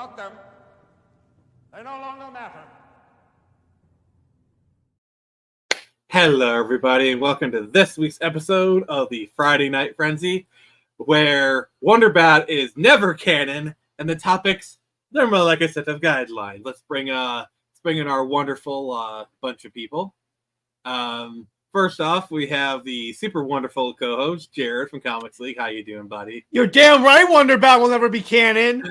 not them. They no longer matter. Hello, everybody, and welcome to this week's episode of the Friday Night Frenzy, where Wonderbat is never canon, and the topics, they're more like a set of guidelines. Let's bring in our wonderful bunch of people. First off, we have the super wonderful co-host, Jared from Comics League. How you doing, buddy? You're damn right Wonderbat will never be canon.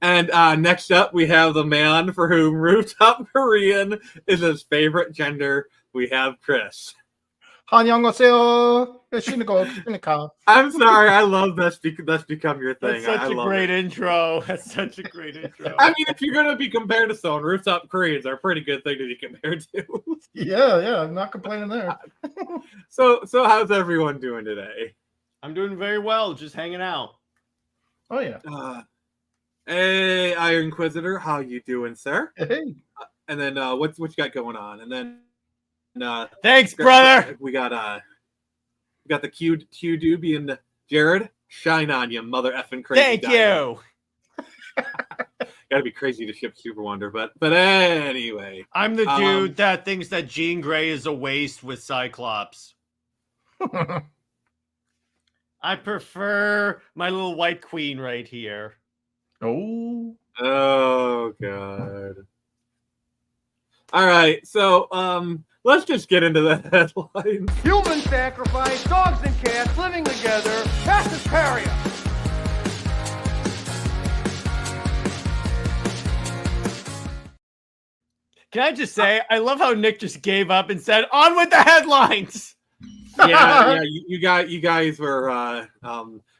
And next up, we have the man for whom Rooftop Korean is his favorite gender. We have Chris. 안녕하세요. I'm sorry, I love that's become your thing. That's such a great intro. That's such a great intro. I mean, if you're gonna be compared to someone, Rooftop Koreans are a pretty good thing to be compared to. Yeah, I'm not complaining there. So how's everyone doing today? I'm doing very well, just hanging out. Oh yeah. Hey, Iron Inquisitor, how you doing, sir? Hey. And then what you got going on? And then Thanks, brother. We got the Q doobie and Jared. Shine on you, mother effing crazy. Thank you. Gotta be crazy to ship Super Wonder, but anyway. I'm the dude that thinks that Jean Grey is a waste with Cyclops. I prefer my little white queen right here. Oh God. All right, so let's just get into the headlines. Human sacrifice, dogs and cats living together, past hysteria. Can I just say, I love how Nick just gave up and said, "On with the headlines." Yeah, you guys were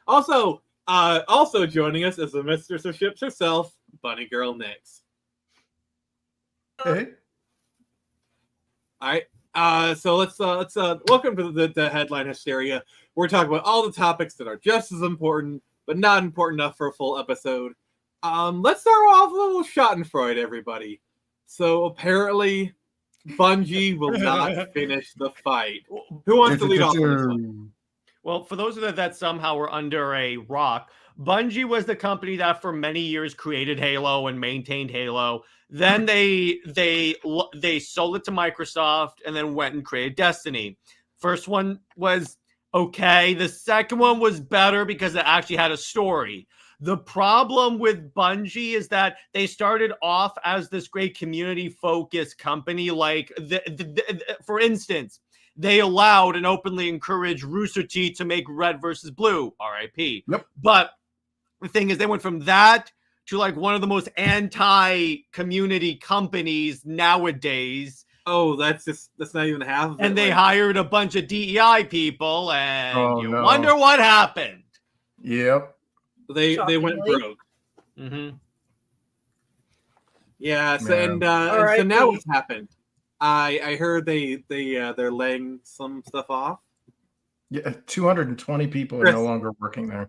also joining us as the mistress of ships herself, Bunny Girl Nix. Hey. All right. So let's welcome to the headline hysteria. We're talking about all the topics that are just as important, but not important enough for a full episode. Let's start off with a little Schadenfreude, everybody. So apparently, Bungie will not finish the fight. Who wants to lead off on this one? Well, for those of you that somehow were under a rock, Bungie was the company that for many years created Halo and maintained Halo. Then they sold it to Microsoft and then went and created Destiny. First one was okay. The second one was better because it actually had a story. The problem with Bungie is that they started off as this great community-focused company. Like, for instance, they allowed and openly encouraged Rooster Teeth to make Red versus Blue, RIP. Yep. But the thing is, they went from that to like one of the most anti-community companies nowadays. Oh, that's not even half of it. And they hired a bunch of DEI people, and you wonder what happened. Yep. They went broke. Mm-hmm. Yeah. So so now what's happened? I heard they're laying some stuff off. Yeah, 220 people are no longer working there.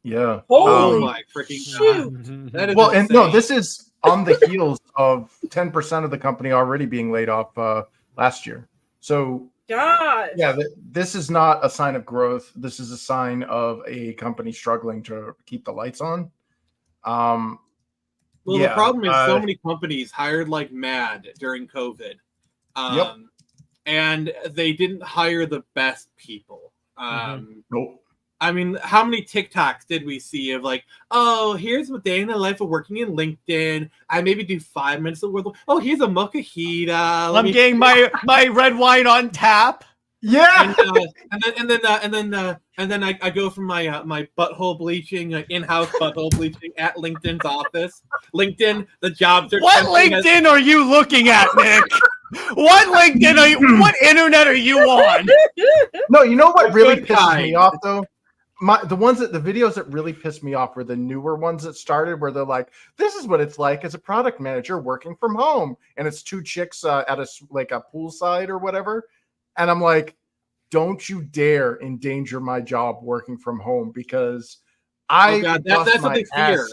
Yeah. Oh my freaking God. That is insane. And no, this is on the heels of 10% of the company already being laid off last year. So God. Yeah, this is not a sign of growth. This is a sign of a company struggling to keep the lights on. The problem is so many companies hired like mad during COVID. And they didn't hire the best people. Nope. I mean, how many TikToks did we see of like, oh, here's a day in the life of working in LinkedIn. I maybe do 5 minutes of work. Oh, here's a mochajita. I'm getting my red wine on tap. Yeah. And then I go from my butthole bleaching, in-house butthole bleaching at LinkedIn's office. LinkedIn, the jobs are. What LinkedIn are you looking at, Nick? What LinkedIn are you? What internet are you on? No, you know what really pisses me off though? The videos that really pissed me off were the newer ones that started where they're like, this is what it's like as a product manager working from home. And it's two chicks at a poolside or whatever. And I'm like, don't you dare endanger my job working from home because that's what they fear.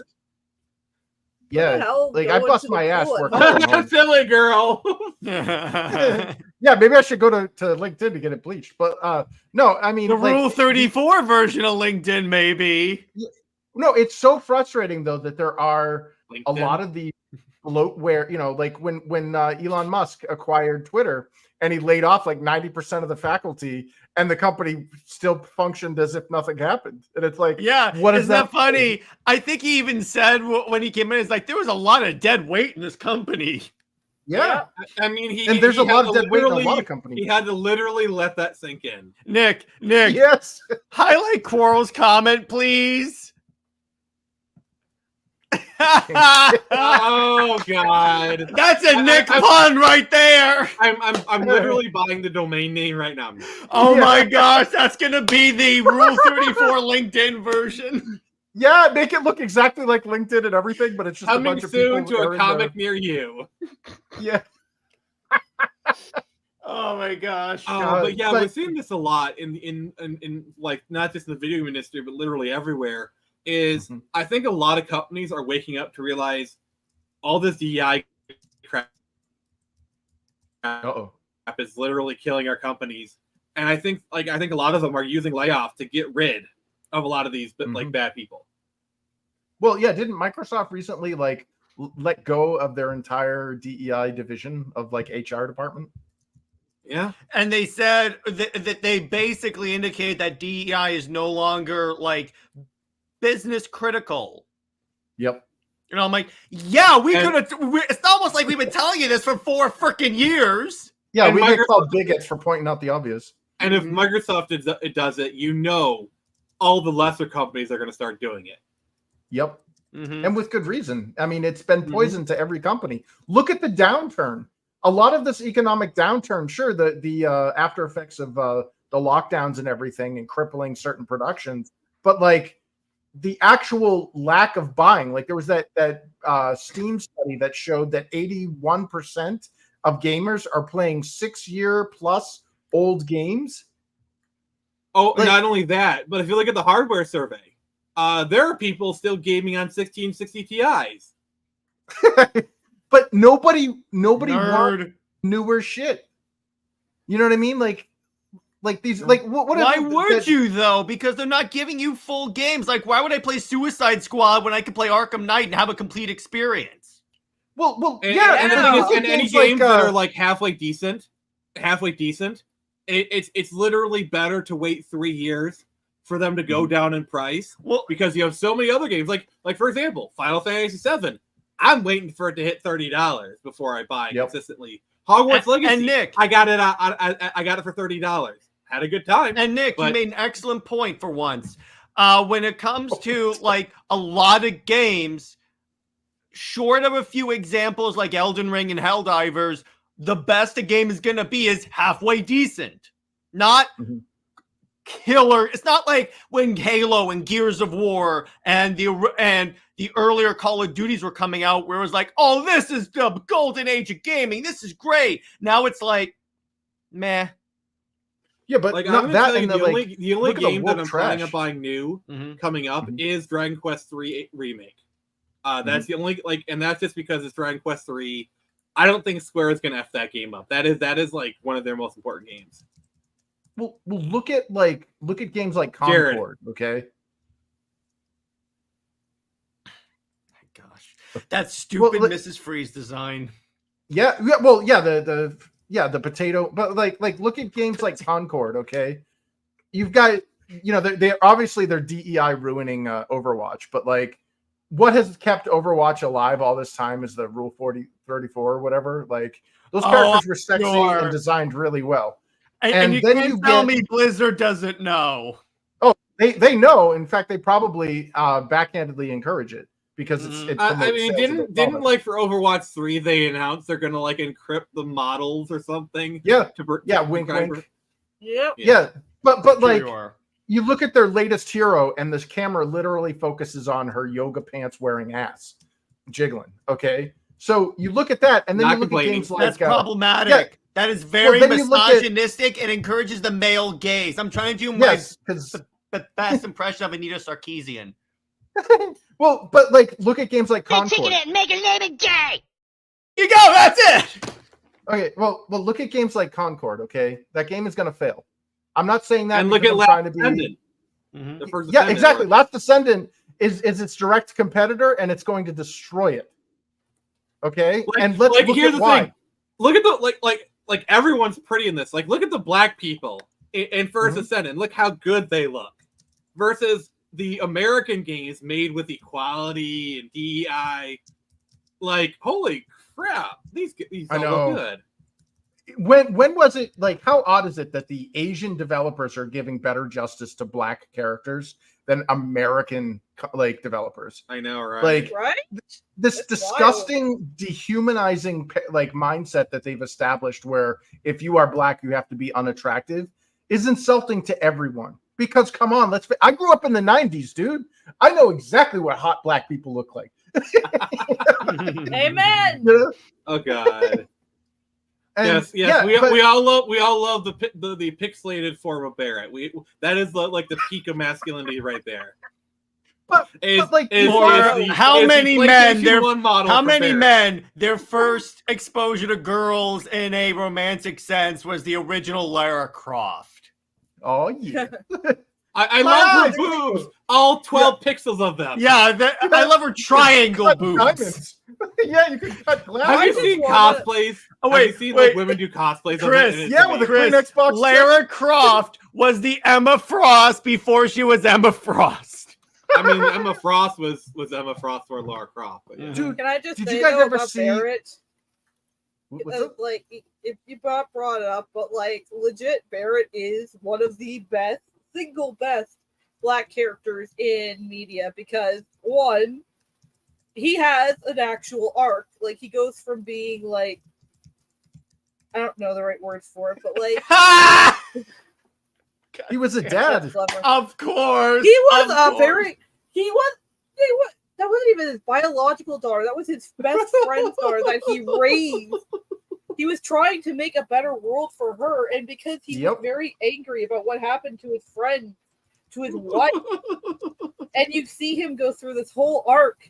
Yeah, like I bust my ass working from home. Silly girl. Yeah, maybe I should go to LinkedIn to get it bleached. But no, I mean the Rule 34 version of LinkedIn, maybe. No, it's so frustrating though that there are LinkedIn. a lot of the bloatware, like when Elon Musk acquired Twitter and he laid off like 90% of the faculty and the company still functioned as if nothing happened. And it's like, Yeah, what is isn't that funny? I think he even said when he came in, it's like there was a lot of dead weight in this company. Yeah. I mean, and there's he a lot had of to dead weight in a lot literally- of companies. He had to literally let that sink in. Nick, Yes. highlight Quarrel's comment, please. Oh God, That's a Nick pun right there. I'm literally buying the domain name right now. Oh my gosh, that's gonna be the Rule 34 LinkedIn version. Yeah, make it look exactly like LinkedIn and everything, but it's just a Coming bunch of soon people to a comic near you. Yeah. Oh my gosh. But yeah, we're seeing this a lot in like not just in the video industry, but literally everywhere. I think a lot of companies are waking up to realize all this DEI crap is literally killing our companies, and I think a lot of them are using layoff to get rid of a lot of these like bad people. Well, yeah, didn't Microsoft recently like let go of their entire DEI division of like HR department? Yeah, and they said that they basically indicated that DEI is no longer like business critical. Yep. And I'm like, yeah, we could have. It's almost like we've been telling you this for 4 freaking years. Yeah, and we get called bigots for pointing out the obvious. And if Microsoft does it, all the lesser companies are going to start doing it. Yep. And with good reason. I mean, it's been poison to every company. Look at the downturn. A lot of this economic downturn, sure, the after effects of the lockdowns and everything and crippling certain productions, but like the actual lack of buying, like there was that Steam study that showed that 81% of gamers are playing 6-year plus old games. Oh, not only that, but if you look at the hardware survey, there are people still gaming on 1660 Ti's. But nobody wants newer shit. You know what I mean? Like these, like what? Why would you though? Because they're not giving you full games. Like, why would I play Suicide Squad when I could play Arkham Knight and have a complete experience? Well, and, yeah. And the thing is, and any games that are like halfway decent, it's literally better to wait 3 years for them to go down in price. Well, because you have so many other games, like for example, Final Fantasy VII. I'm waiting for it to hit $30 before I buy consistently. Hogwarts Legacy. And Nick, I got it. I got it for $30. Had a good time. And Nick, you made an excellent point for once. When it comes to like a lot of games, short of a few examples like Elden Ring and Helldivers, the best a game is gonna be is halfway decent, not killer. It's not like when Halo and Gears of War and the earlier Call of Duties were coming out, where it was like, oh, this is the golden age of gaming. This is great. Now it's like, meh. Yeah, but like, not that. And the only game that I'm planning on buying new coming up is Dragon Quest III Remake. That's the only and that's just because it's Dragon Quest III. I don't think Square is gonna F that game up. That is like one of their most important games. Well, look at games like Concord, okay? Gosh, that stupid Mrs. Freeze design. Yeah. Well, yeah, the potato, but like look at games like Concord, okay? You've got, they obviously they're DEI ruining Overwatch, but like what has kept Overwatch alive all this time is the Rule 34 or whatever. Like those characters were sexy and designed really well. And you can't tell me Blizzard doesn't know. Oh, they know. In fact, they probably backhandedly encourage it because it's I mean, didn't like for Overwatch 3 they announced they're gonna like encrypt the models or something? Yeah, wink. Yep. Yeah, but like you look at their latest hero and this camera literally focuses on her yoga pants wearing ass jiggling. Okay, so you look at that and then you look at games like that's problematic. Yeah. That is very misogynistic and encourages the male gaze. I'm trying to do the best impression of Anita Sarkeesian. Well, but like, look at games like Concord. Taking it and making it gay. You go. That's it. Okay. Well, look at games like Concord. Okay, that game is going to fail. I'm not saying that. And look at Last Descendant. Yeah, exactly. Last Descendant is its direct competitor, and it's going to destroy it. Okay, Like, and let's look here's at the why. thing. Look at the like everyone's pretty in this. Like, look at the black people in First Ascent and look how good they look versus the American games made with equality and DEI. Like, holy crap, these I don't know. look good. When was it, like, how odd is it that the Asian developers are giving better justice to black characters than American like developers? I know, right? Like, Right? this That's disgusting dehumanizing like mindset that they've established, where if you are black you have to be unattractive, is insulting to everyone. Because come on, I grew up in the 90s, dude. I know exactly what hot black people look like. Amen. You know? Oh god. And, yes. yeah, we all love the pixelated form of Barrett. That is like the peak of masculinity right there. But like, How many men men their first exposure to girls in a romantic sense was the original Lara Croft? oh yeah. I love her boobs, all 12 pixels of them. Yeah, I love her triangle boobs. Diamonds. Yeah, you can cut glass. Have you seen cosplays? Oh, Have wait, you seen wait. like women do cosplays? Chris, of it? yeah, with a green Xbox. Lara Croft was the Emma Frost before she was Emma Frost. I mean, Emma Frost was Emma Frost or Lara Croft. But yeah. Dude, Can I just did say you guys though, ever about see- Barrett? What's up? Like, if you brought it up, but like, legit, Barrett is one of the single best black characters in media, because one, he has an actual arc. Like, he goes from being like, I don't know the right words for it, but like, He was a dad. that's clever. Of course. He was of a course. very, he was, that wasn't even his biological daughter. That was his best friend's daughter that he raised. He was trying to make a better world for her, and because he was very angry about what happened to his friend, to his wife, and you see him go through this whole arc,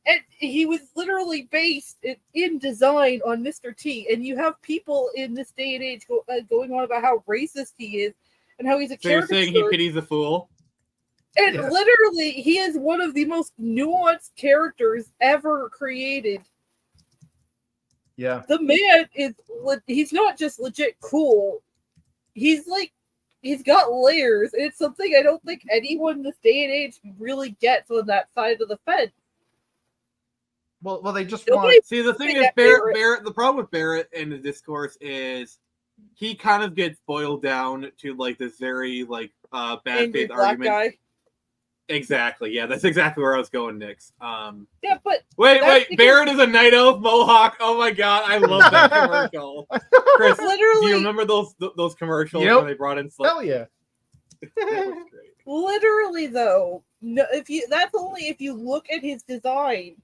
and he was literally based in design on Mr. T, and you have people in this day and age going on about how racist he is, and how he's a So you're caricature. saying he pities a fool? And Yes. literally, he is one of the most nuanced characters ever created. Yeah. The man he's not just legit cool. He's got layers. And it's something I don't think anyone in this day and age really gets on that side of the fence. Well, they just Nobody- want. See, the thing Look is, at Barrett. Barrett. The problem with Barrett in the discourse is he kind of gets boiled down to like this very like bad Angry faith black argument. guy. Exactly. Yeah, that's exactly where I was going, Nix. Yeah, but Wait, That's because- Barrett is a night elf mohawk. Oh my god, I love that commercial. Chris, do literally, you remember those commercials Yep. when they brought in? Hell yeah. That was great. literally though, no, that's only if you look at his design.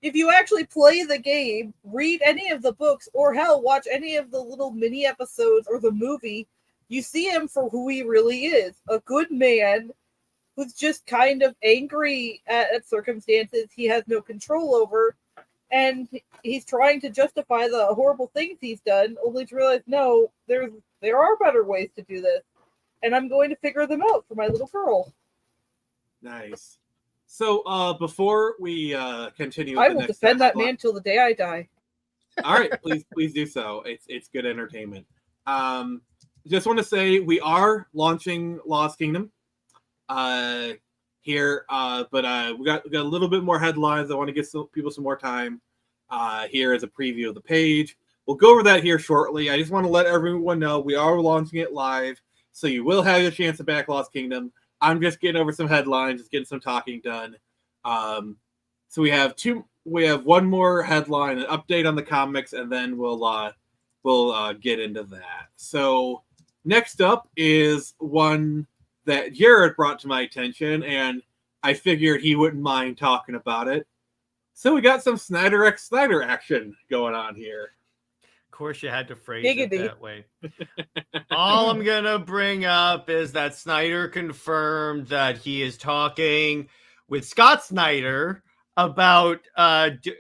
If you actually play the game, read any of the books, or hell, watch any of the little mini episodes or the movie, you see him for who he really is. A good man who's just kind of angry at circumstances he has no control over, and he's trying to justify the horrible things he's done, only to realize, no, there are better ways to do this, and I'm going to figure them out for my little girl. Nice. So, before we continue, with I the will next defend that headline- man till the day I die. All right, please do so. It's good entertainment. Just want to say we are launching Lost Kingdom here, but we got a little bit more headlines. I want to give people some more time here as a preview of the page. We'll go over that here shortly. I just want to let everyone know we are launching it live, so you will have your chance to back Lost Kingdom. I'm just getting over some headlines, just getting some talking done. So we have one more headline, an update on the comics, and then we'll get into that. So next up is one that Jared brought to my attention, and I figured he wouldn't mind talking about it. So we got some Snyder x Snyder action going on here. Of course, you had to phrase Giggity. it that way. All I'm gonna bring up is that Snyder confirmed that he is talking with Scott Snyder about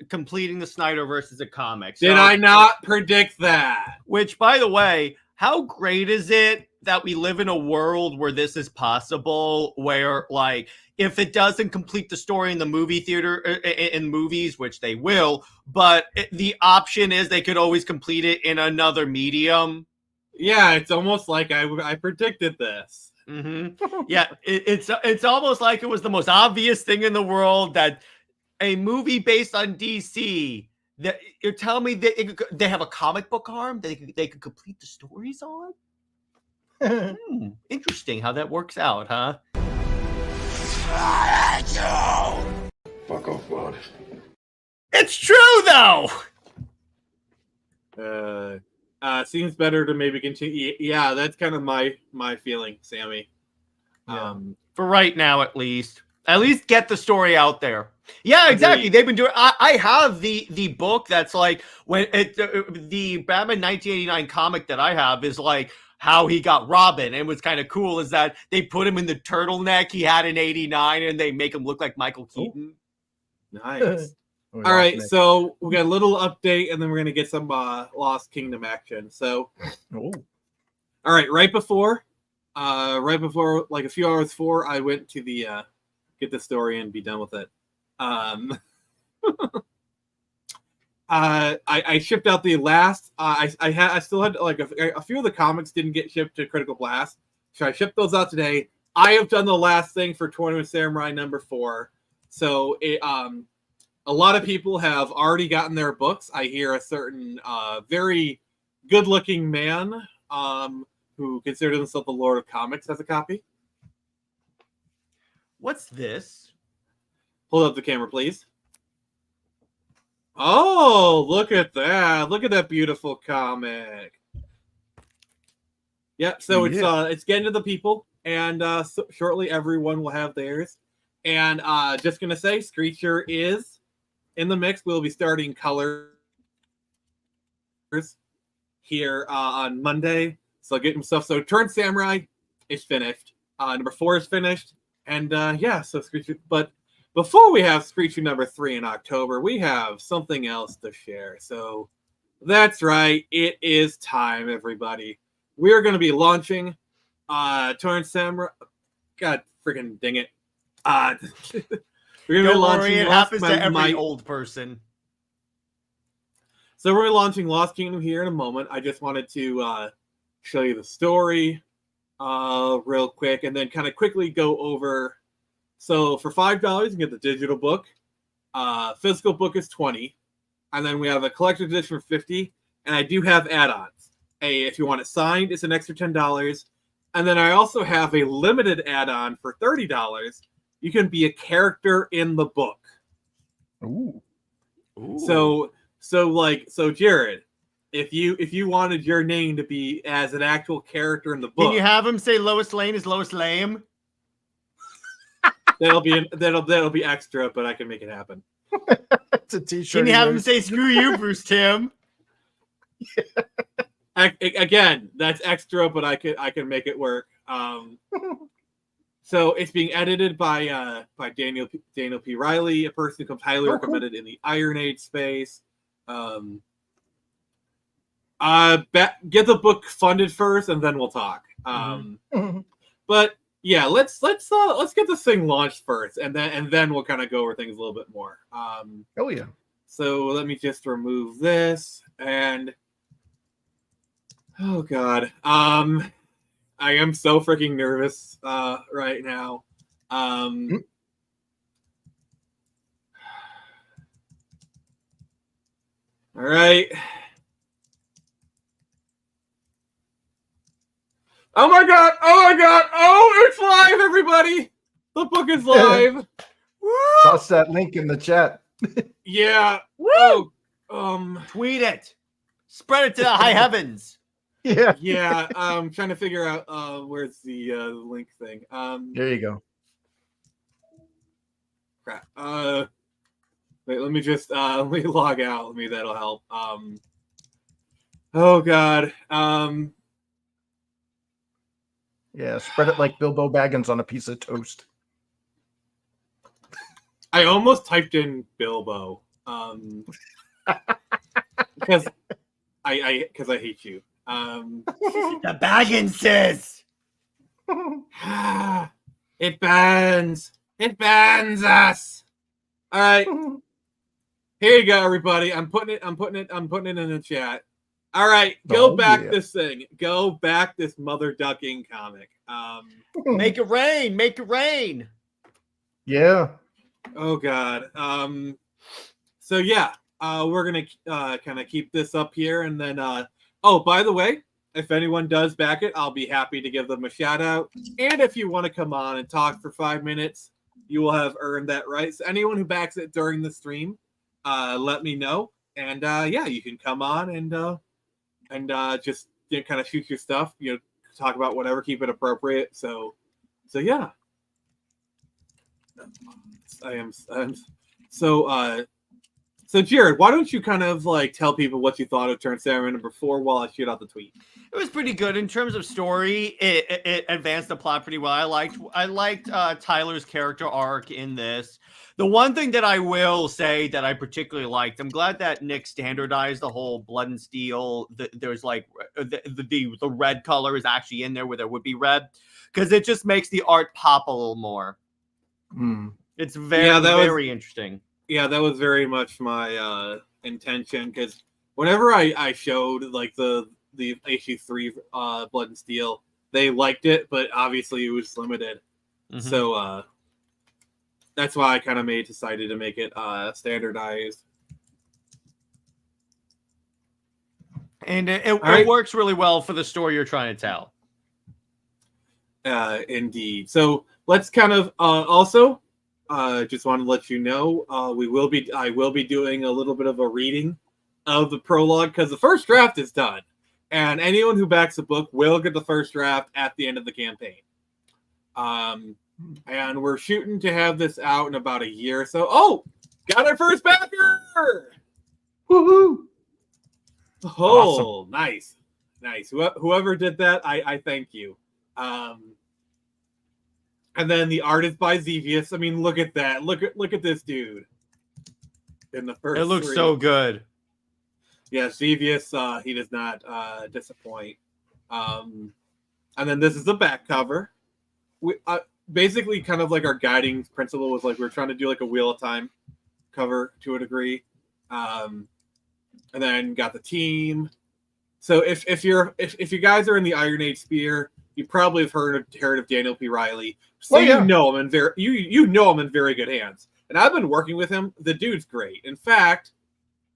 completing the Snyderverse as a comic. Did I not predict that? Which, by the way, how great is it that we live in a world where this is possible, where like if it doesn't complete the story in the movie theater in movies, which they will, but the option is they could always complete it in another medium. Yeah, it's almost like I predicted this. Mm-hmm. Yeah, it's almost like it was the most obvious thing in the world that a movie based on DC. That you're telling me that they have a comic book arm they could complete the stories on? Interesting how that works out, huh? Fuck off, God. It's true though. Seems better to maybe continue. Yeah, that's kind of my feeling, Sammy. Yeah. For right now, at least get the story out there. Yeah, exactly. Agreed. They've been doing. I have the book that's like when the Batman 1989 comic that I have is like how he got Robin. And what's kind of cool is that they put him in the turtleneck he had in '89, and they make him look like Michael Keaton. Nice. All right, so we got a little update, and then we're gonna get some Lost Kingdom action. So, all right, right before, like a few hours before, I went to the get the story and be done with it. I shipped out the last. I still had like a few of the comics didn't get shipped to Critical Blast, so I shipped those out today. I have done the last thing for 21 Samurai #4, so it a lot of people have already gotten their books. I hear a certain very good-looking man who considers himself the Lord of Comics has a copy. What's this? Hold up the camera, please. Oh, look at that! Look at that beautiful comic. Yep. So it's getting to the people, and so shortly everyone will have theirs. And just gonna say, Screecher is in the mix. We'll be starting colors here on Monday. So get himself. So Turn Samurai is finished. #4 is finished, and yeah. So Screecher, but before we have Screecher #3 in October, we have something else to share. So that's right, it is time, everybody. We are going to be launching Torrent Samurai. God freaking dang it! We're going to be launching. It happens to every old person. So we're going to be launching Lost Kingdom here in a moment. I just wanted to show you the story real quick, and then kind of quickly go over. So for $5, you can get the digital book. Physical book is $20, and then we have a collector's edition for $50. And I do have add-ons. If you want it signed, it's an extra $10. And then I also have a limited add-on for $30. You can be a character in the book. Ooh. So Jared, if you wanted your name to be as an actual character in the book, can you have him say Lois Lane is Lois Lame? that'll be extra, but I can make it happen. It's a t-shirt. Can you have him say "Screw you, Bruce Tim"? Again, that's extra, but I can make it work. So it's being edited by Daniel P. Riley, a person who comes highly recommended in the Iron Age space. Get the book funded first, and then we'll talk. But yeah, let's get this thing launched first, and then we'll kind of go over things a little bit more. Oh yeah. So let me just remove this, and oh god, I am so freaking nervous right now. All right. Oh my god! Oh, it's live, everybody! The book is live. Toss that link in the chat. Yeah. Woo! Tweet it. Spread it to the high heavens. Yeah. Yeah. I'm trying to figure out where's the link thing. There you go. Crap. Wait. Let me just let me log out. Maybe that'll help. Oh god. Yeah, spread it like Bilbo Baggins on a piece of toast. I almost typed in Bilbo. Because I hate you. The Bagginses. It bans. It bans us. All right. Here you go, everybody. I'm putting it in the chat. All right, go back this thing. Go back this mother ducking comic. Make it rain. Make it rain. Yeah. Oh God. So yeah, we're gonna kind of keep this up here, and then oh, by the way, if anyone does back it, I'll be happy to give them a shout out. And if you want to come on and talk for 5 minutes, you will have earned that right. So anyone who backs it during the stream, let me know, and yeah, you can come on and just kind of shoot your stuff. Talk about whatever, keep it appropriate. So yeah, I am so. So Jared, why don't you kind of like tell people what you thought of Turn Ceremony number 4 while I shoot out the tweet? It was pretty good in terms of story. It advanced the plot pretty well. I liked Tyler's character arc in this. The one thing that I will say that I particularly liked, I'm glad that Nick standardized the whole blood and steel. There's like the red color is actually in there where there would be red, because it just makes the art pop a little more. It's very interesting. Yeah, that was very much my intention, because whenever I showed like the issue 3 Blood and Steel, they liked it, but obviously it was limited. So that's why I kind of decided to make it standardized. And it works really well for the story you're trying to tell. Indeed. So let's kind of also just want to let you know I will be doing a little bit of a reading of the prologue, because the first draft is done, and anyone who backs the book will get the first draft at the end of the campaign. And we're shooting to have this out in about a year or so. Oh, got our first backer! Woohoo! Oh, awesome. Nice. Whoever did that, I thank you. And then the art is by Xevious. I mean, look at that. Look at this dude. In the first, it looks so good. Yeah, Xevious, he does not disappoint. And then this is the back cover. We basically kind of like our guiding principle was like we're trying to do like a Wheel of Time cover to a degree. And then got the team. So if you guys are in the Iron Age sphere, you probably have heard of Daniel P. Riley. So you know him in very good hands. And I've been working with him. The dude's great. In fact,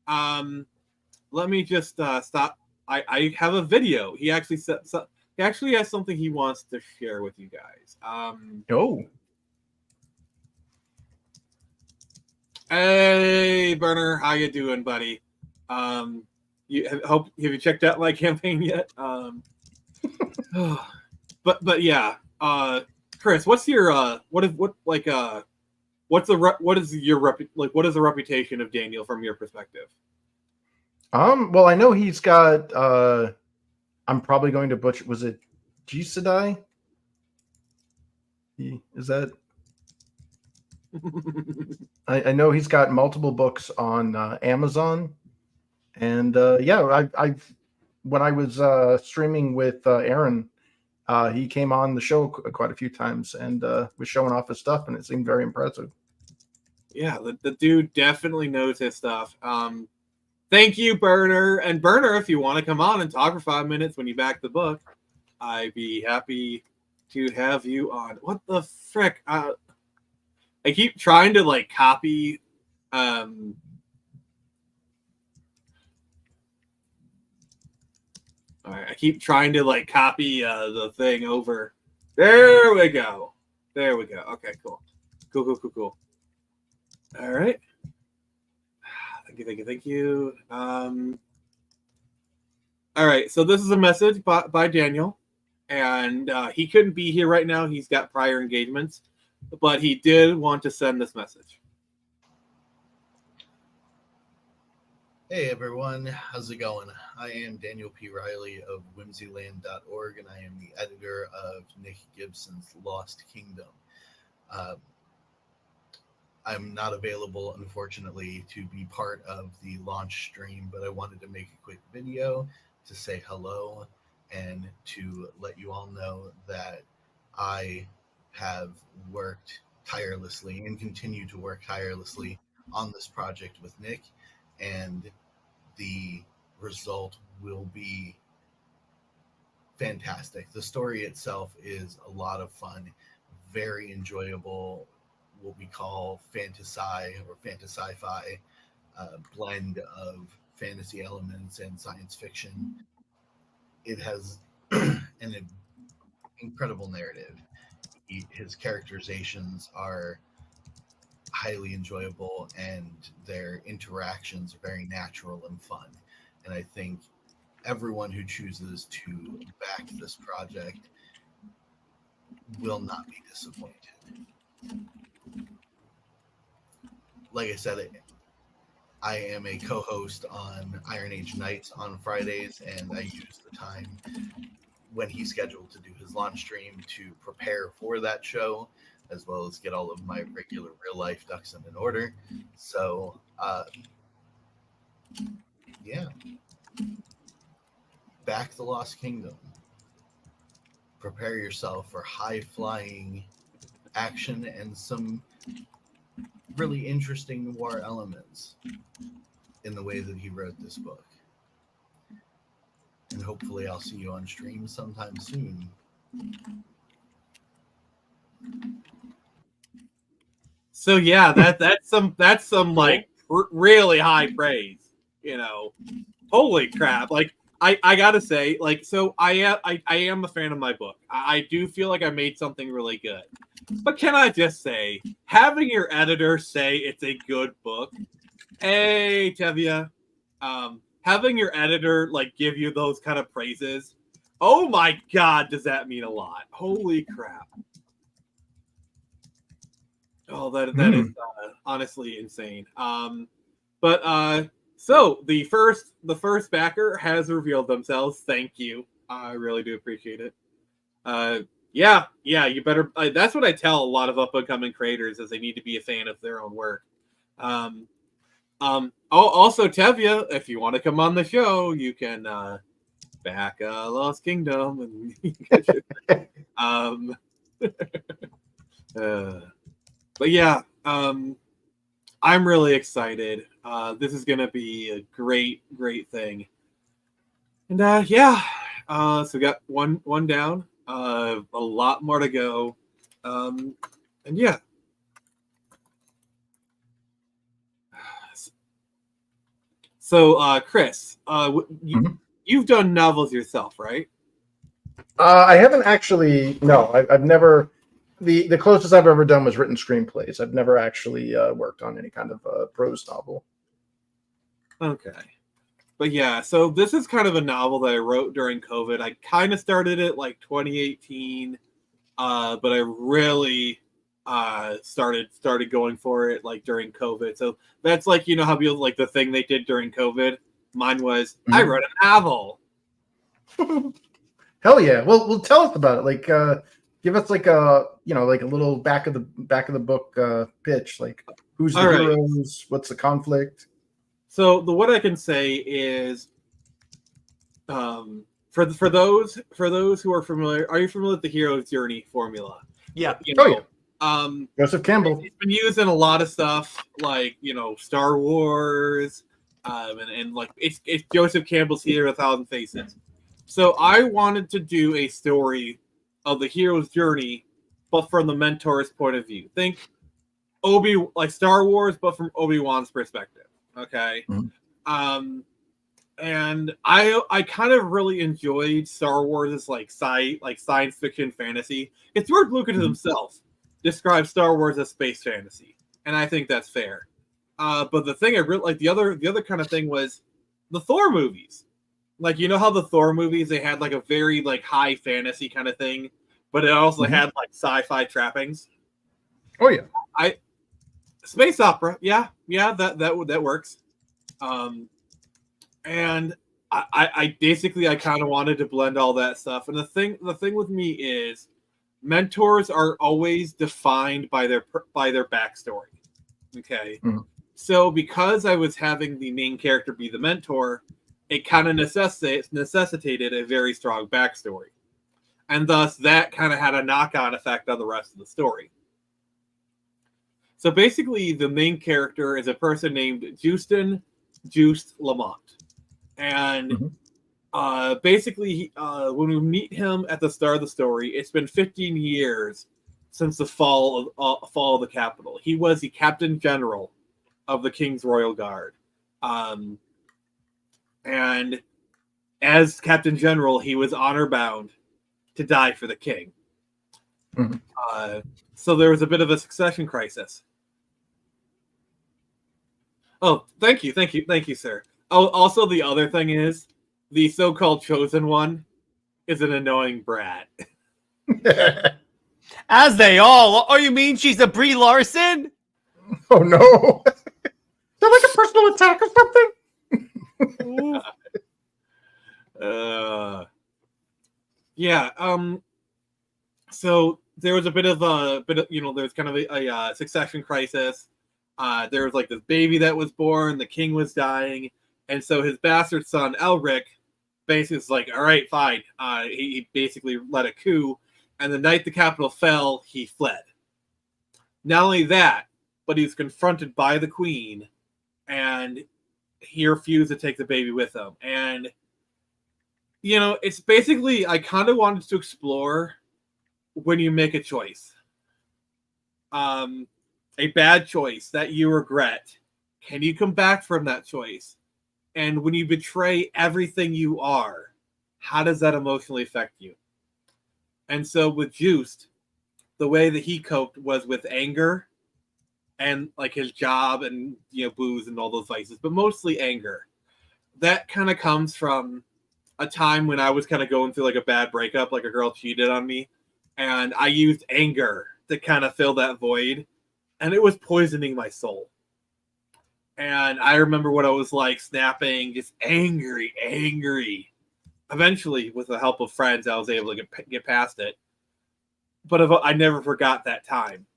let me just stop. I have a video. He actually has something he wants to share with you guys. Hey, Burner, how you doing, buddy? Have you checked out my campaign yet? But yeah, Chris, what's your what is the reputation of Daniel from your perspective? Well, I know he's got I'm probably going to butcher, was it Gisadai? Is that I know he's got multiple books on Amazon. And yeah, I've when I was streaming with Aaron, he came on the show quite a few times and was showing off his stuff, and it seemed very impressive. Yeah, the dude definitely knows his stuff. Thank you, Burner. And Burner, if you want to come on and talk for 5 minutes when you back the book, I'd be happy to have you on. What the frick? I keep trying to like copy. All right, I keep trying to like copy the thing over. There we go. Okay, cool. All right. Thank you. All right, so this is a message by Daniel, and he couldn't be here right now. He's got prior engagements, but he did want to send this message. Hey everyone, how's it going? I am Daniel P. Riley of whimsyland.org, and I am the editor of Nick Gibson's Lost Kingdom. I'm not available, unfortunately, to be part of the launch stream, but I wanted to make a quick video to say hello and to let you all know that I have worked tirelessly and continue to work tirelessly on this project with Nick, and the result will be fantastic. The story itself is a lot of fun, very enjoyable, what we call fantasy or fantasy-fi blend of fantasy elements and science fiction. It has an incredible narrative. His characterizations are highly enjoyable, and their interactions are very natural and fun. And I think everyone who chooses to back this project will not be disappointed. Like I said, I am a co-host on Iron Age Nights on Fridays, and I use the time when he's scheduled to do his launch stream to prepare for that show, as well as get all of my regular real life ducks in order. So, yeah. Back the Lost Kingdom. Prepare yourself for high-flying action and some really interesting noir elements in the way that he wrote this book. And hopefully I'll see you on stream sometime soon. So yeah, that's some like really high praise, you know. Holy crap. Like I gotta say, like, so I am a fan of my book. I do feel like I made something really good. But can I just say, having your editor say it's a good book, hey Tevya, having your editor like give you those kind of praises, oh my god, does that mean a lot? Holy crap! Oh, that is honestly insane. So the first backer has revealed themselves. Thank you. I really do appreciate it. Yeah, you better. That's what I tell a lot of up and coming creators, is they need to be a fan of their own work. Also, Tevya, if you want to come on the show, you can back Lost Kingdom, and but yeah, I'm really excited. This is gonna be a great thing. And so we got one down, a lot more to go. And yeah. So Chris, you've done novels yourself, right? I haven't actually. No, I've never. The closest I've ever done was written screenplays. I've never actually worked on any kind of prose novel. Okay. But yeah, so this is kind of a novel that I wrote during COVID. I kind of started it like 2018, but I really started going for it like during COVID. So that's like, you know how people like the thing they did during COVID? Mine was I wrote a novel. Hell yeah. Well, tell us about it. Like give us like a like a little back of the book pitch. Like who's the heroes? What's the conflict? So what I can say is, for those who are familiar, are you familiar with the hero's journey formula? Yeah. Joseph Campbell. It's been used in a lot of stuff, like Star Wars, and like it's Joseph Campbell's Hero 1,000 Faces. So I wanted to do a story of the hero's journey, but from the mentor's point of view. Think like Star Wars, but from Obi-Wan's perspective. Okay. And I kind of really enjoyed Star Wars as like science fiction fantasy. It's George Lucas himself describes Star Wars as space fantasy, and I think that's fair. But the thing I really like, the other kind of thing was the Thor movies. Like, you know how the Thor movies, they had like a very like high fantasy kind of thing, but it also had like sci-fi trappings. Oh yeah. Space opera, yeah, that works. And I basically I kind of wanted to blend all that stuff. And the thing with me is mentors are always defined by their backstory. Okay. So because I was having the main character be the mentor, it kind of necessitated a very strong backstory. And thus, that kind of had a knock-on effect on the rest of the story. So basically, the main character is a person named Justin Just Lamont. And basically, when we meet him at the start of the story, it's been 15 years since the fall of the capital. He was the Captain General of the King's Royal Guard. And as Captain General, he was honor-bound to die for the king. So there was a bit of a succession crisis. Oh, thank you, sir. Oh, also the other thing is, the so-called chosen one is an annoying brat. As they all. Oh, you mean she's a Brie Larson? Oh no! Is that like a personal attack or something? Yeah. So there was a bit of there's kind of a succession crisis. There was like this baby that was born. The king was dying, and so his bastard son Elric basically was like, "All right, fine." He basically led a coup, and the night the capital fell, he fled. Not only that, but he was confronted by the queen, and he refused to take the baby with him. And it's basically, I kind of wanted to explore when you make a choice, a bad choice that you regret. Can you come back from that choice? And when you betray everything you are, how does that emotionally affect you? And so with Juiced, the way that he coped was with anger and like his job and booze and all those vices, but mostly anger. That kind of comes from a time when I was kind of going through like a bad breakup, like a girl cheated on me, and I used anger to kind of fill that void, and it was poisoning my soul. And I remember what I was like, snapping, just angry. Eventually, with the help of friends, I was able to get past it. But I never forgot that time.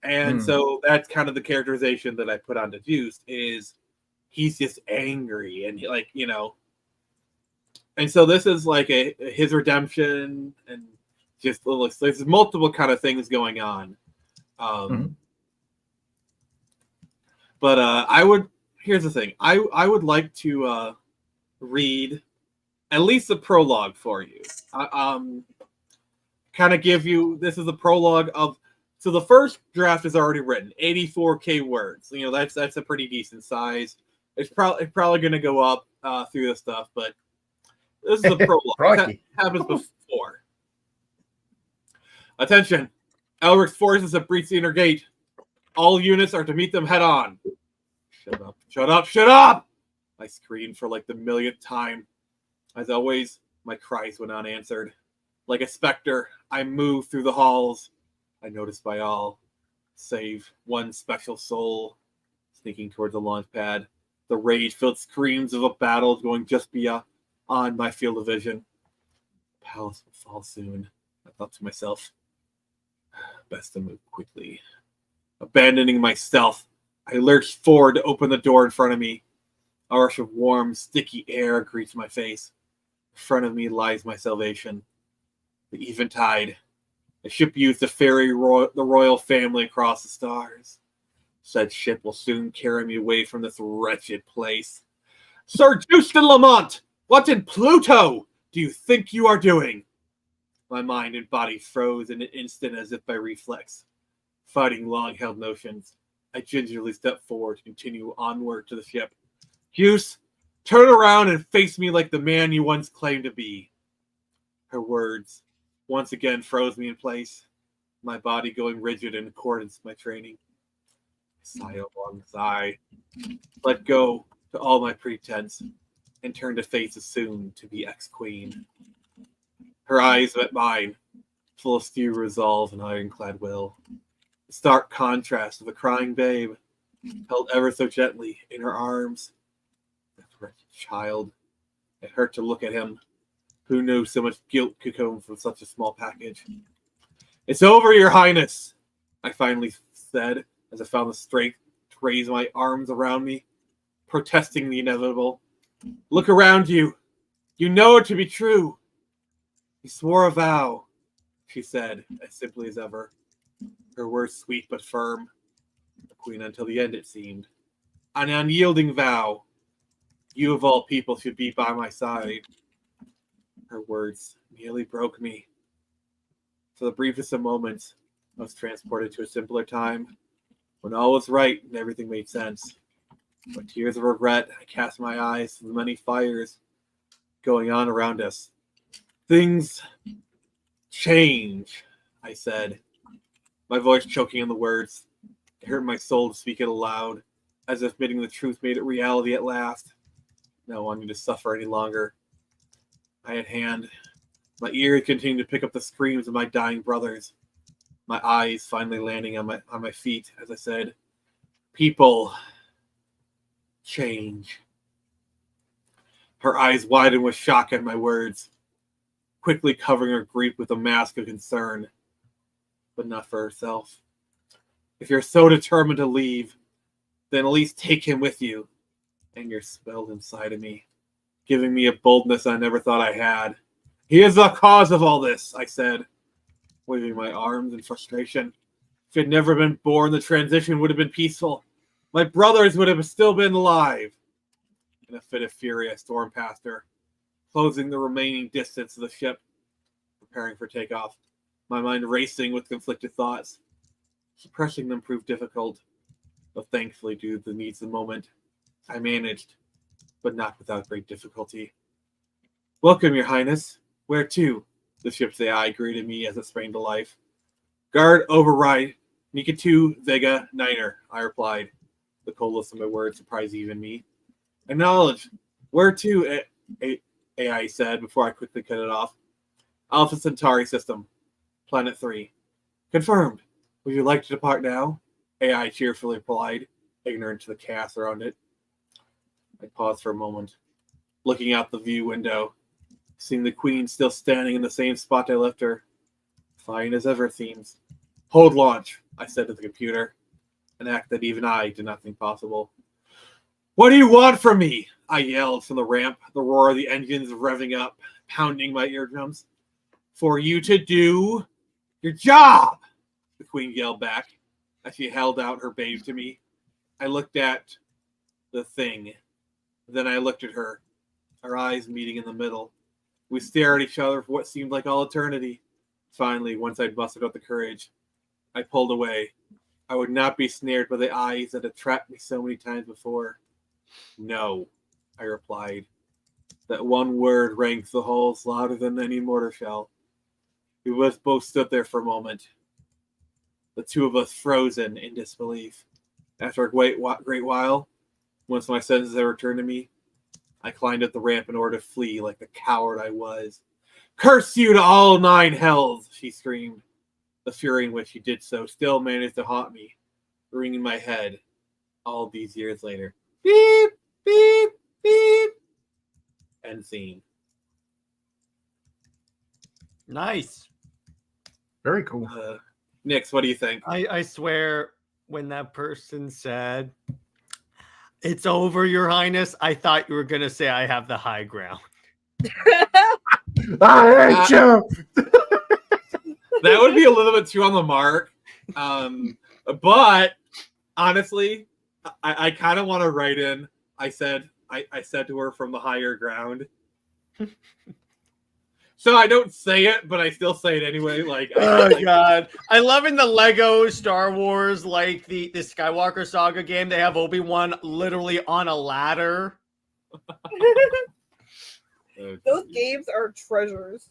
And so that's kind of the characterization that I put onto Juiced, is he's just angry and and so this is like his redemption, and just there's multiple kind of things going on. But here's the thing. I would like to read at least the prologue for you. Kind of give you, this is the prologue of, so the first draft is already written, 84K words. That's a pretty decent size. It's probably going to go up through this stuff, but this is the prologue. That happens before. Attention. Elric's forces have breached the inner gate. All units are to meet them head on. Shut up! I screamed for like the millionth time. As always, my cries went unanswered. Like a specter, I moved through the halls. I noticed by all, save one special soul, sneaking towards the launch pad. The rage-filled screams of a battle going just beyond my field of vision. The palace will fall soon, I thought to myself. Best to move quickly. Abandoning my stealth, I lurched forward to open the door in front of me. A rush of warm, sticky air greets my face. In front of me lies my salvation. The eventide. A ship used to ferry the royal family across the stars. Said ship will soon carry me away from this wretched place. Sir Justin Lamont, what in Pluto do you think you are doing? My mind and body froze in an instant as if by reflex. Fighting long-held notions, I gingerly stepped forward to continue onward to the ship. Juice, turn around and face me like the man you once claimed to be. Her words once again froze me in place, my body going rigid in accordance with my training. I sighed a long sigh, let go to all my pretense, and turned to face the soon-to-be ex-queen. Her eyes met mine, full of steel resolve and ironclad will. The stark contrast of a crying babe, held ever so gently in her arms. That wretched child. It hurt to look at him. Who knew so much guilt could come from such a small package? It's over, Your Highness, I finally said, as I found the strength to raise my arms around me, protesting the inevitable. Look around you. You know it to be true. You swore a vow, she said, as simply as ever. Her words sweet but firm. The queen until the end, it seemed. An unyielding vow. You of all people should be by my side. Her words nearly broke me. For the briefest of moments, I was transported to a simpler time, when all was right and everything made sense. With tears of regret, I cast my eyes to the many fires going on around us. Things change, I said, my voice choking on the words. It hurt my soul to speak it aloud, as if admitting the truth made it reality at last. Not wanting to suffer any longer. I had hand. My ears continued to pick up the screams of my dying brothers. My eyes finally landing on my feet as I said, people change. Her eyes widened with shock at my words, quickly covering her grief with a mask of concern, but not for herself. If you're so determined to leave, then at least take him with you. Anger swelled inside of me, giving me a boldness I never thought I had. He is the cause of all this, I said, waving my arms in frustration. If he had never been born, the transition would have been peaceful. My brothers would have still been alive. In a fit of fury, I stormed past her, closing the remaining distance of the ship, preparing for takeoff, my mind racing with conflicted thoughts. Suppressing them proved difficult, but thankfully, due to the needs of the moment, I managed, but not without great difficulty. Welcome, Your Highness. Where to? The ship's AI greeted me as it sprang to life. Guard override Nika 2 Vega Niner, I replied. The coldness of my words surprised even me. Acknowledge. Where to? AI said before I quickly cut it off. Alpha Centauri system. Planet 3. Confirmed. Would you like to depart now? AI cheerfully replied, ignorant to the chaos around it. I paused for a moment, looking out the view window, seeing the queen still standing in the same spot I left her. Fine as ever, it seems. Hold launch, I said to the computer, an act that even I did not think possible. What do you want from me? I yelled from the ramp, the roar of the engines revving up, pounding my eardrums. For you to do your job, the queen yelled back as she held out her babe to me. I looked at the thing. Then I looked at her, our eyes meeting in the middle. We stared at each other for what seemed like all eternity. Finally, once I'd mustered up the courage, I pulled away. I would not be snared by the eyes that had trapped me so many times before. No, I replied. That one word rang through the halls louder than any mortar shell. We both stood there for a moment, the two of us frozen in disbelief. After a great while, once my senses had returned to me, I climbed up the ramp in order to flee like the coward I was. Curse you to all 9 hells, she screamed. The fury in which she did so still managed to haunt me, ringing my head all these years later. Beep, beep, beep. End scene. Nice. Very cool. Nix, what do you think? I swear, when that person said, "It's over, Your Highness," I thought you were going to say, "I have the high ground." I hate you. That would be a little bit too on the mark. But honestly, I kind of want to write in. I said to her from the higher ground. So I don't say it, but I still say it anyway. Like, God, I love in the Lego Star Wars, like the Skywalker Saga game, they have Obi-Wan literally on a ladder. Those games are treasures.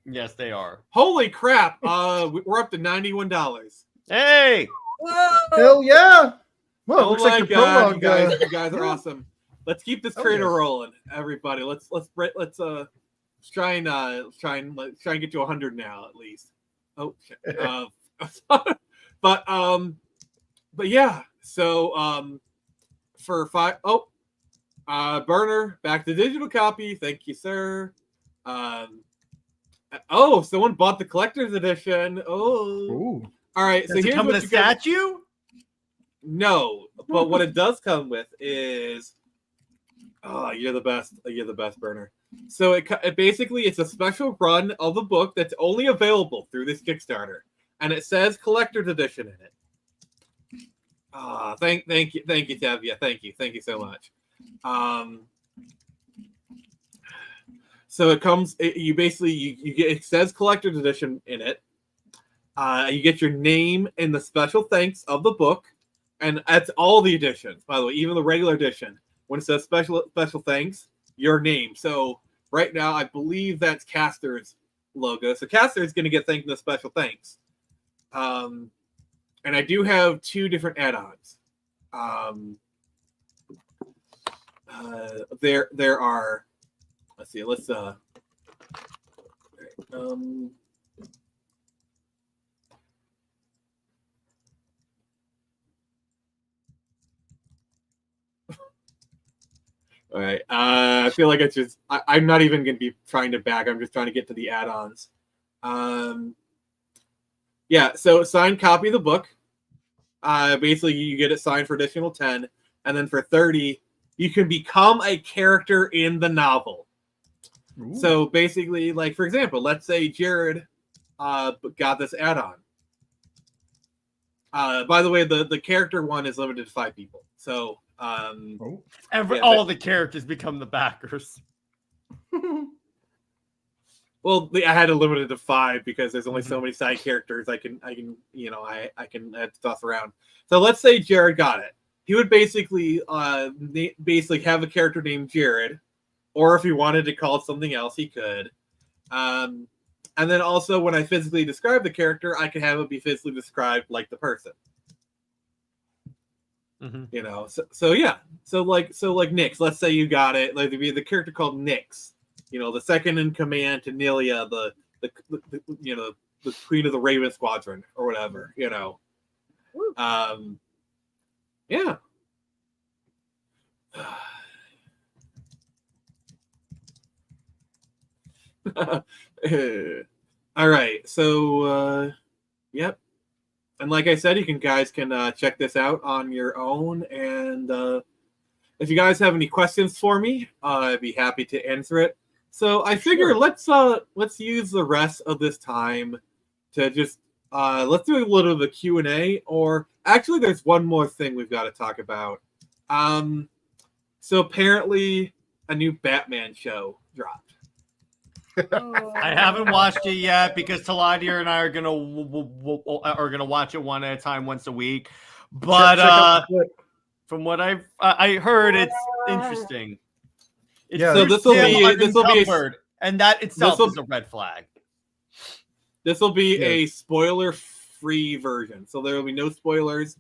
Yes, they are. Holy crap! We're up to $91. Hey, Whoa! Hell yeah! Well, it Oh looks my like the god, prologue. you guys are awesome. Let's keep this trainer rolling, everybody. Let's try and get to 100 now at least. Oh, but yeah. So for 5. Burner back to digital copy. Thank you, sir. Someone bought the collector's edition. Oh, Ooh. all right. does So it here's come with what a you guys. statue? No, but what it does come with is Oh, you're the best. You're the best, Burner. So it basically it's a special run of the book that's only available through this Kickstarter, and it says collector's edition in it. Ah, thank you, Tavia. Thank you so much. So it comes. You basically you get it says collector's edition in it. You get your name in the special thanks of the book, and that's all the editions. By the way, even the regular edition, when it says special thanks, your name. So right now, I believe that's Caster's logo. So Caster is going to get thanked in the special thanks. And I do have 2 different add-ons. There are. Let's see. Let's all right. I feel like it's just. I'm not even going to be trying to back. I'm just trying to get to the add-ons. Yeah. So signed copy of the book. Basically, you get it signed for additional 10, and then for 30, you can become a character in the novel. Ooh. So basically, like for example, let's say Jared got this add-on. By the way, the character one is limited to 5 people. So all the characters become the backers. Well, I had to limit it to 5 because there's only so many side characters I can add stuff around. So let's say Jared got it. He would basically have a character named Jared, or if he wanted to call it something else, he could. And then also when I physically describe the character, I can have it be physically described like the person. Mm-hmm. So yeah. So like Nyx, let's say you got it. Like the character called Nyx. The second in command to Nelia, the queen of the Raven Squadron or whatever, Yeah. All right. So, yep. And like I said, you guys can check this out on your own. And if you guys have any questions for me, I'd be happy to answer it. So I figure let's use the rest of this time to just let's do a little of a Q&A, or actually there's one more thing we've got to talk about. So apparently a new Batman show dropped. I haven't watched it yet because Taladia and I are gonna watch it one at a time once a week. But from what I heard, it's interesting. So this will be and that itself is a red flag. This will be a spoiler-free version, so there will be no spoilers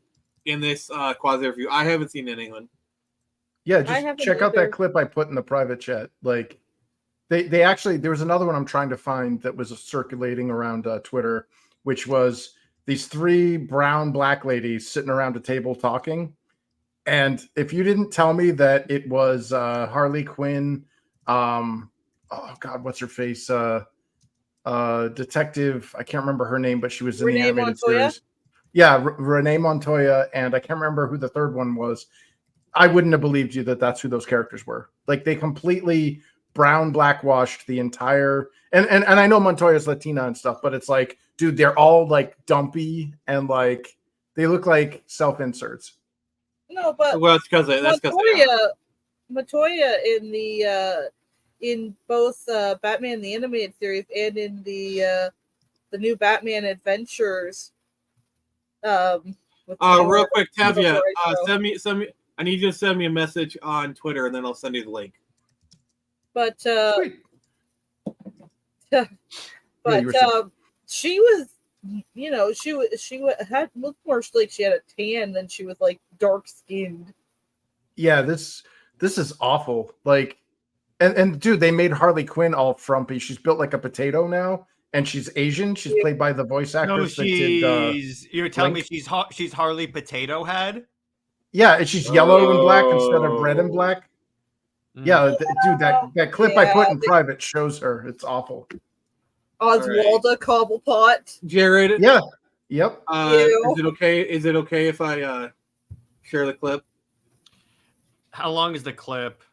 in this quasi review. I haven't seen anyone. Yeah, just check out that clip I put in the private chat. Like, they actually, there was another one I'm trying to find that was circulating around Twitter, which was these 3 brown black ladies sitting around a table talking. And if you didn't tell me that it was Harley Quinn, oh God, what's her face? Detective, I can't remember her name, but she was in the animated series. Yeah, Renee Montoya, and I can't remember who the third one was. I wouldn't have believed you that that's who those characters were. Like, they completely brown blackwashed the entire, and I know Montoya's Latina and stuff, but it's like, dude, they're all like dumpy and like they look like self-inserts. No, but well, it's because Montoya in both Batman the Animated Series and in the new Batman Adventures. Real quick, Tavia, send me. I need you to send me a message on Twitter, and then I'll send you the link. But she was, she had looked more like she had a tan than she was like dark skinned. Yeah, this is awful. Like, and dude, they made Harley Quinn all frumpy. She's built like a potato now, and she's Asian. She's played by the voice actress. You're telling me she's Harley Potato Head? Yeah, and she's yellow and black instead of red and black. Yeah, dude, that clip I put in private shows her. It's awful. Oswalda Cobblepot. Jared. Yeah. Yep. Is it okay? Is it okay if I share the clip? How long is the clip?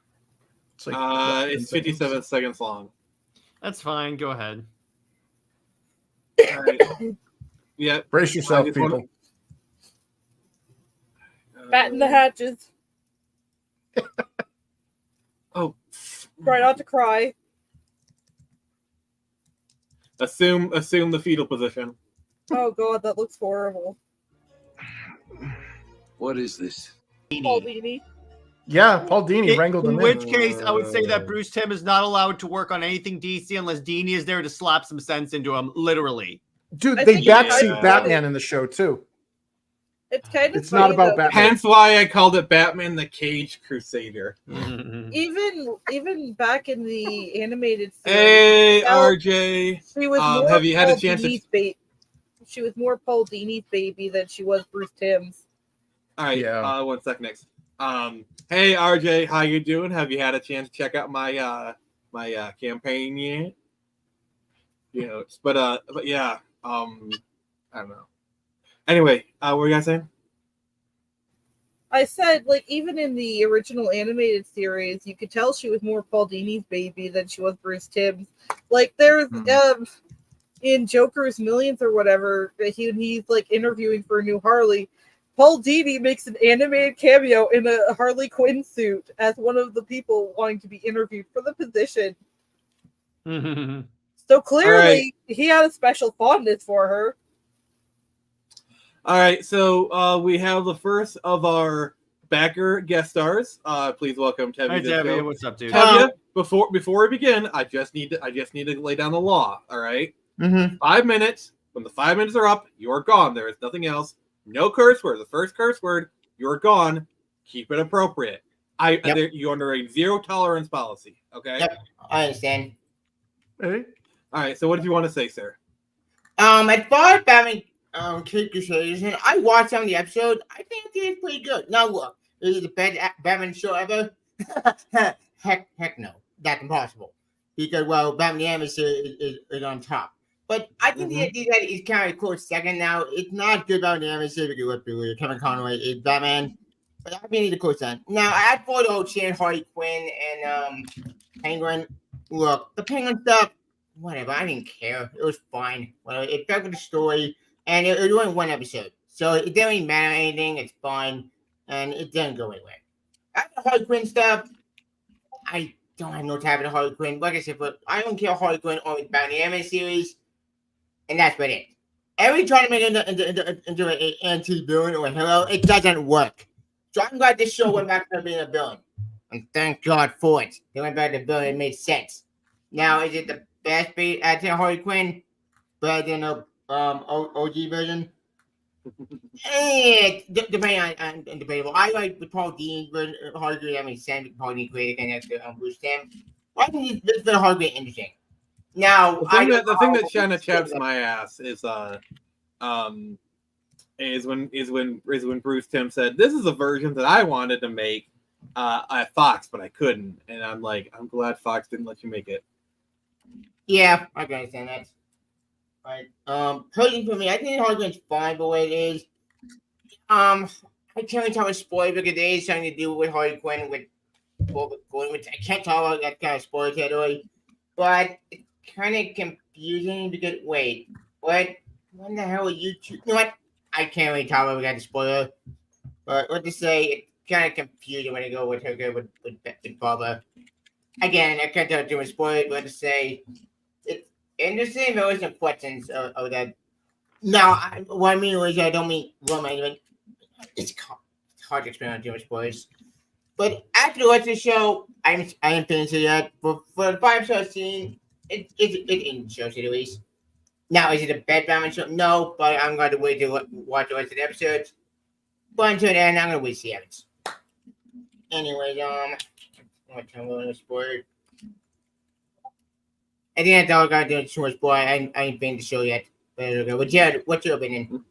It's like It's 57 seconds long. That's fine. Go ahead. All right. Yeah. Brace yourself, I just people. Batten the hatches. Oh. Try not to cry. Assume the fetal position. Oh god, that looks horrible. What is this? Paul Dini. Yeah, Paul Dini wrangled In him which in. case, I would say that Bruce Timm is not allowed to work on anything DC unless Dini is there to slap some sense into him, literally. Dude, I they think it's backseat kind of Batman funny. in the show too. It's kind of It's not funny, about though, Batman. Hence why I called it Batman the Cage Crusader. Even back in the animated series, Hey, Al- RJ. she was more have you had a Paul chance to- Dini's she was more Paul Dini's baby than she was Bruce Timm's. All right. Yeah. 1 sec next. Hey, RJ, how you doing? Have you had a chance to check out my my campaign yet? You know, but yeah. I don't know. Anyway, what were you guys saying? I said, like, even in the original animated series, you could tell she was more Paul Dini's baby than she was Bruce Timm's. Like, there's in Joker's Millions or whatever, he's like interviewing for a new Harley. Paul Dini makes an animated cameo in a Harley Quinn suit as one of the people wanting to be interviewed for the position. So clearly, he had a special fondness for her. All right, so we have the first of our backer guest stars. Please welcome Tevye. Hi, to the Debbie. show. What's up, dude? Tevye, before we begin, I just need to lay down the law. All right, 5 minutes. When the 5 minutes are up, you're gone. There is nothing else. No curse word. The first curse word, you're gone. Keep it appropriate. You're under a zero tolerance policy. Okay. Yep, I understand. Hey. All right. So what did you want to say, sir? As far as Batman Kid Crusaders, and I watched some of the episodes. I think it's pretty good. Now look, is it the best Batman show ever? heck no. That's impossible. Because Batman the Animated is on top. But I think the idea that he's kind of a close second now. It's not good about the Animated because let's be real, Kevin Conroy is Batman. But I think he's a close second. Now I thought old Shan Harley Quinn and Penguin. Look, the Penguin stuff, whatever. I didn't care. It was fine. Well, it felt with the story. And it was only one episode. So it didn't really matter anything. It's fine. And it didn't go anywhere. After Harley Quinn stuff, I don't have no time for the Harley Quinn. Like I said, but I don't care Harley Quinn or about the anime series. And that's what it is. Every try to make it into an anti-villain or a hero, it doesn't work. So I'm glad this show went back to being a villain. And thank God for it. They went back to villain. It made sense. Now, is it the best beat at Harley Quinn? Better than a OG version? Depending on debatable. I like the Paul Dean version of Harley Quinn. I mean, Sam Paul Dean created against Bruce Timm. I think this is Harley Quinn interesting. Now, the thing that kind of chaps my ass is when Bruce Timm said, "This is a version that I wanted to make at Fox, but I couldn't," and I'm like, I'm glad Fox didn't let you make it. Yeah, I can understand that. Right. Personally for me, I think Harley Quinn's fine the way it is. I can't really tell a spoiler because there is something to do with Harley Quinn with I can't tell about that kind of spoiler category. But it's kind of confusing because wait, what the hell are you two? You know what? I can't really tell about the spoiler. But let's just say it's kind of confusing when you go with her with Bubba. Again, I can't tell too much spoiler, but let's just say it's interesting. There was some questions of that. Now, what I mean is I don't mean romance. It's hard to explain on too much spoilers. But after the rest of the show, I haven't finished it yet. But for the 5 show scene, it's in show at least. Now, is it a bad Batman show? No, but I'm going to wait to watch the rest of the episodes. But until then, I'm going to wait to see evidence. Anyways, what time will I spoil? I think that's all I got to do. Too much spoil. I ain't finished the show yet. But okay. What's your opinion?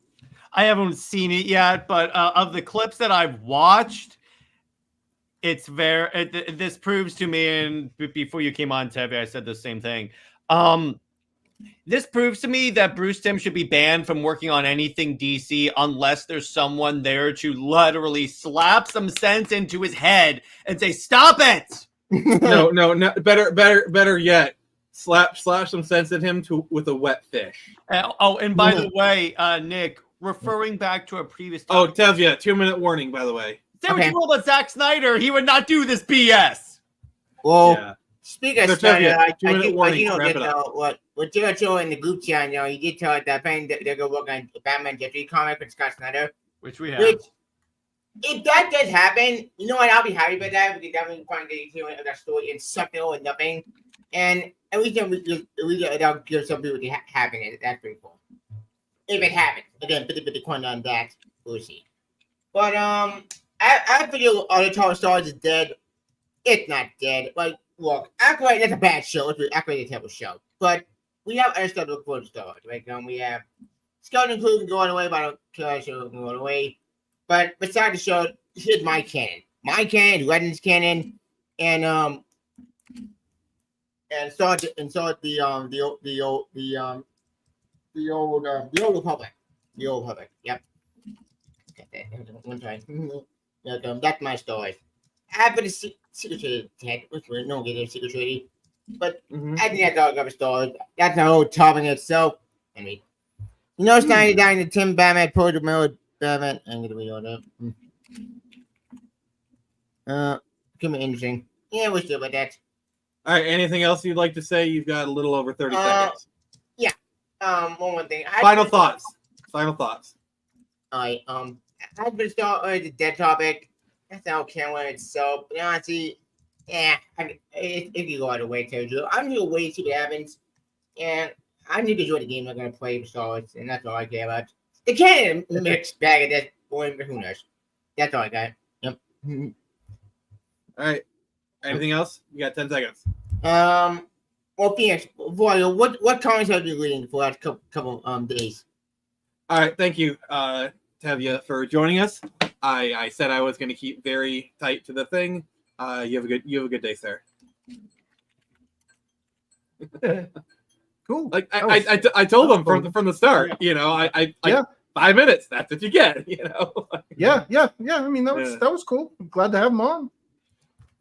I haven't seen it yet, but of the clips that I've watched, it's very. This proves to me, and before you came on, Tevye, I said the same thing. This proves to me that Bruce Timm should be banned from working on anything DC unless there's someone there to literally slap some sense into his head and say, "Stop it!" No, better yet. Slap some sense at him with a wet fish. And by the way, Nick, referring back to a previous topic, Tevya, 2-minute warning, by the way. say what you will about Zack Snyder, he would not do this BS. Well, Yeah. speaking So of Snyder, Tevya, 2-minute warning, wrap it up. what Joe in the group chat, he did tell us that they're gonna work on Batman Jeffrey comic with Scott Snyder. Which we have. Which, if that does happen, you know what? I'll be happy about that. We can definitely find the that story in something or nothing, and at least that'll give some people the happiness. That's pretty cool. If it happens, again, 50-50 coin on that. We'll see. But I feel all the Tower Stars is dead. It's not dead. Like, look, Aquaman, that's a bad show. Aquaman is a terrible show. But we have other stuff to look forward to stars, right? We have Skeleton Crew going away, but I don't care show going away. But besides the show, here's my canon. My canon, Legends canon, and saw the old Republic. The old Republic. Yep. One time. That's my story. After the Secret Treaty, Ted, which we don't get a Secret Treaty, but I think that's all a story. That's a whole topic in itself. I mean, Snyder dying to Tim Batman, Pro the Miller Batman. I'm gonna read all that. Could be interesting. Yeah, we'll see about that. All right. Anything else you'd like to say? You've got a little over 30 seconds. Yeah. One more thing. Final thoughts. All right. I've been starting the dead topic. That's not okay when it's so. But honestly, yeah, it can go either way, too. I'm gonna wait to see what happens, and I need to enjoy the game I'm gonna play with Stars, and that's all I care about. The can mixed bag of that, boy, who knows? That's all I got. Yep. All right. Anything else? You got 10 seconds. Well, Phoenix, what comics have you been reading for the last couple days? All right. Thank you, Tevya, for joining us. I said I was going to keep very tight to the thing. You have a good day, sir. Cool. Like I told them from the start. Yeah. 5 minutes. That's what you get. Yeah. I mean, that was cool. I'm glad to have him on.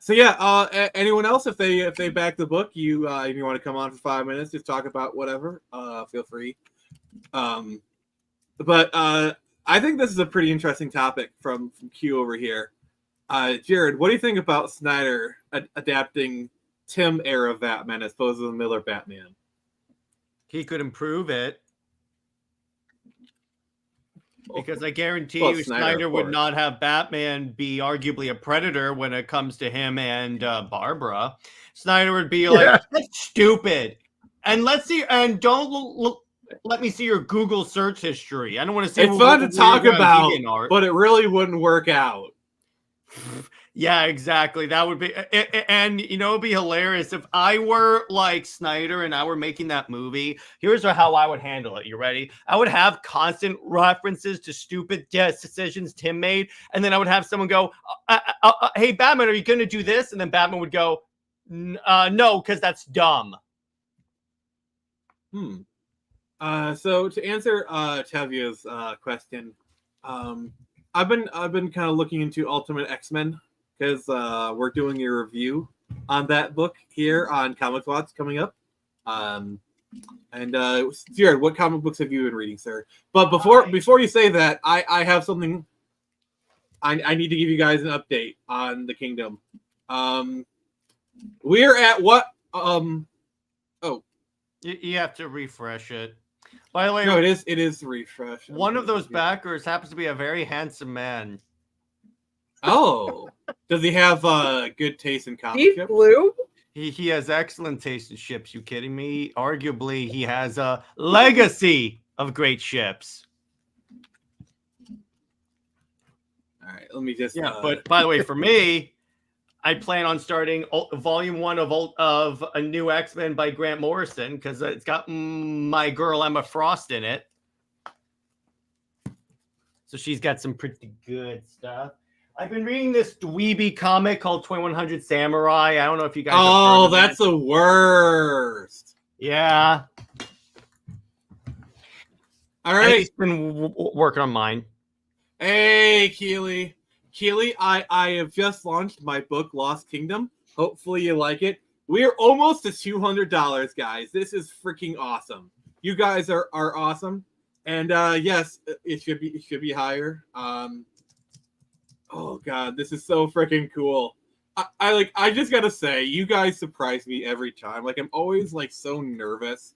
So yeah, anyone else, if they back the book, if you want to come on for 5 minutes, just talk about whatever, feel free. But I think this is a pretty interesting topic from Q over here. Jared, what do you think about Snyder adapting Tim era Batman as opposed to the Miller Batman? He could improve it. Because I guarantee you, Snyder would not have Batman be arguably a predator when it comes to him and Barbara. Snyder would be like, that's stupid. And let's see, and don't let me see your Google search history. I don't want to see. It's fun to talk about, but it really wouldn't work out. Yeah, exactly. That would be, and it'd be hilarious if I were like Snyder and I were making that movie. Here's how I would handle it. You ready? I would have constant references to stupid decisions Tim made, and then I would have someone go, "Hey, Batman, are you going to do this?" And then Batman would go, "No, because that's dumb." So to answer Tevya's question, I've been kind of looking into Ultimate X-Men because we're doing a review on that book here on Comic Thoughts coming up. Jared, what comic books have you been reading, sir? But before you say that, I have something. I need to give you guys an update on the Kingdom. We're at what? You have to refresh it. By the way, no, it is refresh. One of those backers happens to be a very handsome man. Oh, does he have good taste in comic Deep ships? blue? He has excellent taste in ships. You kidding me? Arguably, he has a legacy of great ships. All right, let me just. But by the way, for me, I plan on starting volume 1 of a new X-Men by Grant Morrison because it's got my girl Emma Frost in it. So she's got some pretty good stuff. I've been reading this dweeby comic called 2100 Samurai. I don't know if you guys have heard of that's the worst. Yeah. All right. He's been working on mine. Hey, Keely, I have just launched my book, Lost Kingdom. Hopefully you like it. We are almost to $200, guys. This is freaking awesome. You guys are awesome. And yes, it should be higher. Oh god, this is so freaking cool. I just gotta say, you guys surprise me every time. Like, I'm always like so nervous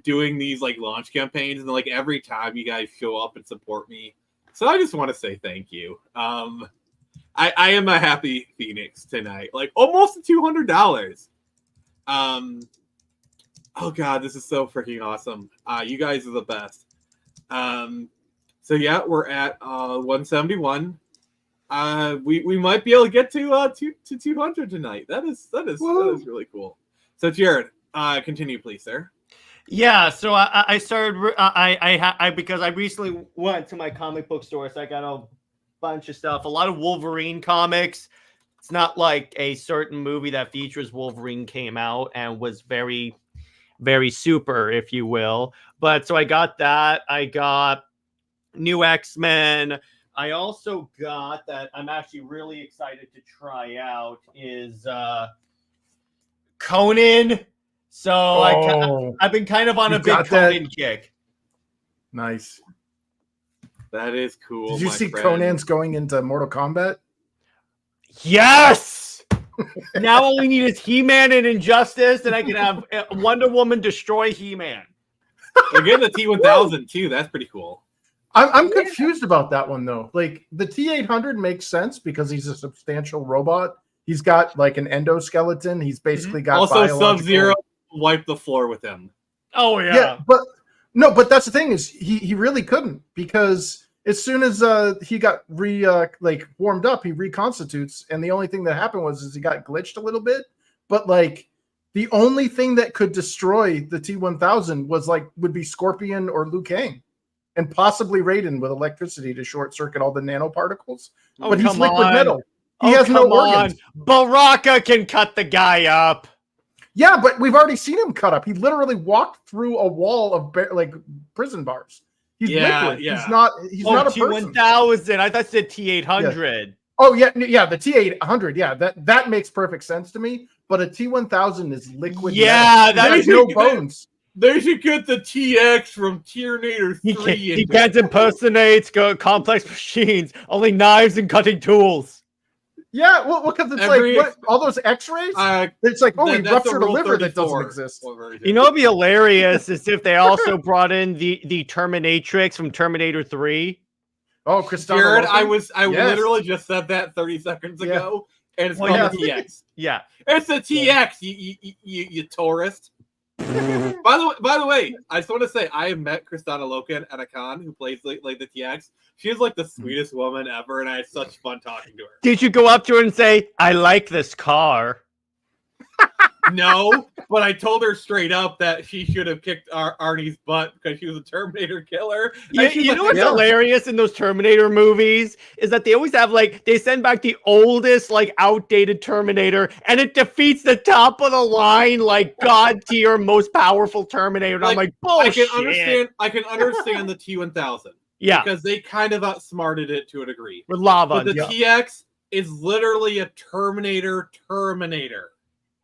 doing these like launch campaigns, and like every time you guys show up and support me. So I just want to say thank you. I am a happy Phoenix tonight. Like almost $200. Oh god, this is so freaking awesome. You guys are the best. So yeah, we're at 171. We might be able to get to 200 tonight. That is really cool. So Jared, continue please, sir. Yeah, so I started because I recently went to my comic book store, so I got a bunch of stuff, a lot of Wolverine comics. It's not like a certain movie that features Wolverine came out and was very, very super, if you will. But so I got that. I got new X-Men. I also got that I'm actually really excited to try out is Conan. So I've been kind of on a big Conan kick. Nice. That is cool. Did you see Conan's going into Mortal Kombat? Yes! Now all we need is He-Man and Injustice, and I can have Wonder Woman destroy He-Man. They're getting the T-1000 too. That's pretty cool. I'm confused about that one though. Like the T-800 makes sense because he's a substantial robot. He's got like an endoskeleton. He's basically got also Sub-Zero wiped the floor with him. Oh yeah. But that's the thing is he really couldn't, because as soon as he got warmed up, he reconstitutes, and the only thing that happened was he got glitched a little bit. But like the only thing that could destroy the T-1000 would be Scorpion or Liu Kang, and possibly Raiden with electricity to short circuit all the nanoparticles. Oh, but he's liquid metal. He has no organs. Baraka can cut the guy up. Yeah, but we've already seen him cut up. He literally walked through a wall of prison bars. He's liquid. Yeah. He's not a person. T-1000. I thought it said T-800. Yeah. Oh yeah, the T-800. Yeah, that makes perfect sense to me. But a T-1000 is liquid. Yeah, there's no bones. They should get the TX from Terminator 3. He can't impersonate complex machines. Only knives and cutting tools. Yeah, well, because it's all those X-rays. It's like, he ruptured a liver that doesn't exist. You know, what'd be hilarious is if they also brought in the Terminatrix from Terminator 3. Oh, Christopher. Jared, I literally just said that 30 seconds ago, and it's called the TX. Yeah, it's the TX. You tourist. By the way, I just want to say I have met Kristana Loken at a con who plays like the TX. She's like the sweetest woman ever, and I had such fun talking to her. Did you go up to her and say, "I like this car"? No, but I told her straight up that she should have kicked Arnie's butt because she was a Terminator killer. You know what's hilarious in those Terminator movies is that they always have they send back the oldest outdated Terminator, and it defeats the top of the line god tier most powerful Terminator. And I'm like, bullshit. I can understand the T-1000. Yeah, because they kind of outsmarted it to a degree with lava. But the TX is literally a Terminator.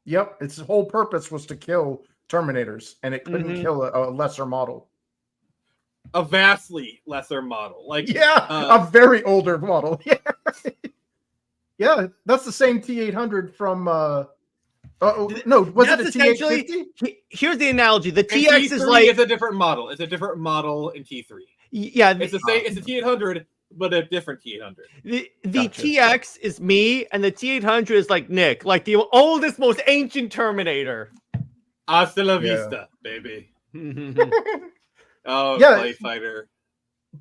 Yep, its whole purpose was to kill Terminators, and it couldn't kill a lesser model. A vastly lesser model. A very older model. Yeah. Yeah, that's the same T-800 from was it a T-850? Here's the analogy. The TX is it's a different model. It's a different model in T3. Yeah, it's the same. It's a T-800, but a different T-800. The TX is me, and the T-800 is Nick, the oldest, most ancient Terminator. Hasta la vista, baby. Play fighter.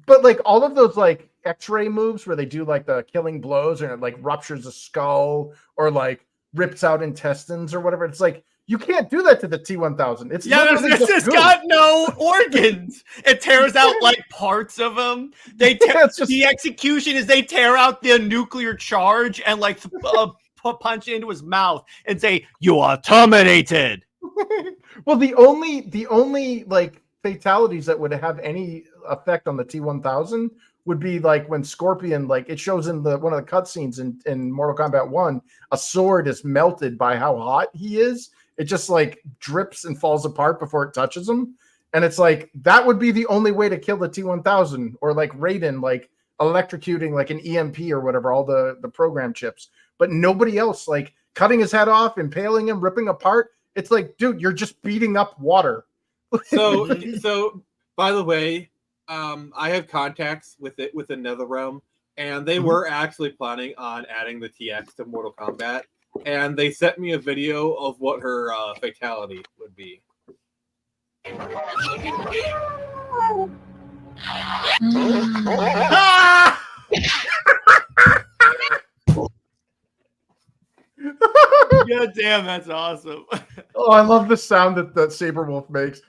But all of those X-ray moves where they do the killing blows, and it ruptures a skull or rips out intestines or whatever. It's you can't do that to the T-1000. It's it's got no organs. It tears out parts of them. The execution is they tear out the nuclear charge and punch it into his mouth and say, "You are terminated." Well, the only fatalities that would have any effect on the T-1000 would be like when Scorpion, like it shows in one of the cutscenes in Mortal Kombat 1, a sword is melted by how hot he is. It just like drips and falls apart before it touches him. And it's like, that would be the only way to kill the T-1000, or like Raiden, like electrocuting like an EMP or whatever, all the program chips. But nobody else, like cutting his head off, impaling him, ripping apart. It's like, dude, you're just beating up water. So by the way, I have contacts with NetherRealm, and they were actually planning on adding the TX to Mortal Kombat, and they sent me a video of what her fatality would be. God damn, that's awesome. Oh, I love the sound that Saberwolf makes.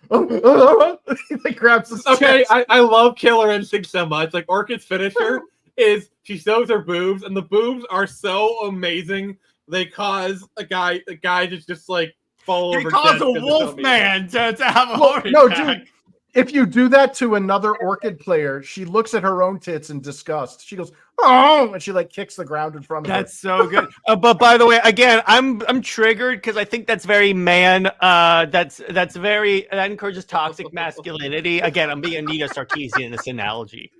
He like grabs his Okay, chest. I love Killer Instinct so much. Like, Orchid's finisher is she shows her boobs, and the boobs are so amazing. They cause a guy to just like fall over. He caused a wolf man to have a heart attack. No, dude. If you do that to another Orchid player, she looks at her own tits in disgust. She goes, "Oh!" and she like kicks the ground in front of her. That's so good. But by the way, again, I'm triggered because I think that's very man. That encourages toxic masculinity. Again, I'm being Anita Sarkeesian in this analogy.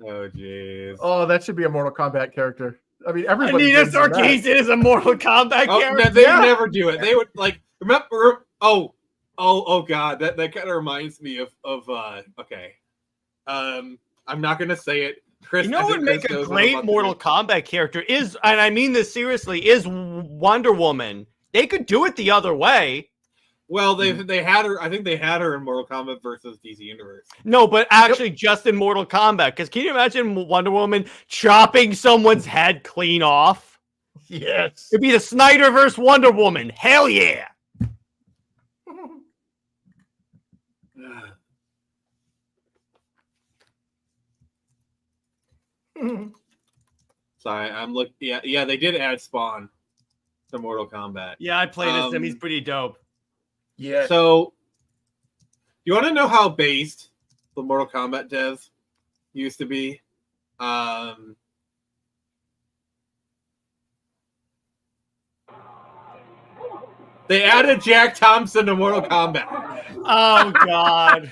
Oh jeez. Oh, that should be a Mortal Kombat character. I mean, everybody. Anita Sarkeesian is a Mortal Kombat character. No, they never do it. They would like remember. Oh God, that kind of reminds me of okay. I'm not gonna say it. Chris, you know what would make a great Mortal Kombat character is, and I mean this seriously, is Wonder Woman. They could do it the other way. Well, they had her. I think they had her in Mortal Kombat versus DC Universe. No, but actually just in Mortal Kombat. Because can you imagine Wonder Woman chopping someone's head clean off? Yes. It'd be the Snyder versus Wonder Woman. Hell yeah. Sorry, I'm looking. Yeah, they did add Spawn to Mortal Kombat. Yeah, I played as him. He's pretty dope. Yeah. So, you want to know how based the Mortal Kombat devs used to be? They added Jack Thompson to Mortal Kombat. Oh God.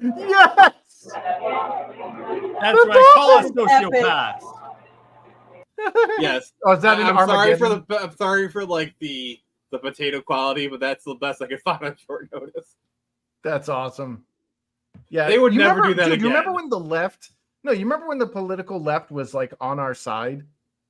Yes. That's right. Call us sociopaths. Yes. Oh, is that an I'm sorry Armageddon? I'm sorry for like the potato quality, but that's the best I could find on short notice. That's awesome. Yeah, They would you never remember, do that dude, again. You remember when the left? No, you remember when the political left was like on our side,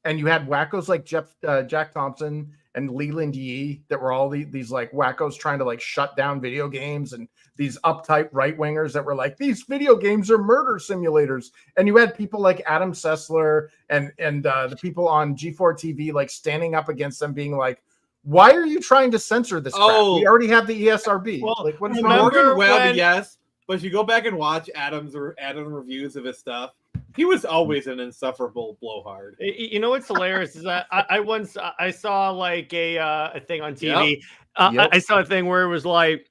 and you had wackos like Jack Thompson and Leland Yee that were all these like wackos trying to like shut down video games, and these uptight right wingers that were like, these video games are murder simulators. And you had people like Adam Sessler and the people on G4 TV like standing up against them, being like, why are you trying to censor this crap? We already have the ESRB. Well, like, what is Morgan when- Webb, yes, but if you go back and watch Adam's reviews of his stuff, he was always an insufferable blowhard. You know what's hilarious is that I saw like a thing on TV. I saw a thing where it was like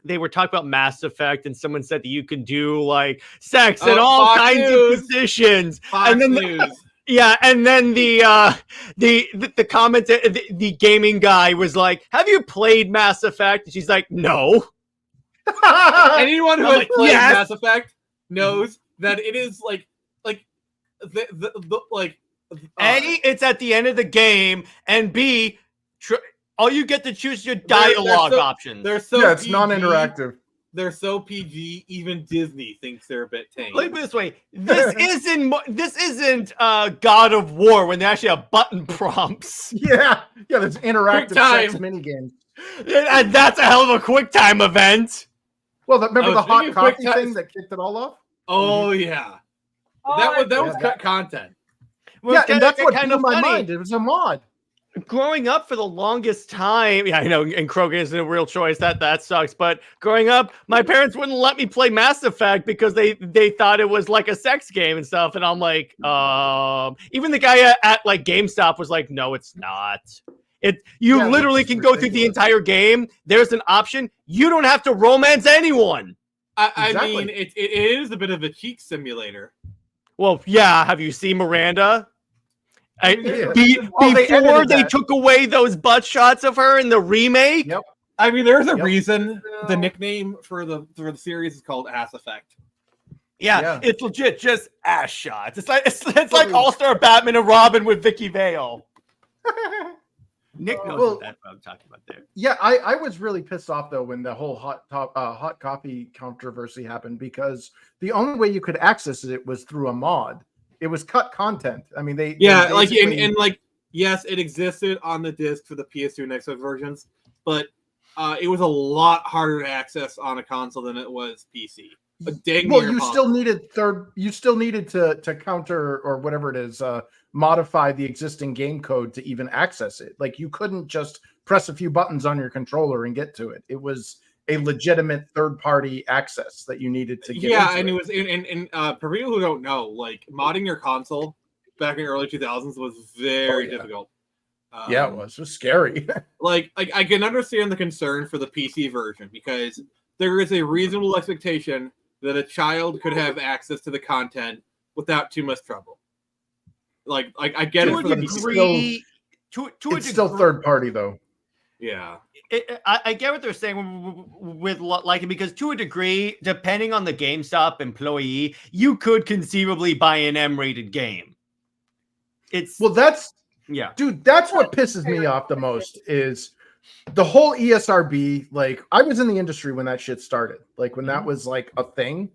they were talking about Mass Effect, and someone said that you can do like sex in all Fox kinds News. of positions. Fox and then News. Yeah, and then the comment, the gaming guy was like, "Have you played Mass Effect?" And she's like, "No." Anyone who I'm has like, played yes! Mass Effect knows that it is like the A, it's at the end of the game, and B, all you get to choose your dialogue options. They're so yeah, it's PG, non-interactive. They're so PG. Even Disney thinks they're a bit tame. Look at it this way: this isn't God of War when they actually have button prompts. Yeah, there's interactive time. sex minigames. And that's a hell of a quick time event. Well, remember the hot speaking of quick coffee time- thing that kicked it all off? Oh yeah, that was cut content. Well, Yeah, it's and kinda- that's what kind blew of my funny. mind. It was a mod. Growing up for the longest time, yeah, I know, and Krogan isn't a real choice. That sucks. But growing up, my parents wouldn't let me play Mass Effect because they thought it was like a sex game and stuff. And I'm like, even the guy at like GameStop was like, no, it's not. You Yeah, literally that's can go through the ridiculous. entire game. There's an option. You don't have to romance anyone. I Exactly. mean, it is a bit of a cheek simulator. Well, yeah. Have you seen Miranda? Yeah. Before edited they that. took away those butt shots of her in the remake. Yep. I mean, there's a Yep. reason the No. nickname for the series is called Ass Effect. Yeah, Yeah. it's legit just ass shots. It's like Totally. like All-Star Batman and Robin with Vicky Vale. Nick knows Well, what I'm talking about there. Yeah, I was really pissed off though when the whole hot copy controversy happened, because the only way you could access it was through a mod. It was cut content. I mean, they Like basically- and like yes, it existed on the disc for the PS2 and Xbox versions, but it was a lot harder to access on a console than it was PC. Well, you still needed to counter or whatever it is, modify the existing game code to even access it. Like, you couldn't just press a few buttons on your controller and get to it. It was a legitimate third-party access that you needed to get. Yeah, into and it. it was and for people who don't know, like modding your console back in the early 2000s was very difficult. Yeah, it was scary. like I can understand the concern for the PC version, because there is a reasonable expectation that a child could have access to the content without too much trouble. Like I get it for the PC. It's still third party though. Yeah. I get what they're saying with like, because to a degree, depending on the GameStop employee, you could conceivably buy an M-rated game. That's what pisses me off the most is the whole ESRB. Like, I was in the industry when that shit started, like when that was like a thing.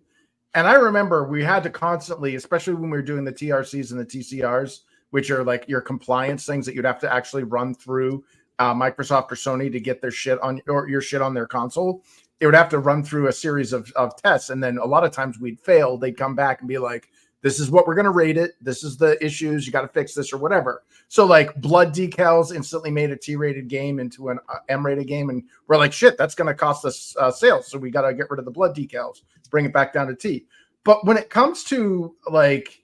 And I remember we had to constantly, especially when we were doing the TRCs and the TCRs, which are like your compliance things that you'd have to actually run through Microsoft or Sony to get their shit on, or your shit on their console. It would have to run through a series of tests. And then a lot of times we'd fail. They'd come back and be like, this is what we're going to rate it. This is the issues. You got to fix this or whatever. So like blood decals instantly made a T-rated game into an M-rated game. And we're like, shit, that's going to cost us sales. So we got to get rid of the blood decals, bring it back down to T. But when it comes to like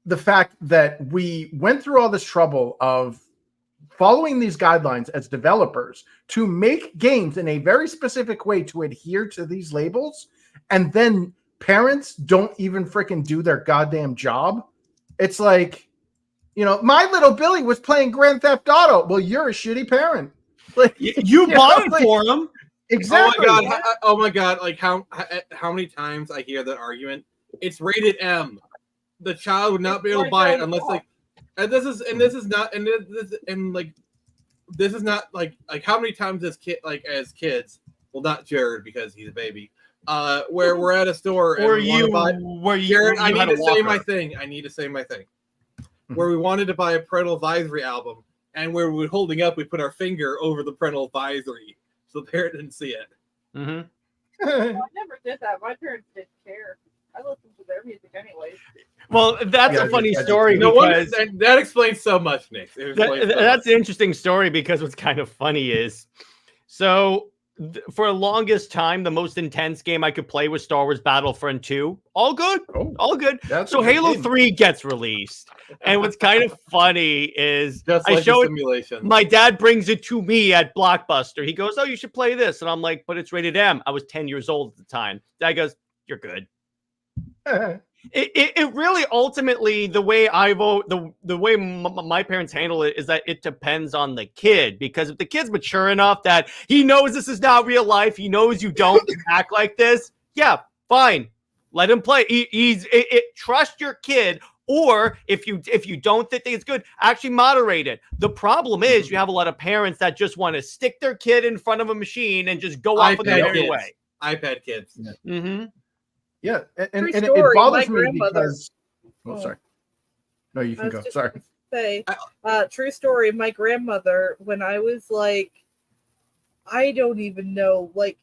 the fact that we went through all this trouble of following these guidelines as developers to make games in a very specific way to adhere to these labels, and then parents don't even freaking do their goddamn job. It's like, you know, my little Billy was playing Grand Theft Auto. Well, you're a shitty parent. Like, you bought it for him. Exactly. Oh my god! Like how many times I hear that argument? It's rated M. The child would not be able to buy it unless like, this is not how many times as kids, well, not Jared because he's a baby. Where we're at a store and Jared, I need to say my thing. Where we wanted to buy a parental advisory album, and where we were holding up, we put our finger over the parental advisory so the parent didn't see it. Mm-hmm. I never did that. My parents didn't care. I listened to their music anyways. Well, that's a funny story. No wonder because that explains so much, Nick. That's an interesting story, because what's kind of funny is, so for the longest time, the most intense game I could play was Star Wars Battlefront 2. All good. All good. So Halo 3 gets released. And what's kind of funny is I show it, my dad brings it to me at Blockbuster. He goes, oh, you should play this. And I'm like, but it's rated M. I was 10 years old at the time. Dad goes, you're good. It really ultimately, the way I vote, the way my parents handle it is that it depends on the kid, because if the kid's mature enough that he knows this is not real life, he knows you don't act like this, yeah, fine, let him play. Trust your kid, or if you don't think it's good, actually moderate it. The problem is you have a lot of parents that just want to stick their kid in front of a machine and just go off on their merry way. iPad kids. Yeah. Mm-hmm. Yeah, and it story, bothers my me grandmother- because. Oh, sorry. No, you can go. Sorry. Say, true story. My grandmother, when I was like, I don't even know, like,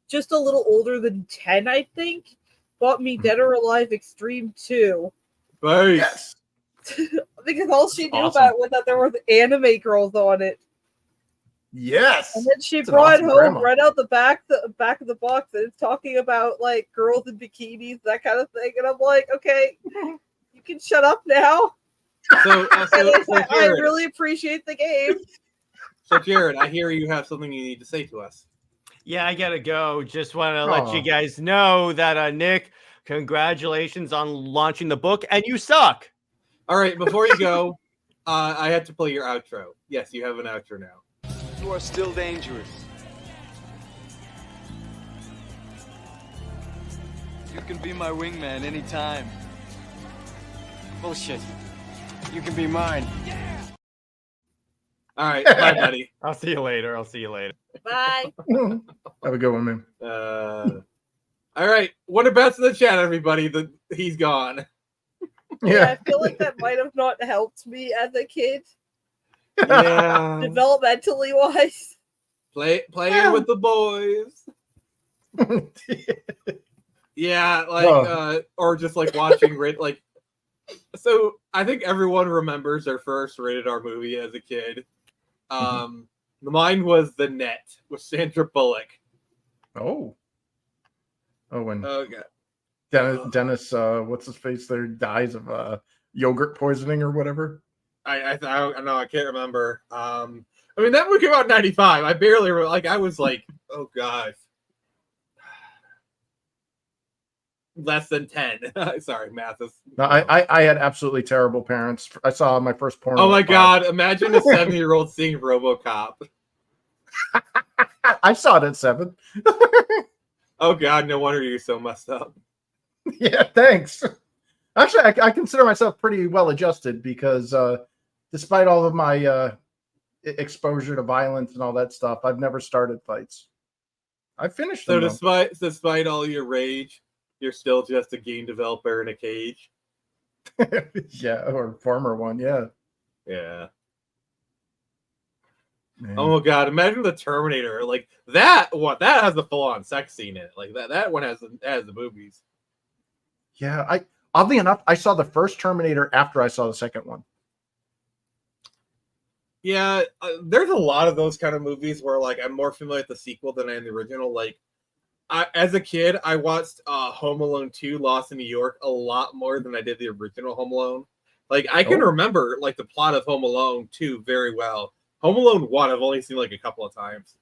just a little older than 10, I think, bought me Dead or Alive Extreme 2. Yes. Because all she knew about was that there were anime girls on it. Yes. And then she brought it home, read out the back of the box, and it's talking about like girls in bikinis, that kind of thing. And I'm like, okay, you can shut up now. So I really appreciate the game. So Jared, I hear you have something you need to say to us. Yeah, I gotta go. Just want to let you guys know that Nick Congratulations on launching the book, and you suck. All right, before you go, I had to play your outro. Yes, you have an outro now. You are still dangerous. You can be my wingman anytime. Bullshit. You can be mine. All right, bye, buddy. I'll see you later. Bye. Have a good one, man. All right, Wonder Bat's in the chat, everybody. He's gone. Yeah, I feel like that might have not helped me as a kid, Yeah, developmentally wise. playing with the boys. Yeah, like or just like watching like. So I think everyone remembers their first rated R movie as a kid. Mine was The Net with Sandra Bullock. Oh, when Oh god. Dennis, what's his face there, dies of yogurt poisoning or whatever. I don't know. I can't remember. I mean, that movie came out in '95. I barely I was like, oh gosh, less than 10. Sorry, math is. No, I had absolutely terrible parents. I saw my first porn. Oh my god! Imagine a 7-year-old seeing RoboCop. I saw it at 7. Oh god! No wonder you're so messed up. Yeah, thanks. Actually, I consider myself pretty well adjusted because despite all of my exposure to violence and all that stuff, I've never started fights. I finished them. So despite all your rage, you're still just a game developer in a cage. Yeah, or former one. Yeah. Yeah. Man. Oh god! Imagine the Terminator like that. What that has the full-on sex scene in it. Like that one has the boobies. Yeah, oddly enough, I saw the first Terminator after I saw the second one. Yeah, there's a lot of those kind of movies where like I'm more familiar with the sequel than I am the original. Like, as a kid, I watched Home Alone 2: Lost in New York a lot more than I did the original Home Alone. Like, I can remember like the plot of Home Alone 2 very well. Home Alone 1, I've only seen like a couple of times.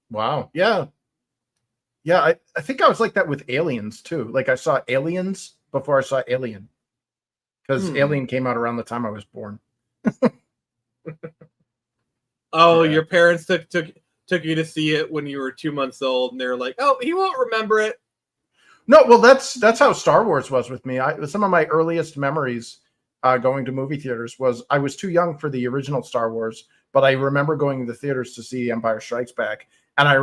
Wow. Yeah. Yeah, I think I was like that with Aliens too. Like I saw Aliens before I saw Alien. Because Alien came out around the time I was born. Oh, yeah. Your parents took you to see it when you were 2 months old, and they're like, "Oh, he won't remember it." No, well, that's how Star Wars was with me. Some of my earliest memories going to movie theaters was I was too young for the original Star Wars, but I remember going to the theaters to see Empire Strikes Back, and I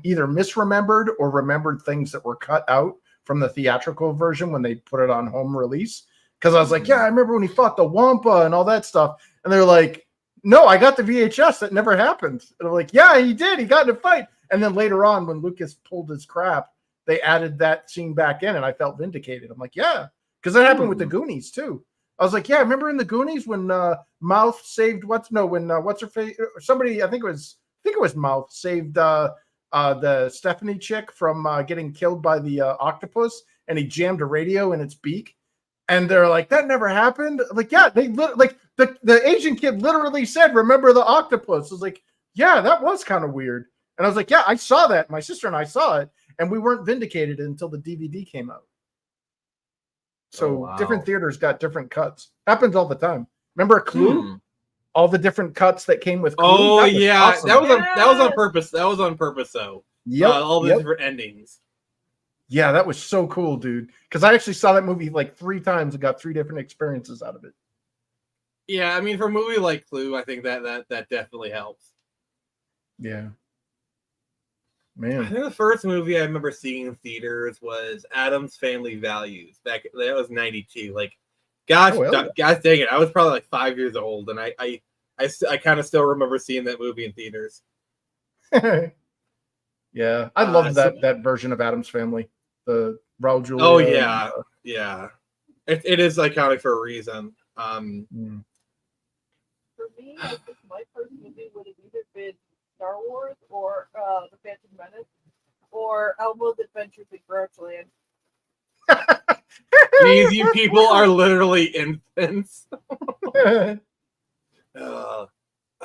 either misremembered or remembered things that were cut out from the theatrical version when they put it on home release. Because I was like, yeah, I remember when he fought the Wampa and all that stuff. And they're like, no, I got the VHS. That never happened. And I'm like, yeah, he did. He got in a fight. And then later on, when Lucas pulled his crap, they added that scene back in, and I felt vindicated. I'm like, yeah, because that happened with the Goonies too. I was like, yeah, remember in the Goonies when Mouth saved what's her face? Somebody, I think it was Mouth saved the Stephanie chick from getting killed by the octopus, and he jammed a radio in its beak. And they're like, that never happened. Like, yeah, they like the Asian kid literally said, "Remember the octopus?" I was like, yeah, that was kind of weird. And I was like, yeah, I saw that. My sister and I saw it, and we weren't vindicated until the DVD came out. So different theaters got different cuts. Happens all the time. Remember Clue? All the different cuts that came with Clue. Oh yeah, awesome. that was on purpose. That was on purpose, though. Yep, all the different endings. Yeah, that was so cool, dude. Because I actually saw that movie like 3 times and got 3 different experiences out of it. Yeah, I mean, for a movie like Clue, I think that definitely helps. Yeah. Man. I think the first movie I remember seeing in theaters was Addams Family Values. That was 92. Like, gosh dang it. I was probably like 5 years old, and I kind of still remember seeing that movie in theaters. Yeah, I love that version of Addams Family. The Raul Julia. Oh yeah, yeah. It is iconic for a reason. For me, I think my first movie would have either been Star Wars or The Phantom Menace or Elmo's Adventures in Grouchland. These you people are literally infants. I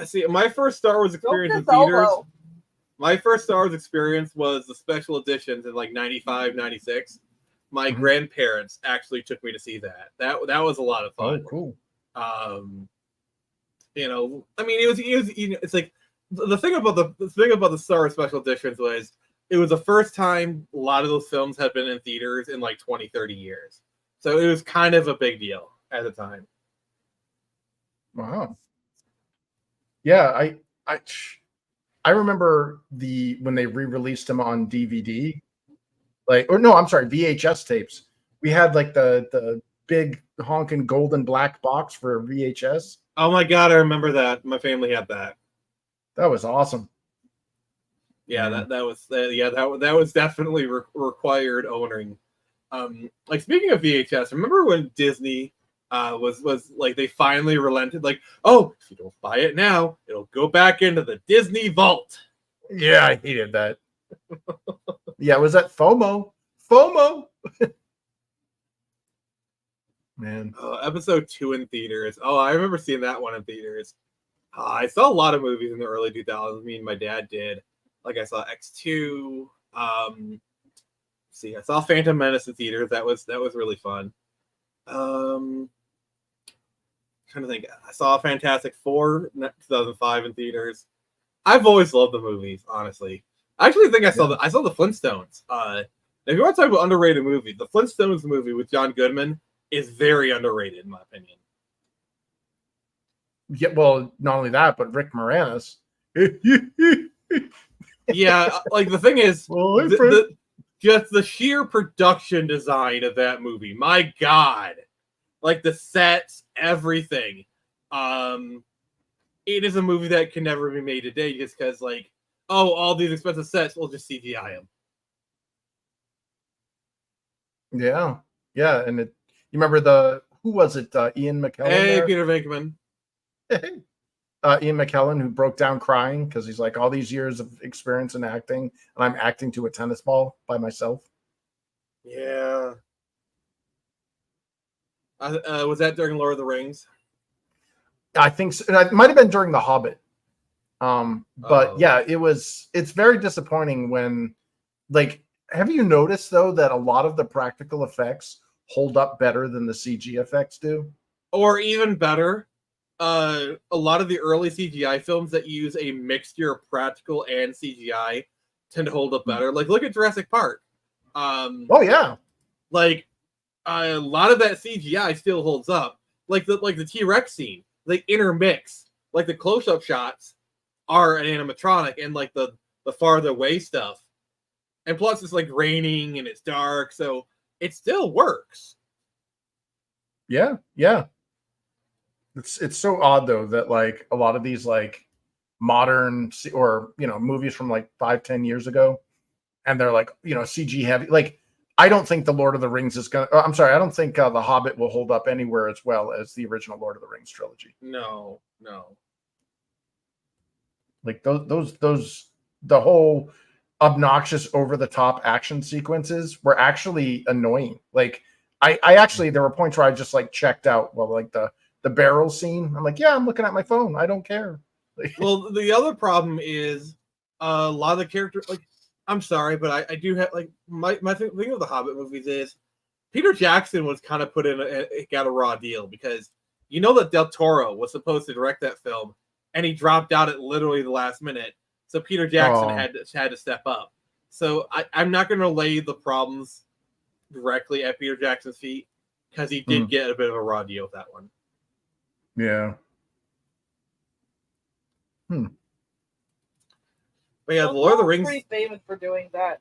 see. My first Star Wars experience in theaters. My first Star Wars experience was the special editions in like 95, 96. My grandparents actually took me to see that. That was a lot of fun. Oh, cool. I mean, it's like the thing about the Star Wars special editions was it was the first time a lot of those films had been in theaters in like 20, 30 years. So it was kind of a big deal at the time. Wow. Yeah, I remember when they re-released them on DVD, VHS tapes. We had like the big honking golden black box for VHS. Oh my god, I remember that. My family had that. That was awesome. Yeah, that was definitely required owning. Like speaking of VHS, remember when Disney was like they finally relented, like, oh, if you don't buy it now, it'll go back into the Disney vault. Yeah, I hated that. Yeah, was that FOMO? Man. Episode 2 in theaters. Oh, I remember seeing that one in theaters. I saw a lot of movies in the early 2000s. Me and my dad did. Like I saw X2. I saw Phantom Menace in theaters. That was really fun. Trying to think. I saw Fantastic Four 2005 in theaters. I've always loved the movies, honestly. I actually think I saw the Flintstones. If you want to talk about underrated movies, the Flintstones movie with John Goodman is very underrated, in my opinion. Yeah, well, not only that, but Rick Moranis. Yeah, like the thing is, just the sheer production design of that movie. My God, like the sets, everything. It is a movie that can never be made today, just because, like, oh, all these expensive sets, we'll just CGI them. Yeah, and you remember who was it? Ian McKellen. Hey, Peter Venkman. Ian McKellen, who broke down crying because he's like, all these years of experience in acting, and I'm acting to a tennis ball by myself. Yeah. Was that during Lord of the Rings? I think so. It might have been during The Hobbit. Yeah, it's very disappointing when, like, have you noticed though that a lot of the practical effects hold up better than the CG effects do? Or even better, a lot of the early CGI films that use a mixture of practical and CGI tend to hold up better. Like, look at Jurassic Park. Oh yeah, like a lot of that CGI still holds up. Like the T-Rex scene, they intermix. Like the close-up shots are an animatronic, and like the farther away stuff. And plus, it's like raining and it's dark, so it still works. Yeah. It's so odd though that like a lot of these like modern or movies from like 5-10 years ago, and they're like CG heavy. Like I don't think the Lord of the Rings is gonna. I'm sorry, I don't think the Hobbit will hold up anywhere as well as the original Lord of the Rings trilogy. No. Like the whole obnoxious over the top action sequences were actually annoying. Like I actually, there were points where I just like checked out. Well, like the barrel scene, I'm like, yeah, I'm looking at my phone, I don't care. Well, the other problem is a lot of the characters, like, I'm sorry, but I do have, like, my thing with the Hobbit movies is Peter Jackson was kind of got a raw deal, because that Del Toro was supposed to direct that film and he dropped out at literally the last minute. So Peter Jackson had to step up. So I'm not going to lay the problems directly at Peter Jackson's feet, because he did get a bit of a raw deal with that one. Yeah. But yeah, the Lord of the Rings. Pretty famous for doing that.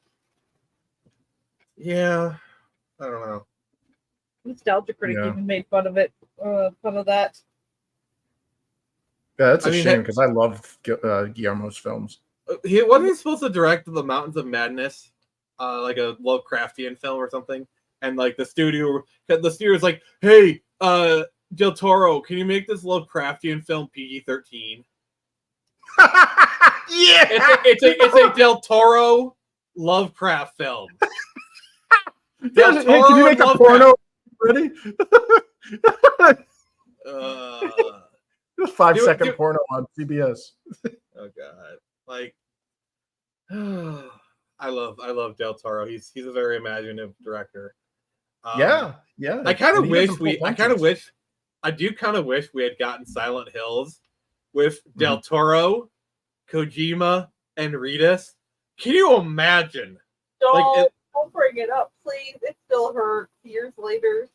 Yeah, I don't know. Nostalgia Critic even made fun of it. Fun of that. Yeah, that's a shame, because I love Guillermo's films. Wasn't he supposed to direct The Mountains of Madness, like a Lovecraftian film or something? And like the studio was like, "Hey, Del Toro, can you make this Lovecraftian film PG-13?" Yeah, it's a Del Toro Lovecraft film. Del Toro, can you make a porno? Ready? 5-second porno on CBS. Oh god! Like, I love Del Toro. He's a very imaginative director. Yeah. I kind And of he wish doesn't pull I do kind of wish we had gotten Silent Hills with Mm-hmm. Del Toro, Kojima, and Reedus. Can you imagine? Don't bring it up, please. It still hurts years later.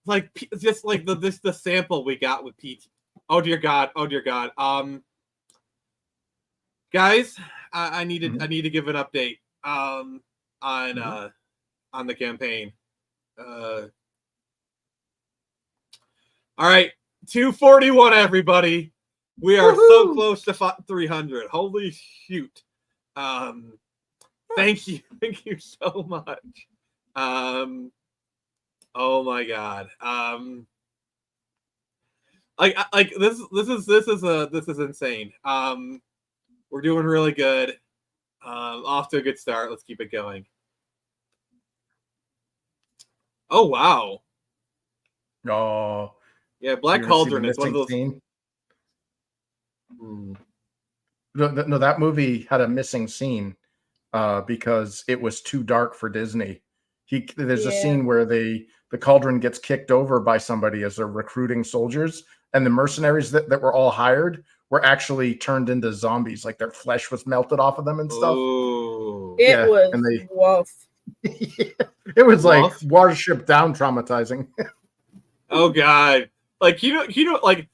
Like just like the sample we got with Pete. Oh dear God. Guys, I need to give an update on the campaign. All right, 241, everybody. We are so close to 300. Holy shoot! Thank you so much. Oh my God. Like this is insane. We're doing really good. Off to a good start. Let's keep it going. Oh wow. Oh, yeah, Black Cauldron is one of those. Scene? No, that movie had a missing scene because it was too dark for Disney. There's a scene where the cauldron gets kicked over by somebody as they're recruiting soldiers, and the mercenaries that were all hired were actually turned into zombies, like their flesh was melted off of them and stuff. Oh, it was woof. It was like Watership Down traumatizing. Oh God! Like you know, like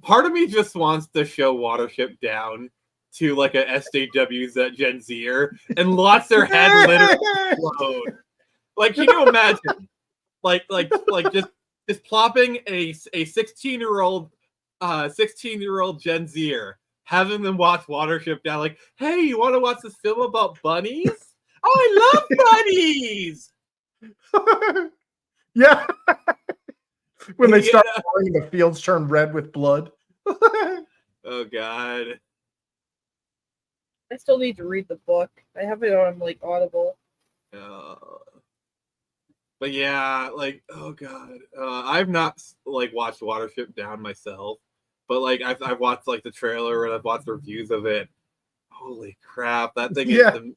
part of me just wants to show Watership Down to like a SJWs at Gen Zer and watch their head literally explode. Like, can you imagine? like just plopping a 16-year-old Gen Zer, having them watch Watership Down. Like, hey, you want to watch this film about bunnies? Oh, I love bunnies. Yeah. When they start falling, the fields turn red with blood. Oh God. I still need to read the book. I have it on like Audible. But yeah, like, oh God, I've not like watched Watership Down myself, but like I've watched like the trailer and I've watched reviews of it. Holy crap, that thing is.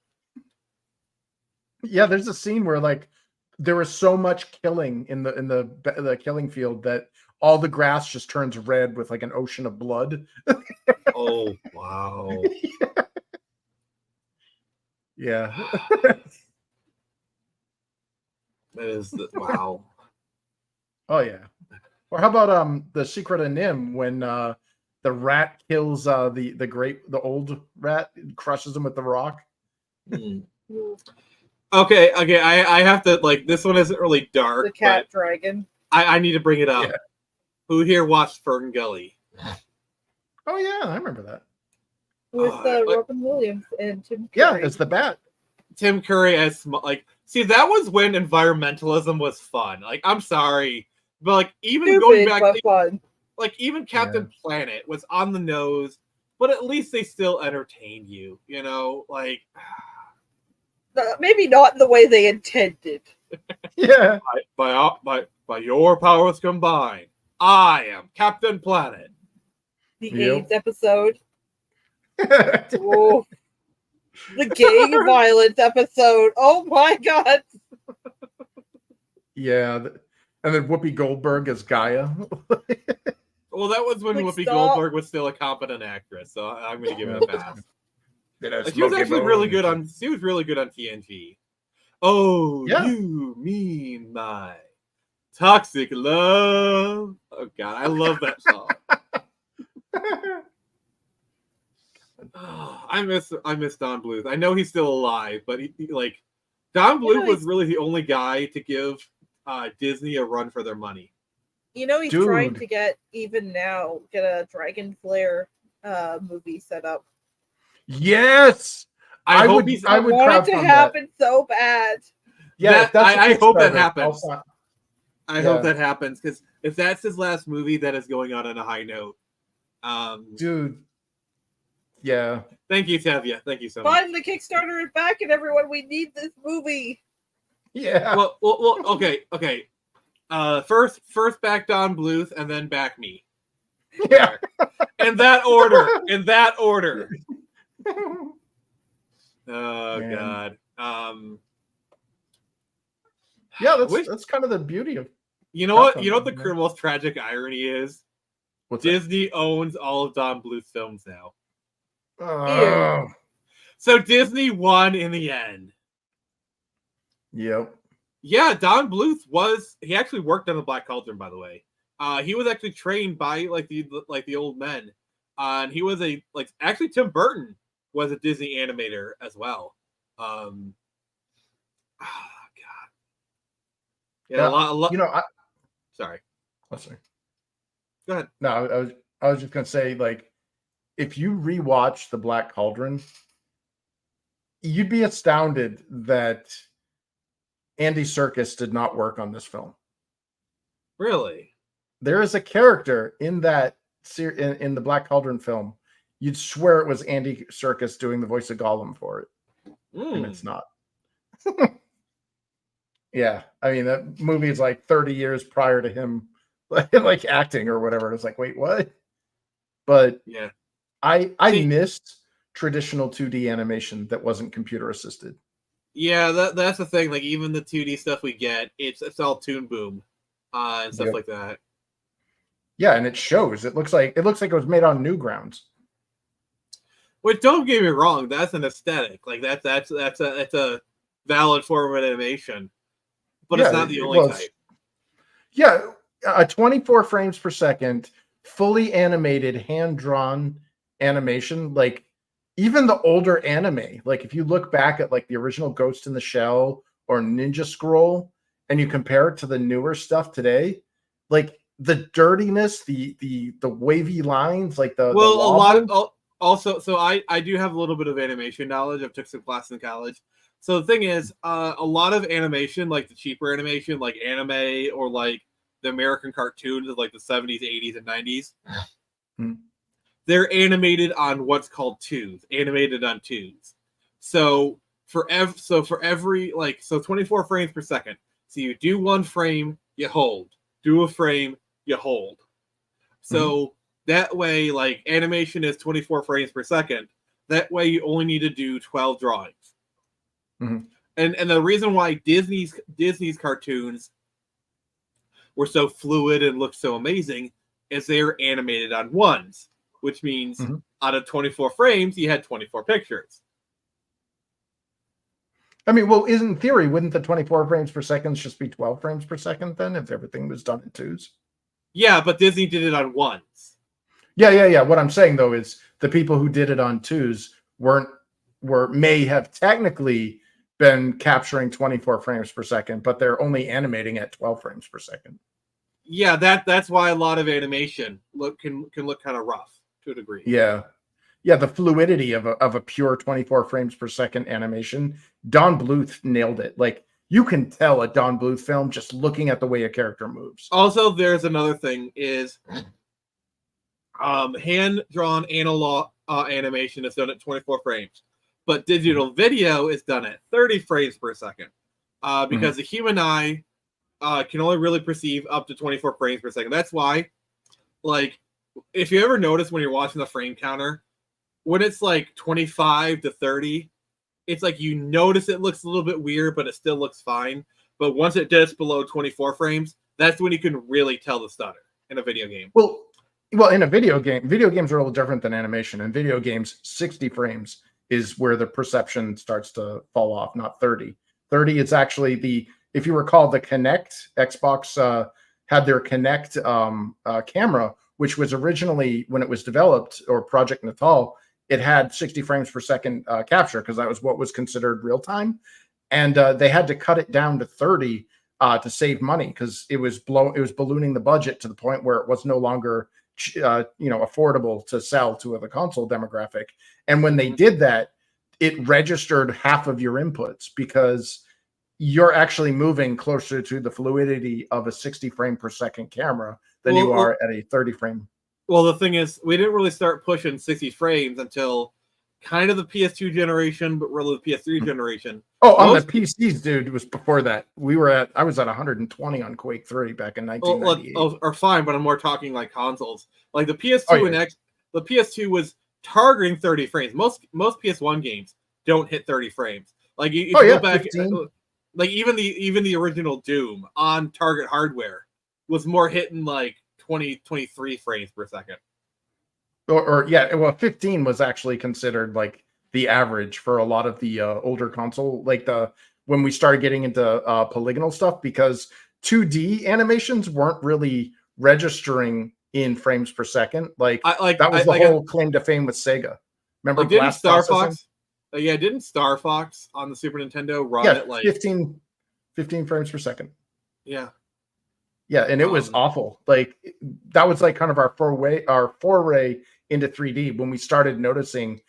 Yeah, there's a scene where like there was so much killing in the killing field that all the grass just turns red with like an ocean of blood. Oh wow. Yeah. That is wow. Oh yeah. Or how about the Secret of Nim when the rat kills the old rat, crushes him with the rock. Okay, I have to, like, this one isn't really dark. The cat dragon. I need to bring it up. Yeah. Who here watched Fern Gully? Oh yeah, I remember that. With Robin Williams and Tim Curry. Yeah, it's the bat. Tim Curry as like, see, that was when environmentalism was fun. Like, I'm sorry, but like even Stupid, going back, but fun. Like even Captain Planet was on the nose, but at least they still entertained you. You know, like maybe not the way they intended. Yeah. By your powers combined, I am Captain Planet. The AIDS episode. Oh. The gang violence episode. Oh my God. Yeah. And then Whoopi Goldberg as Gaia. Well, that was when Whoopi Goldberg was still a competent actress, so I'm going to give it a pass. She was actually really good on. She was really good on TNG. Oh, yeah. You mean my toxic love? Oh God, I love that song. Oh, I miss Don Bluth. I know he's still alive, but he like Don Bluth was really the only guy to give Disney a run for their money. You know, he's trying to get a Dragon Flare movie set up. Yes, I would want it to happen so bad. Yeah, I hope that happens. I hope that happens, because if that's his last movie, that is going on a high note. Dude. Yeah. Thank you, Tevya. Thank you so much. Finally, Kickstarter is back, and everyone, we need this movie. Yeah. Well. Okay. First back Don Bluth, and then back me. Yeah. In that order. Oh Man. God. Yeah, Which- that's kind of the beauty of. You know what? Capcom, You know what the you know? most tragic irony is? What's that? Disney owns all of Don Bluth's films now. Oh, So Disney won in the end. yep. Yeah, Don Bluth he actually worked on the Black Cauldron, by the way. He was actually trained by like the old men. And he was actually Tim Burton was a Disney animator as well. Oh God. Yeah, Yeah, a lot. You know, Sorry. oh, sorry. Go ahead. No, I was just gonna say, like, if you rewatch the Black Cauldron, you'd be astounded that Andy Serkis did not work on this film. Really? There is a character in that in the Black Cauldron film. You'd swear it was Andy Serkis doing the voice of Gollum for it, and it's not. Yeah, I mean that movie is like 30 years prior to him, like acting or whatever. It's like, wait, what? But Yeah. I missed traditional 2D animation that wasn't computer assisted. Yeah, that's the thing. Like even the 2D stuff we get, it's all Toon Boom, and stuff like that. Yeah, and it shows. It looks like it was made on Newgrounds. Which, don't get me wrong, that's an aesthetic. Like that's a valid form of animation, but it's not the only type. Yeah, 24 frames per second, fully animated, hand drawn animation. Like even the older anime, like if you look back at like the original Ghost in the Shell or Ninja Scroll, and you compare it to the newer stuff today, like the dirtiness, the wavy lines, like the a lot of also. So I do have a little bit of animation knowledge. I've took some class in college. So the thing is, a lot of animation, like the cheaper animation, like anime or like the American cartoons of like the 70s, 80s, and 90s, they're animated on what's called twos, animated on twos. So for every 24 frames per second. So you do one frame, you hold. Do a frame, you hold. So that way, like animation is 24 frames per second. That way you only need to do 12 drawings. And the reason why Disney's cartoons were so fluid and looked so amazing is they were animated on ones, which means out of 24 frames, you had 24 pictures. I mean, well, in theory, wouldn't the 24 frames per second just be 12 frames per second then if everything was done in twos? Yeah, but Disney did it on ones. Yeah. What I'm saying though is the people who did it on twos may have technically been capturing 24 frames per second, but they're only animating at 12 frames per second. Yeah, that's why a lot of animation can look kind of rough to a degree. Yeah, the fluidity of a pure 24 frames per second animation. Don Bluth nailed it. Like you can tell a Don Bluth film just looking at the way a character moves. Also, there's another thing is hand-drawn analog animation is done at 24 frames, but digital video is done at 30 frames per second because the human eye can only really perceive up to 24 frames per second. That's why, like, if you ever notice when you're watching the frame counter, when it's like 25 to 30, it's like you notice it looks a little bit weird, but it still looks fine. But once it dips below 24 frames, that's when you can really tell the stutter in a video game. Well, in a video games are a little different than animation. In video games, 60 frames is where the perception starts to fall off, not 30. 30, it's actually if you recall, the Kinect, Xbox had their Kinect camera, which was originally, when it was developed, or Project Natal, it had 60 frames per second capture because that was what was considered real time. And they had to cut it down to 30 to save money because it was ballooning the budget to the point where it was no longer affordable to sell to the console demographic. And when they did that, it registered half of your inputs because you're actually moving closer to the fluidity of a 60 frame per second camera than you are at a 30 frame. Well, the thing is, we didn't really start pushing 60 frames until kind of the PS2 generation, but really the PS3 generation. Oh, on the PCs, dude, it was before that. I was at 120 on Quake 3 back in 1998. Or fine, but I'm more talking like consoles. Like the PS2 the PS2 was targeting 30 frames. Most PS1 games don't hit 30 frames. Like if you Oh, yeah, go back, 15. like even the original Doom on target hardware was more hitting like 20, 23 frames per second. Or yeah, well, 15 was actually considered like the average for a lot of the older console, like when we started getting into polygonal stuff, because 2D animations weren't really registering in frames per second. Like that was the whole claim to fame with Sega. Remember, like, didn't blast Star processing? Fox? Yeah, didn't Star Fox on the Super Nintendo run Yeah, at like 15 frames per second. Yeah. Yeah, and it was awful. Like that was like kind of our foray into 3D when we started noticing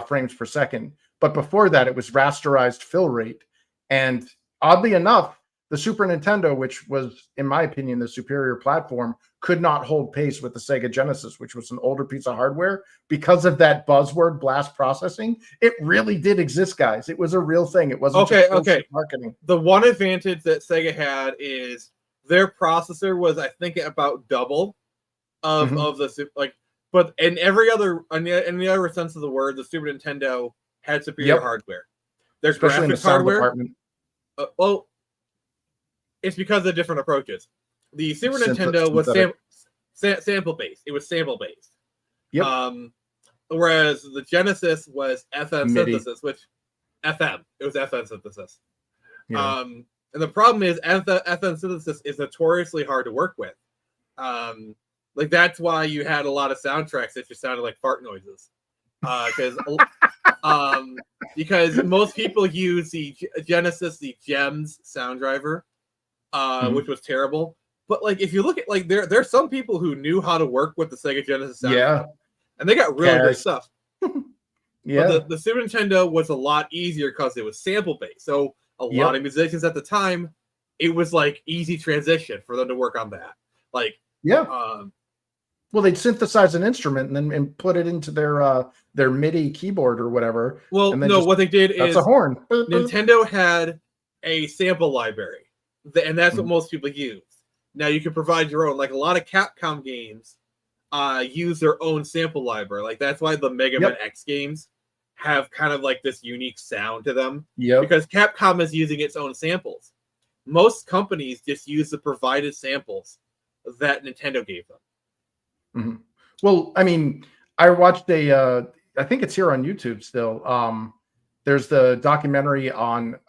frames per second. But before that, it was rasterized fill rate. And oddly enough, the Super Nintendo, which was, in my opinion, the superior platform, could not hold pace with the Sega Genesis, which was an older piece of hardware. Because of that buzzword, blast processing, it really did exist, guys. It was a real thing. It wasn't just bullshit marketing. The one advantage that Sega had is their processor was, I think, about double of the like. But in the other sense of the word, the Super Nintendo had superior hardware. Their especially in the graphics sound hardware. department. Well, it's because of different approaches. The Super Nintendo was sample based. It was sample based. Yep. Whereas the Genesis was FM MIDI. synthesis, which FM. It was FM synthesis. Yeah. And the problem is FM synthesis is notoriously hard to work with. Like that's why you had a lot of soundtracks that just sounded like fart noises. Because most people use the Genesis, the GEMS sound driver, which was terrible. But like if you look at like there's some people who knew how to work with the Sega Genesis sound driver, and they got really great stuff. Yeah. But the Super Nintendo was a lot easier because it was sample based. So a lot of musicians at the time, it was like easy transition for them to work on that. Like well, they'd synthesize an instrument and put it into their MIDI keyboard or whatever. Well, and then no, what they did that's is a horn. Nintendo had a sample library, and that's what most people use. Now you can provide your own. Like a lot of Capcom games use their own sample library. Like that's why the Mega Man X games have kind of like this unique sound to them. Yeah. Because Capcom is using its own samples. Most companies just use the provided samples that Nintendo gave them. Well, I mean, I watched I think it's here on YouTube still. There's the documentary on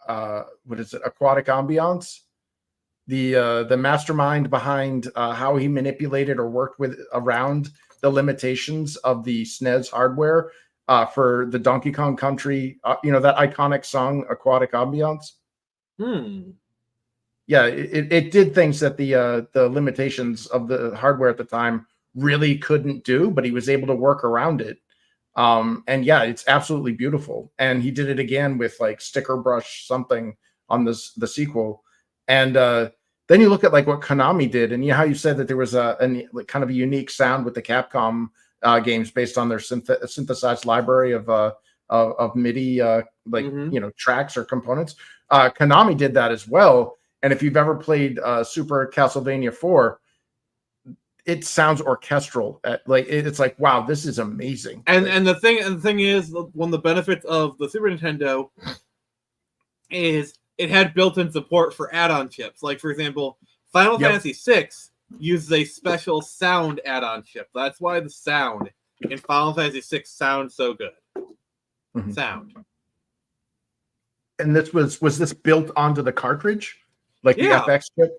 what is it, Aquatic Ambiance, the mastermind behind how he manipulated or worked around the limitations of the SNES hardware for the Donkey Kong Country, that iconic song Aquatic Ambiance. Yeah, it did things that the limitations of the hardware at the time really couldn't do, but he was able to work around it. And yeah, it's absolutely beautiful. And he did it again with like sticker brush something on the sequel. And then you look at like what Konami did, and how you said that there was a kind of a unique sound with the Capcom games based on their synthesized library of MIDI tracks or components. Konami did that as well. And if you've ever played Super Castlevania 4, it sounds orchestral. It's like, wow, this is amazing. And the thing is, one of the benefits of the Super Nintendo is it had built-in support for add-on chips. Like for example, Final Fantasy VI uses a special sound add-on chip. That's why the sound in Final Fantasy VI sounds so good. Sound. And this was this built onto the cartridge, like the FX chip?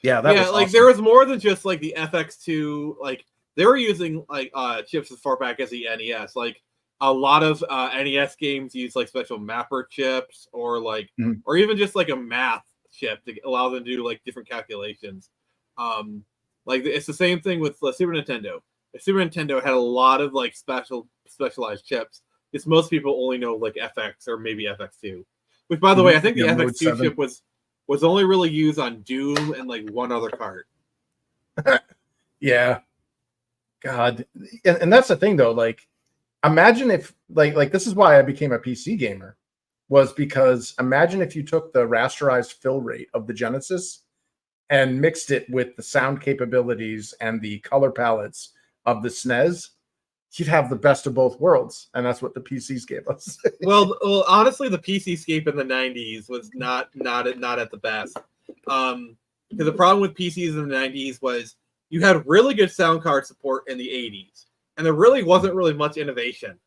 Yeah, that was awesome. Like there was more than just like the FX2. Like they were using like chips as far back as the NES. Like a lot of NES games use like special mapper chips or like or even just like a math chip to allow them to do like different calculations. Like it's the same thing with the Super Nintendo. The Super Nintendo had a lot of like specialized chips. Because most people only know like FX or maybe FX2. Which by the way, I think the FX2 chip was only really used on Doom and like one other card. Yeah. God. And that's the thing though, like imagine if like this is why I became a PC gamer, was because imagine if you took the rasterized fill rate of the Genesis and mixed it with the sound capabilities and the color palettes of the SNES. you'd have the best of both worlds, and that's what the PCs gave us. well, honestly, the PC scape in the '90s was not at the best. Because the problem with PCs in the '90s was you had really good sound card support in the '80s, and there really wasn't really much innovation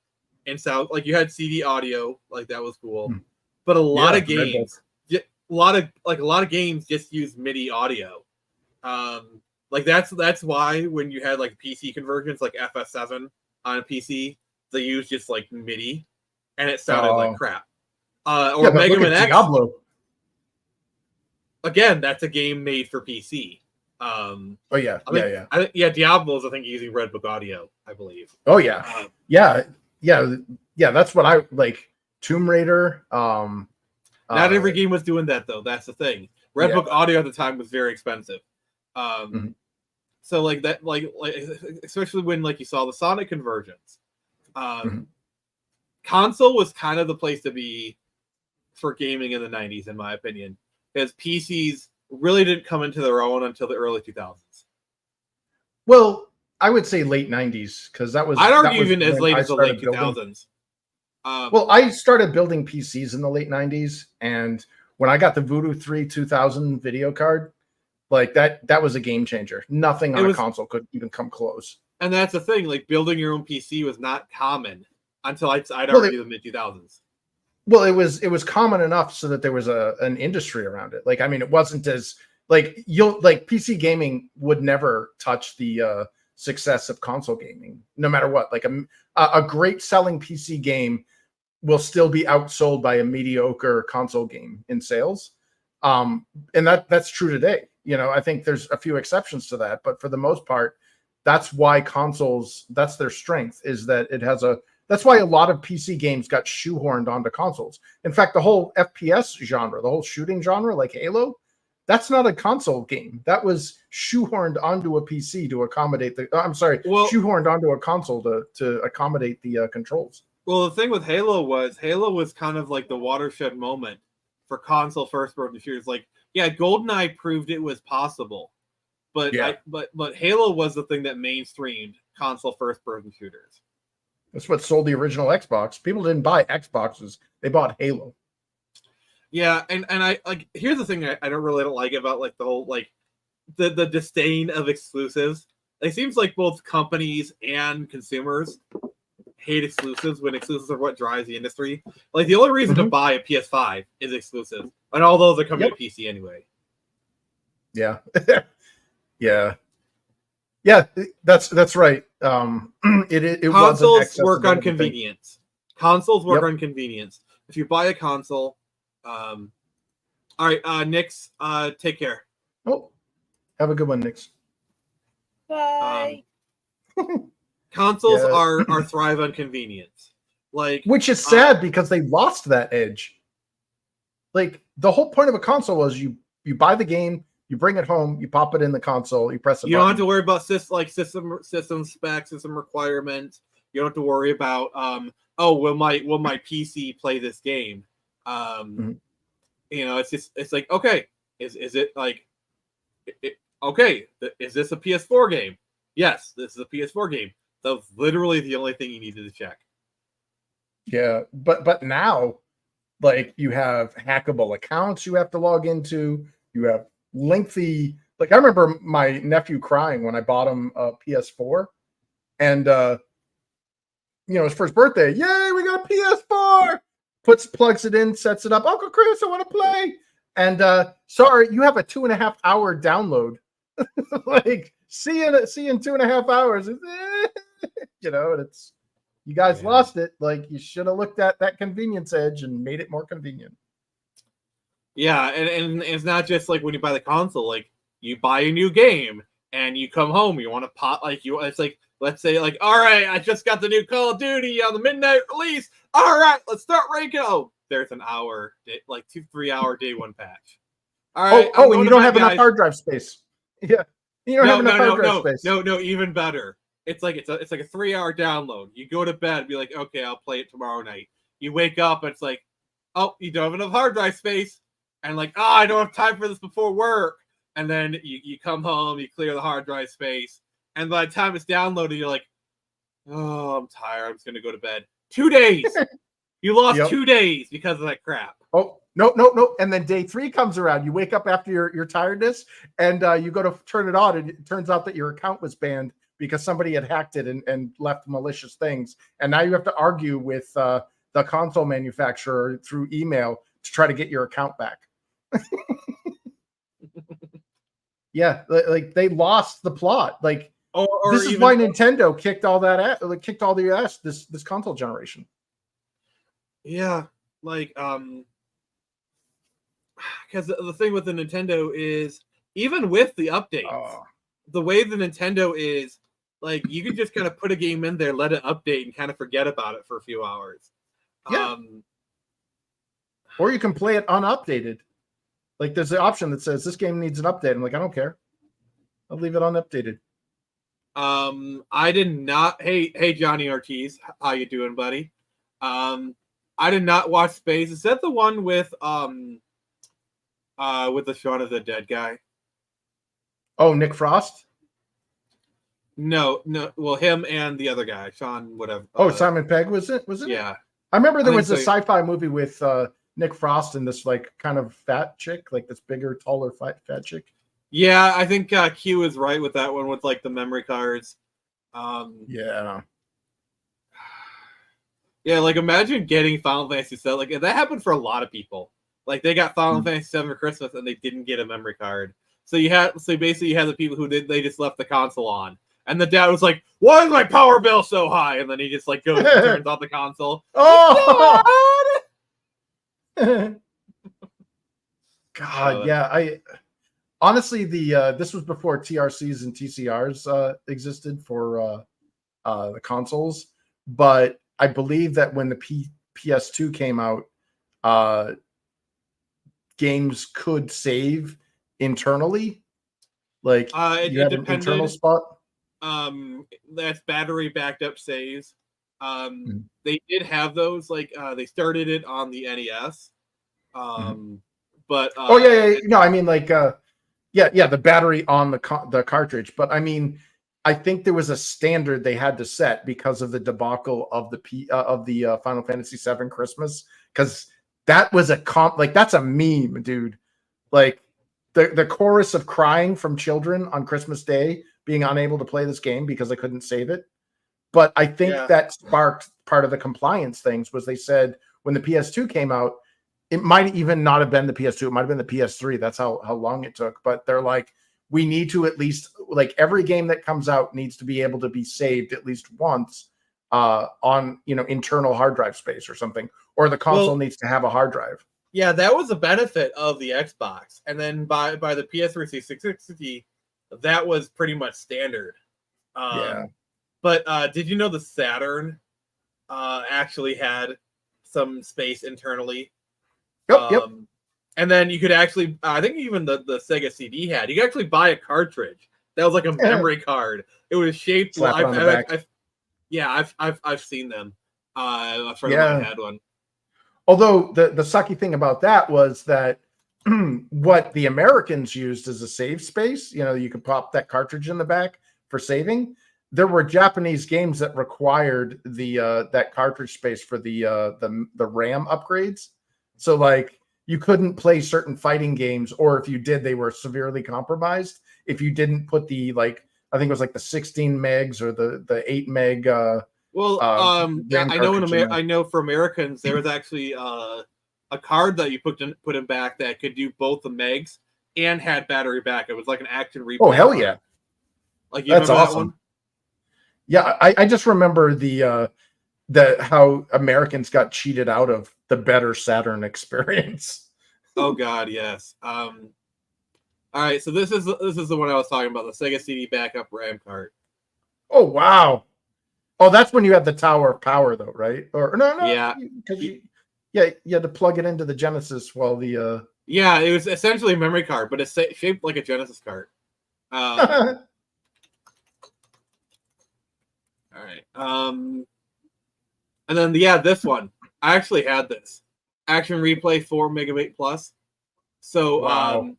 in sound. Like you had CD audio, like that was cool, but a lot of games, a lot of games just use MIDI audio. Like that's why when you had like PC conversions, like FS7 on a PC, they used just like MIDI, and it sounded like crap. Or Mega Man X. Diablo. Again, that's a game made for PC. Yeah. Diablo's I think using Red Book Audio, I believe. Oh yeah, yeah. That's what I like. Tomb Raider. Not every game was doing that though. That's the thing. Red Book Audio at the time was very expensive. So like that, like especially when like you saw the Sonic conversions. Console was kind of the place to be for gaming in the '90s, in my opinion, because PCs really didn't come into their own until the early 2000s. Well, I would say late '90s because that was. I'd argue even as late as the late 2000s. Well, I started building PCs in the late '90s, and when I got the Voodoo 3 2000 video card, like that was a game changer. Nothing on a console could even come close. And that's the thing, like building your own PC was not common until I'd argue the mid 2000s. Well, it was common enough so that there was an industry around it. Like, I mean, it wasn't as like PC gaming would never touch the success of console gaming, no matter what. Like a great selling PC game will still be outsold by a mediocre console game in sales. And that's true today. You know, I think there's a few exceptions to that, but for the most part, that's why consoles, that's their strength, is that it has that's why a lot of PC games got shoehorned onto consoles. In fact, the whole FPS genre, the whole shooting genre, like Halo, that's not a console game. That was shoehorned onto a PC to accommodate shoehorned onto a console to accommodate the controls. Well, the thing with Halo was kind of like the watershed moment for console first-person shooters. Like, yeah, GoldenEye proved it was possible, but but Halo was the thing that mainstreamed console first-person shooters. That's what sold the original Xbox. People didn't buy Xboxes; they bought Halo. Yeah, and I like. Here's the thing I don't like about like the whole like the disdain of exclusives. It seems like both companies and consumers hate exclusives when exclusives are what drives the industry. Like the only reason to buy a PS5 is exclusive, and all those are coming to PC anyway. Yeah, yeah, that's right. It consoles work on convenience. Consoles work on convenience. If you buy a console, all right, Nix, take care. Oh, have a good one, Nix. Bye. Consoles are thrive on convenience, like which is sad because they lost that edge. Like the whole point of a console was you buy the game, you bring it home, you pop it in the console, you press it. You don't have to worry about system specs, system requirements. You don't have to worry about will my PC play this game? You know, it's like okay, is it like okay? Is this a PS4 game? Yes, this is a PS4 game. That was literally the only thing you needed to check. Yeah, but now, like you have hackable accounts you have to log into. You have lengthy. Like I remember my nephew crying when I bought him a PS4, and you know, his first birthday. Yay, we got a PS4! Plugs it in, sets it up. Uncle Chris, I want to play. And sorry, you have a 2.5 hour download. Like see you in 2.5 hours. You know, and it's you guys lost it. Like you should have looked at that convenience edge and made it more convenient. Yeah, and it's not just like when you buy the console. Like you buy a new game and you come home, you want to pop it's like let's say like all right, I just got the new Call of Duty on the midnight release. All right, let's start ranking. Oh, there's an hour, like 2-3 hour day one patch. All right. And you don't have enough hard drive space. Yeah, you don't have enough hard drive space. No, even better. It's like a 3-hour download. You go to bed, be like, okay, I'll play it tomorrow night. You wake up, and it's like, oh, you don't have enough hard drive space, and like, oh, I don't have time for this before work. And then you come home, you clear the hard drive space, and by the time it's downloaded, you're like, Oh, I'm tired. I'm just gonna go to bed. 2 days. You lost Yep. 2 days because of that crap. Oh, no. And then day 3 comes around. You wake up after your tiredness and you go to turn it on, and it turns out that your account was banned because somebody had hacked it and left malicious things. And now you have to argue with the console manufacturer through email to try to get your account back. Yeah, like they lost the plot. Like, Or this is why Nintendo kicked all the ass this console generation. Yeah, like because the thing with the Nintendo is, even with the updates, the way the Nintendo is, like, you can just kind of put a game in there, let it update, and kind of forget about it for a few hours. Yeah. Or you can play it unupdated. Like, there's the option that says this game needs an update. I'm like, I don't care. I'll leave it unupdated. I did not. Hey, Johnny Ortiz, how you doing, buddy? I did not watch Space. Is that the one with the Shaun of the Dead guy? Oh, Nick Frost? No. Well, him and the other guy, Sean, whatever. Oh, Simon Pegg was it? Yeah. I remember there was a so. sci-fi movie with Nick Frost and this like kind of fat chick, like this bigger, taller, fat chick. Yeah, I think Q is right with that one with like the memory cards. Yeah. Yeah, like imagine getting Final Fantasy VII. Like that happened for a lot of people. Like they got Final Fantasy VII for Christmas and they didn't get a memory card. So basically you had the people who they just left the console on. And the dad was like, "Why is my power bill so high?" And then he just like goes and turns off the console. Oh God, yeah. I honestly this was before TRCs and TCRs existed for the consoles, but I believe that when the PS2 came out, games could save internally. Like you had an internal spot. That's battery backed up saves. They did have those. Like they started it on the NES. But no, I mean like the battery on the cartridge. But I mean, I think there was a standard they had to set because of the debacle of the Final Fantasy VII Christmas, because that was that's a meme, dude. Like the chorus of crying from children on Christmas Day being unable to play this game because they couldn't save it. But I think that sparked part of the compliance things. Was they said when the PS2 came out, it might even not have been the PS2, it might have been the PS3. That's how long it took. But they're like, we need to at least, like, every game that comes out needs to be able to be saved at least once on internal hard drive space or something, or the console needs to have a hard drive. Yeah, that was a benefit of the Xbox, and then by the PS3 360, that was pretty much standard. But did you know the Saturn actually had some space internally? Yep. And then you could actually, I think even the Sega CD had, you could actually buy a cartridge that was like a memory card. It was shaped like, I've seen them. A friend of mine had one. Although the sucky thing about that was that what the Americans used as a save space, you could pop that cartridge in the back for saving. There were Japanese games that required that cartridge space for the RAM upgrades. So like you couldn't play certain fighting games, or if you did, they were severely compromised if you didn't put the, like, I think it was like the 16 megs or the 8 meg. I know for Americans there was actually a card that you put in back that could do both the megs and had battery back. It was like an action replay. Oh hell yeah! Like that's awesome. That one? Yeah, I just remember the how Americans got cheated out of the better Saturn experience. Oh God, yes. All right, so this is the one I was talking about, the Sega CD backup RAM card. Oh wow! Oh, that's when you had the Tower of Power, though, right? Or no, yeah, because you had to plug it into the Genesis while the yeah, it was essentially a memory card, but it's shaped like a Genesis card. All right. And then this one. I actually had this Action Replay 4 Megabyte Plus. So wow.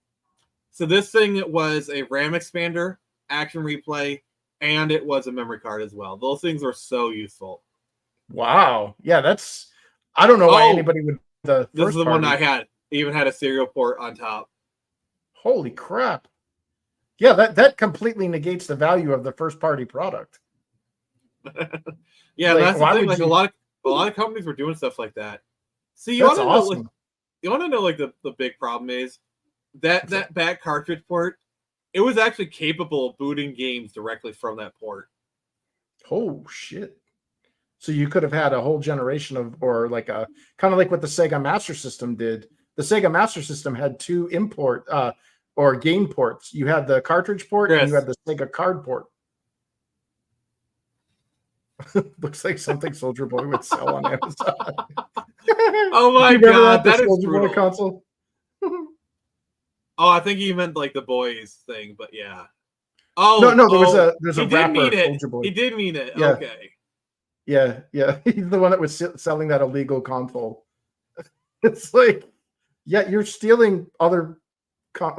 So this thing was a RAM expander, Action Replay, and it was a memory card as well. Those things were so useful. Wow. Yeah, that's. I don't know why Oh, anybody would. This is the one I had. It even had a serial port on top. Holy crap! Yeah, that completely negates the value of the first party product. Yeah, Like, that's the why thing. would Like you- a lot of companies were doing stuff like that. See, That's know, awesome. like, you want to know like the big problem is that back cartridge port. It was actually capable of booting games directly from that port. Oh shit! So you could have had a whole generation of, or like a kind of like what the Sega Master System did. The Sega Master System had two import or game ports. You had the cartridge port and you had the Sega card port. Looks like something Soldier Boy would sell on Amazon. Oh my god, that is Soldier Boy brutal. console. Oh, I think you meant like the boys thing, but yeah. Oh no, there's a he did rapper mean it. Soldier Boy. He did mean it. Yeah. Okay. Yeah. He's the one that was selling that illegal console. It's like, yeah, you're stealing other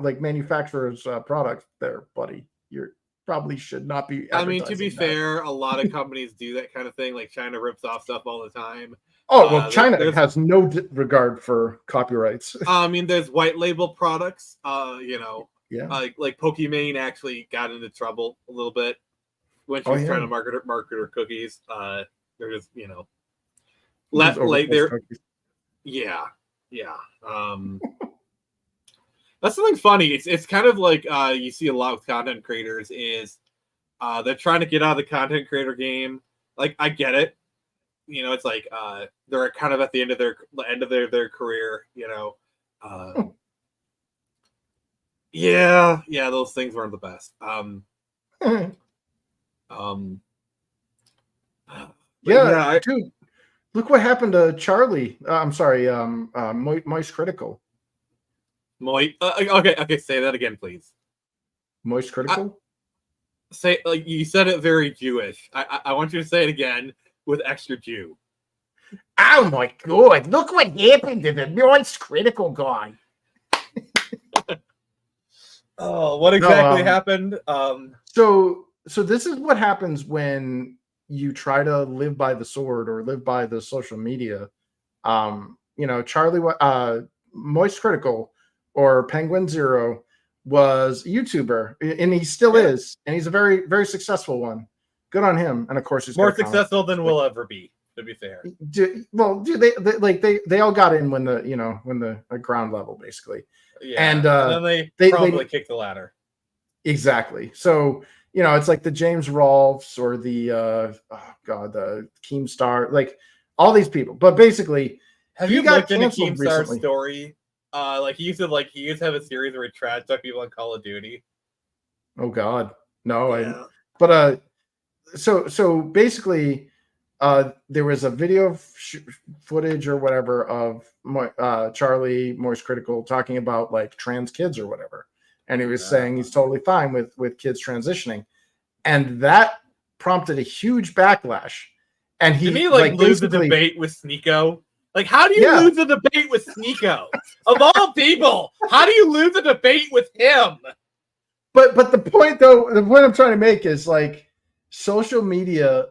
like manufacturers' products there, buddy. You probably should not be. I mean, to be that. fair, a lot of companies do that kind of thing. Like China rips off stuff all the time. Oh well, China has no regard for copyrights. I mean, there's white label products. You know, yeah, like Pokimane actually got into trouble a little bit when she was trying to market her cookies. They're just, you know, like they're yeah. That's something funny. It's kind of like you see a lot with content creators is they're trying to get out of the content creator game. Like I get it, you know. It's like they're kind of at the end of their career, you know. Yeah, those things weren't the best. Yeah, dude. Look what happened to Charlie. I'm sorry, Moist Critical. Okay, say that again, please. Moist Critical? Say, like, you said it very Jewish. I want you to say it again with extra Jew. Oh my god, look what happened to the Moist Critical guy. Oh, what exactly happened? So this is what happens when you try to live by the sword or live by the social media. You know, Charlie, Moist Critical or Penguin Zero was a YouTuber, and he still is, and he's a very, very successful one. Good on him. And of course, he's more successful than we'll ever be. To be fair, they all got in when the ground level basically. Yeah, and then they probably kicked the ladder. Exactly. So, you know, it's like the James Rolfes or the the Keemstar, like all these people. But basically, have you looked into Keemstar's story? Like he used to have a series where he trash talked people on Call of Duty. Oh God, no! Yeah. But so basically, there was a video footage or whatever of Charlie Moist Critical talking about like trans kids or whatever, and he was saying he's totally fine with kids transitioning, and that prompted a huge backlash. And didn't he like lose the debate with Sneeko? Like, how do you lose a debate with Sneeko? Of all people, how do you lose a debate with him? But the point though, the point I'm trying to make is like social media,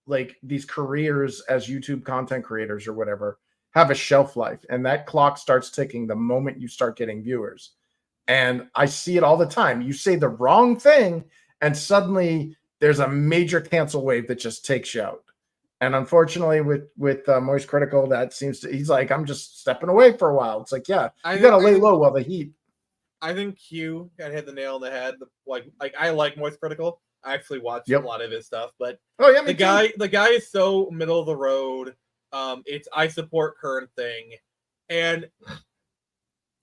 like these careers as YouTube content creators or whatever, have a shelf life, and that clock starts ticking the moment you start getting viewers. And I see it all the time. You say the wrong thing, and suddenly there's a major cancel wave that just takes you out. And unfortunately, with Moist Critical, that seems to, he's like, I'm just stepping away for a while. It's like, yeah, you got to lay low while the heat. I think Q kind of hit the nail on the head. Like I like Moist Critical. I actually watched a lot of his stuff, but the guy is so middle of the road. It's I support current thing, and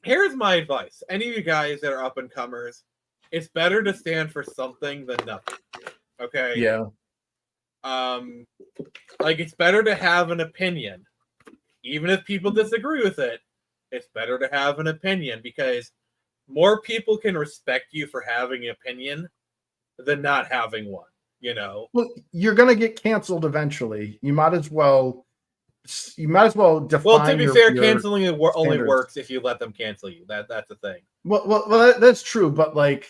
here's my advice: any of you guys that are up and comers, it's better to stand for something than nothing. Okay. Yeah. Like it's better to have an opinion, even if people disagree with it. It's better to have an opinion because more people can respect you for having an opinion than not having one. You know. Well, you're gonna get canceled eventually. You might as well define. Well, to be fair, canceling only works if you let them cancel you. That's the thing. Well, that's true. But like,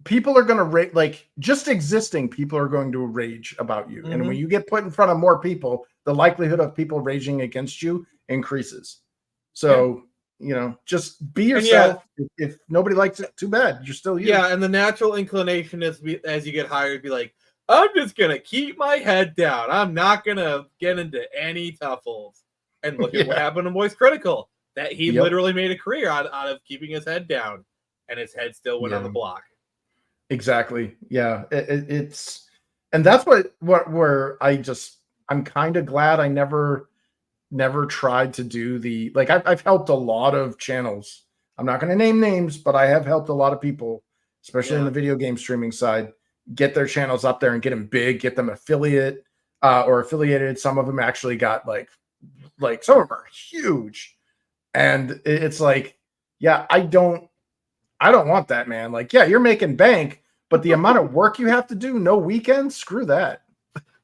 people are going to rage, like just existing people are going to rage about you. And when you get put in front of more people, the likelihood of people raging against you increases. So, just be yourself. If nobody likes it, too bad. You're still you. Yeah, and the natural inclination is as you get higher to be like, I'm just going to keep my head down. I'm not going to get into any tuffles. And look at what happened to Moist Critical. That he literally made a career out of keeping his head down. And his head still went on the block. Exactly. Yeah. It's, and that's where I'm kind of glad I never tried to do the, like, I've helped a lot of channels. I'm not going to name names, but I have helped a lot of people, especially in the video game streaming side, get their channels up there and get them big, get them affiliated. Some of them actually got like some of them are huge. And it's like, yeah, I don't want that, man. Like, yeah, you're making bank, but the amount of work you have to do, no weekends, screw that.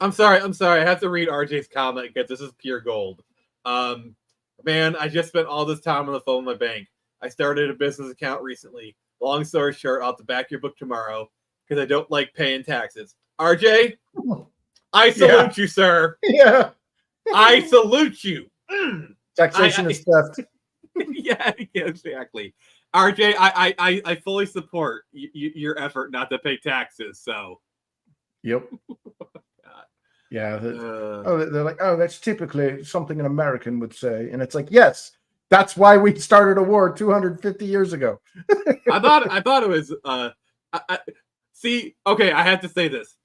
I'm sorry. I have to read RJ's comment because this is pure gold. Man, I just spent all this time on the phone with my bank. I started a business account recently. Long story short, I'll have to back your book tomorrow because I don't like paying taxes. RJ, I salute you, sir. Yeah. I salute you. Taxation is theft. Yeah, exactly. RJ, I fully support your effort not to pay taxes. So, yep. Yeah. They're like, oh, that's typically something an American would say, and it's like, yes, that's why we started a war 250 years ago. I thought it was. See, okay, I have to say this.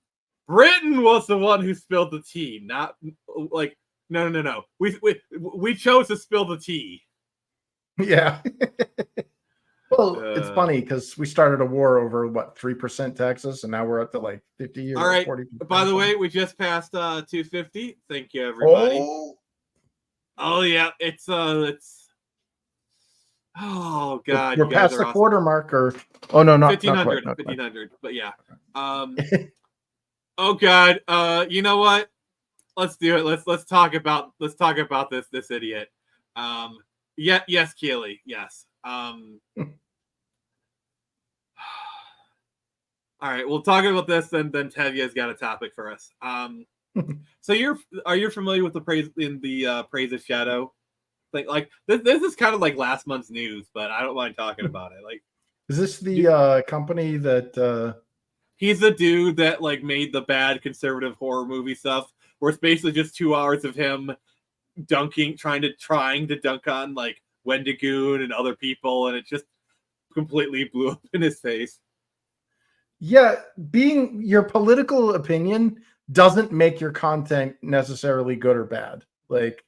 Britain was the one who spilled the tea, not like no. We chose to spill the tea. Yeah. Well, it's funny because we started a war over 3% taxes, and now we're up to like 50 years. All right. 40%. By the way, we just passed 250. Thank you, everybody. Oh yeah, it's oh god, we're past the quarter mark, or not 1500, not quite. 1500. But yeah, oh god, you know what? Let's do it. Let's talk about this idiot. Yes, Keely, yes. All right, we'll talk about this, then Tevye's got a topic for us. So are you familiar with the Praise of Shadow? Like this is kind of like last month's news, but I don't mind talking about it. Like, is this the company that he's the dude that like made the bad conservative horror movie stuff, where it's basically just 2 hours of him trying to dunk on like Wendigoon and other people, and it just completely blew up in his face. Yeah, being your political opinion doesn't make your content necessarily good or bad. Like,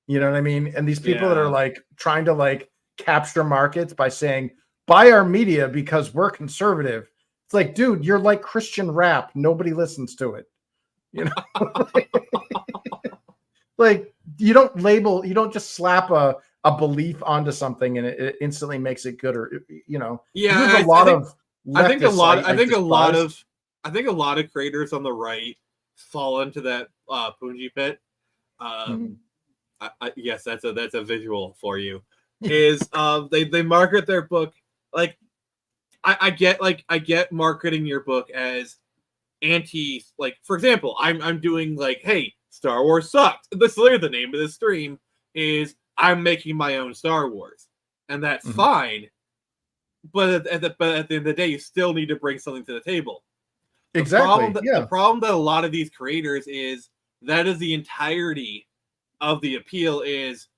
you know what I mean? And these people that are like trying to like capture markets by saying, buy our media because we're conservative. It's like, dude, you're like Christian rap. Nobody listens to it. You know? Like, you don't just slap a belief onto something and it instantly makes it good, or Yeah, there's a lot of I think a lot of creators on the right fall into that Punji pit. Yes, that's a visual for you. Is they market their book like I get marketing your book as anti, like, for example, I'm doing like, hey, Star Wars sucked. This is the name of the stream is I'm making my own Star Wars, and that's fine. But at the end of the day, you still need to bring something to the table. Exactly. The problem that a lot of these creators is that is the entirety of the appeal is,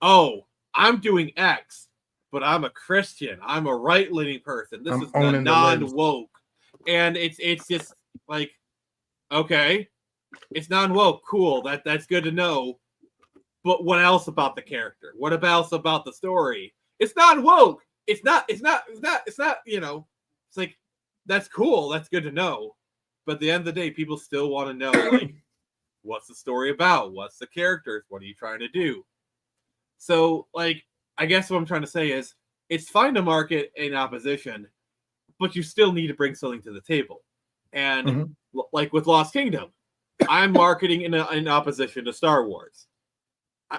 oh, I'm doing X, but I'm a Christian. I'm a right-leaning person. This is the non-woke. And it's just like, okay, it's non-woke. Cool. That's good to know. But what else about the character? What else about the story? It's non-woke. It's not, it's like, that's cool. That's good to know. But at the end of the day, people still want to know, like, what's the story about? What's the characters? What are you trying to do? So, like, I guess what I'm trying to say is it's fine to market in opposition, but you still need to bring something to the table. And like with Lost Kingdom, I'm marketing in opposition to Star Wars. I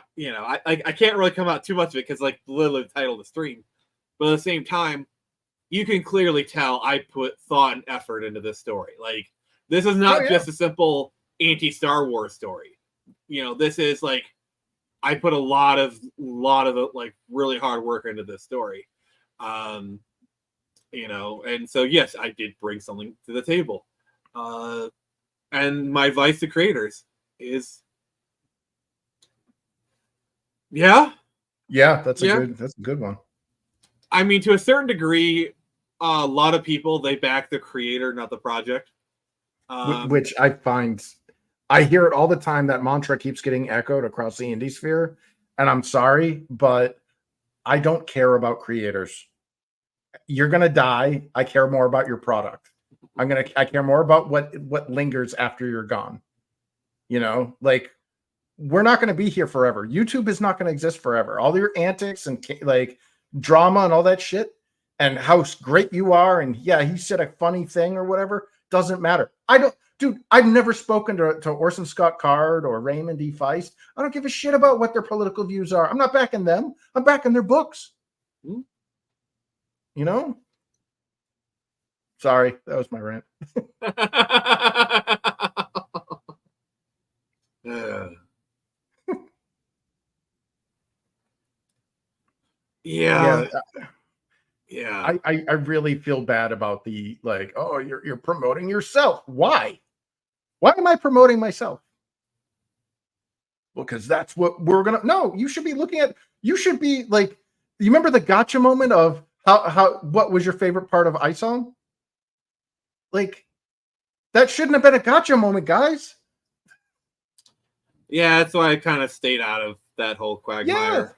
can't really come out too much of it because, like, literally the title of the stream. But at the same time, you can clearly tell I put thought and effort into this story. Like, this is not just a simple anti-Star Wars story. You know, this is like, I put a lot of like really hard work into this story. You know, and so yes, I did bring something to the table. And my advice to creators is, yeah, that's a good one. I mean, to a certain degree, a lot of people, they back the creator, not the project. Which I find, I hear it all the time. That mantra keeps getting echoed across the indie sphere, and I'm sorry, but I don't care about creators. You're gonna die. I care more about your product. I care more about what lingers after you're gone. You know, like, we're not going to be here forever. YouTube is not going to exist forever. All your antics and like drama and all that shit, and how great you are, and yeah, he said a funny thing or whatever, doesn't matter. Dude, I've never spoken to Orson Scott Card or Raymond E. Feist. I don't give a shit about what their political views are. I'm not backing them. I'm backing their books. You know? Sorry, that was my rant. Yeah. I really feel bad about the, like, oh, you're promoting yourself. Why am I promoting myself? Well, because that's what we're gonna. No, you should be looking at. You should be like. You remember the gotcha moment of how what was your favorite part of ISOM? Like, that shouldn't have been a gotcha moment, guys. Yeah, that's why I kind of stayed out of that whole quagmire.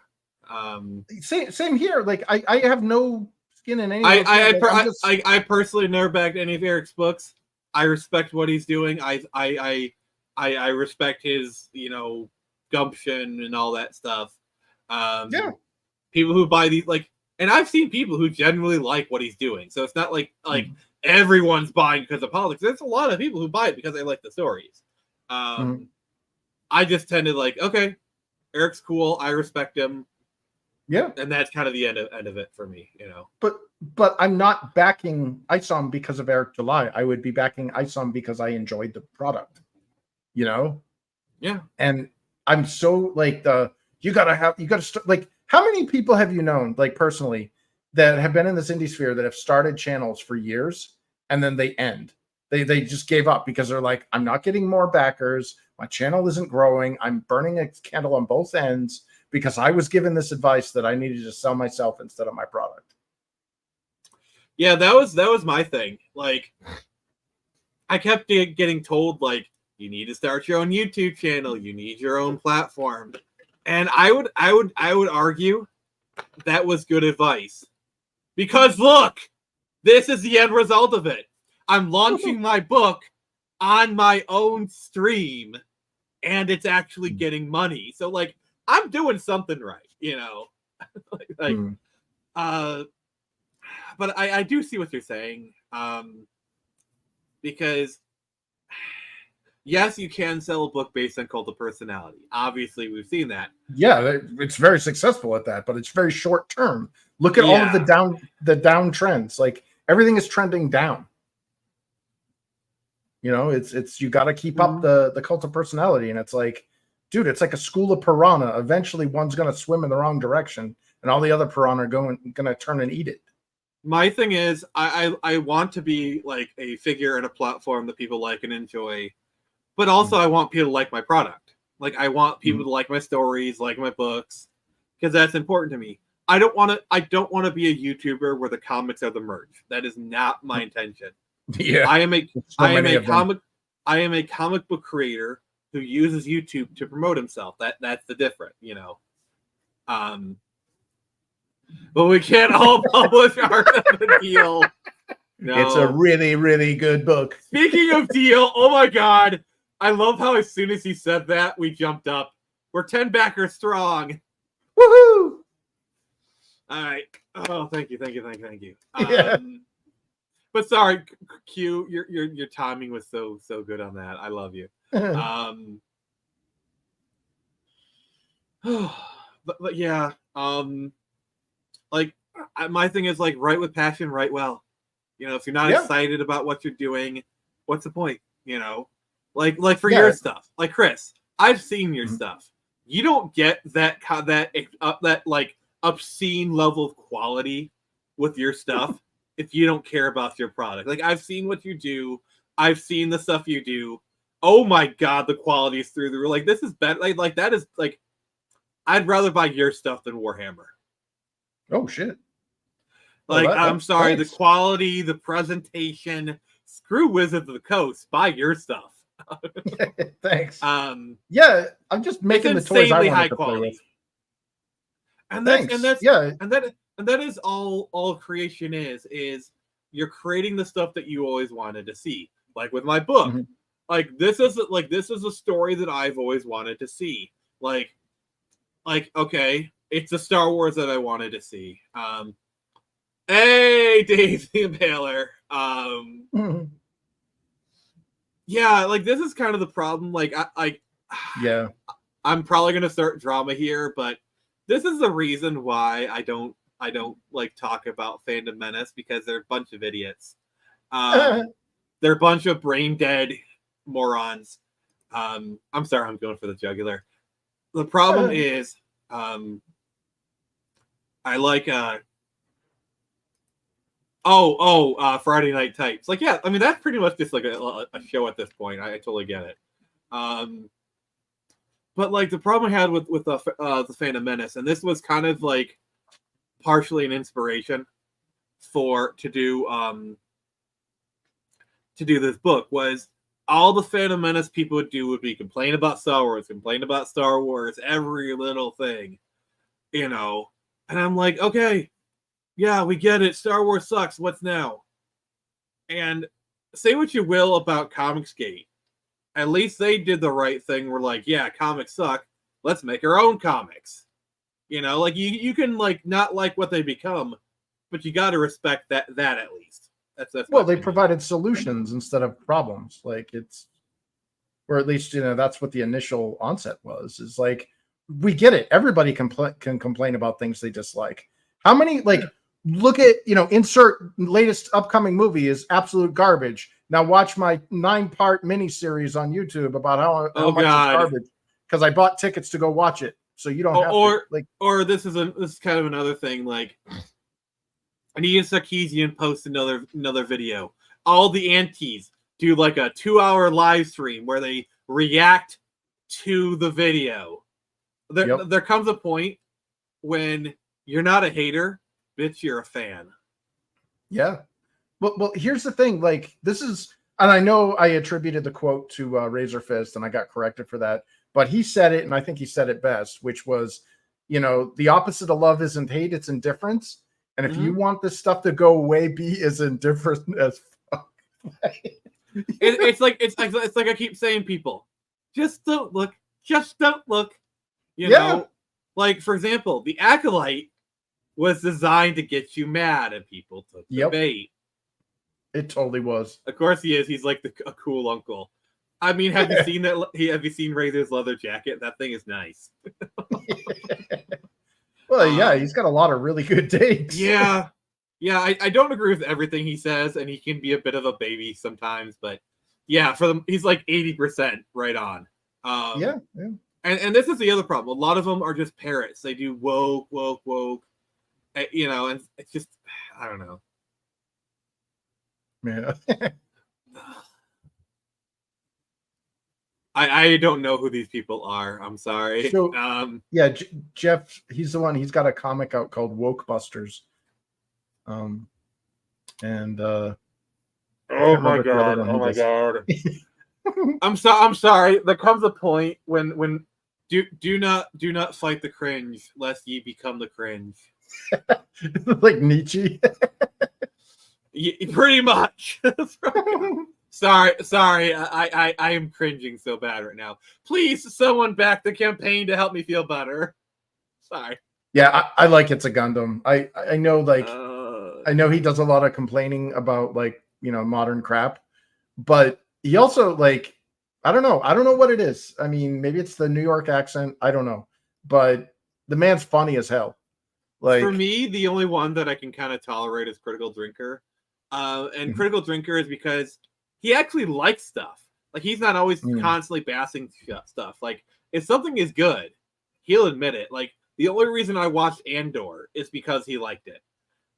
Same here. Like, I have no skin in any. I personally never backed any of Eric's books. I respect what he's doing. I respect his, you know, gumption and all that stuff. People who buy these, like, and I've seen people who genuinely like what he's doing. So it's not like everyone's buying because of politics. There's a lot of people who buy it because they like the stories. I just tend to like, okay, Eric's cool. I respect him. Yeah, and that's kind of the end of it for me, you know. But I'm not backing ISOM because of Eric July. I would be backing ISOM because I enjoyed the product, you know. Yeah, and I'm so like you gotta start. Like, how many people have you known, like, personally, that have been in this indie sphere that have started channels for years and then they end? They just gave up because they're like, I'm not getting more backers. My channel isn't growing. I'm burning a candle on both ends because I was given this advice that I needed to sell myself instead of my product. Yeah, that was my thing. Like, I kept getting told, like, you need to start your own YouTube channel. You need your own platform. And I would argue that was good advice. Because look, this is the end result of it. I'm launching my book on my own stream, and it's actually getting money. So, like, I'm doing something right, you know. But I do see what you're saying. Because yes, you can sell a book based on cult of personality. Obviously, we've seen that. Yeah, it's very successful at that, but it's very short term. Look at all of the down trends. Like, everything is trending down. You know, it's you got to keep up the cult of personality, and it's like, dude, it's like a school of piranha. Eventually, one's gonna swim in the wrong direction, and all the other piranha are gonna turn and eat it. My thing is, I want to be like a figure and a platform that people like and enjoy, but also I want people to like my product. Like, I want people to like my stories, like my books, because that's important to me. I don't want to be a YouTuber where the comics are the merch. That is not my intention. Yeah, I am a comic book creator who uses YouTube to promote himself. That's the difference, you know. But we can't all publish Art of the Deal. No. It's a really, really good book. Speaking of Deal, oh my god, I love how as soon as he said that, we jumped up. We're 10 backers strong. Woohoo! All right. Oh, thank you. Yeah. But sorry, Q, your timing was so good on that. I love you. But yeah, like, my thing is like write with passion, write well. You know, if you're not excited about what you're doing, what's the point? You know, like for your stuff, like Chris, I've seen your stuff. You don't get that like obscene level of quality with your stuff if you don't care about your product. Like I've seen what you do. I've seen the stuff you do. Oh my God, the quality is through the roof. Like this is better. Like that is like, I'd rather buy your stuff than Warhammer. Oh shit. Like I'm sorry, the quality, the presentation. Screw Wizards of the Coast. Buy your stuff. Thanks. Yeah, I'm just making the toys I want to play with. And that is all creation is you're creating the stuff that you always wanted to see. Like with my book. Like this is a story that I've always wanted to see. Like okay, it's a Star Wars that I wanted to see. Hey, Dave the Impaler. Yeah, like this is kind of the problem. Like I'm probably gonna start drama here, but this is the reason why I don't like talk about Fandom Menace, because they're a bunch of idiots. They're a bunch of brain dead morons. I'm sorry, I'm going for the jugular. The problem is I like Friday Night Types. Like, yeah, I mean that's pretty much just like a show at this point. I totally get it. But like the problem I had with the Phantom Menace, and this was kind of like partially an inspiration to do this book, was all the Phantom Menace people would do would be complain about Star Wars, every little thing, you know. And I'm like, okay, yeah, we get it. Star Wars sucks. What's now? And say what you will about Comicsgate, at least they did the right thing. We're like, yeah, comics suck. Let's make our own comics. You know, like you can like not like what they become, but you got to respect that at least. That's well, they provided solutions instead of problems. Like it's, or at least, you know, that's what the initial onset was. Is like, we get it. Everybody can complain about things they dislike. How many, like, look at, you know, insert latest upcoming movie is absolute garbage. Now watch my 9-part miniseries on YouTube about how much it's garbage, because I bought tickets to go watch it. So you don't have to, like, or this is kind of another thing. Like, Anita Sarkeesian posts another video. All the antis do like a 2-hour live stream where they react to the video. There comes a point when you're not a hater, bitch, you're a fan. Yeah. Well, here's the thing. Like, this is, and I know I attributed the quote to Razor Fist, and I got corrected for that. But he said it, and I think he said it best, which was, you know, the opposite of love isn't hate, it's indifference. And if you want this stuff to go away, be as indifferent as fuck. It's like I keep saying, people, just don't look. Just don't look. You know, like, for example, the Acolyte was designed to get you mad, and people took the bait. It totally was. Of course he is. He's like a cool uncle. I mean, have you seen that? Have you seen Razor's leather jacket? That thing is nice. Well, yeah, he's got a lot of really good takes. Yeah. I don't agree with everything he says, and he can be a bit of a baby sometimes. But yeah, he's like 80% right on. Yeah. And this is the other problem. A lot of them are just parrots. They do woke, you know, and it's just, I don't know. Yeah. I don't know who these people are. I'm sorry. So, yeah, Jeff, he's the one. He's got a comic out called Woke Busters. Oh my god! I'm sorry. There comes a point when do not fight the cringe, lest ye become the cringe. Like Nietzsche. Pretty much. Sorry. I am cringing so bad right now. Please, someone back the campaign to help me feel better. Sorry. Yeah, I like It's a Gundam. I know, like, I know he does a lot of complaining about, like, you know, modern crap, but he also, like, I don't know what it is. I mean, maybe it's the New York accent. I don't know, but the man's funny as hell. Like for me, the only one that I can kind of tolerate is Critical Drinker. And Critical Drinker is because he actually likes stuff. Like, he's not always constantly bashing stuff. Like, if something is good, he'll admit it. Like, the only reason I watched Andor is because he liked it.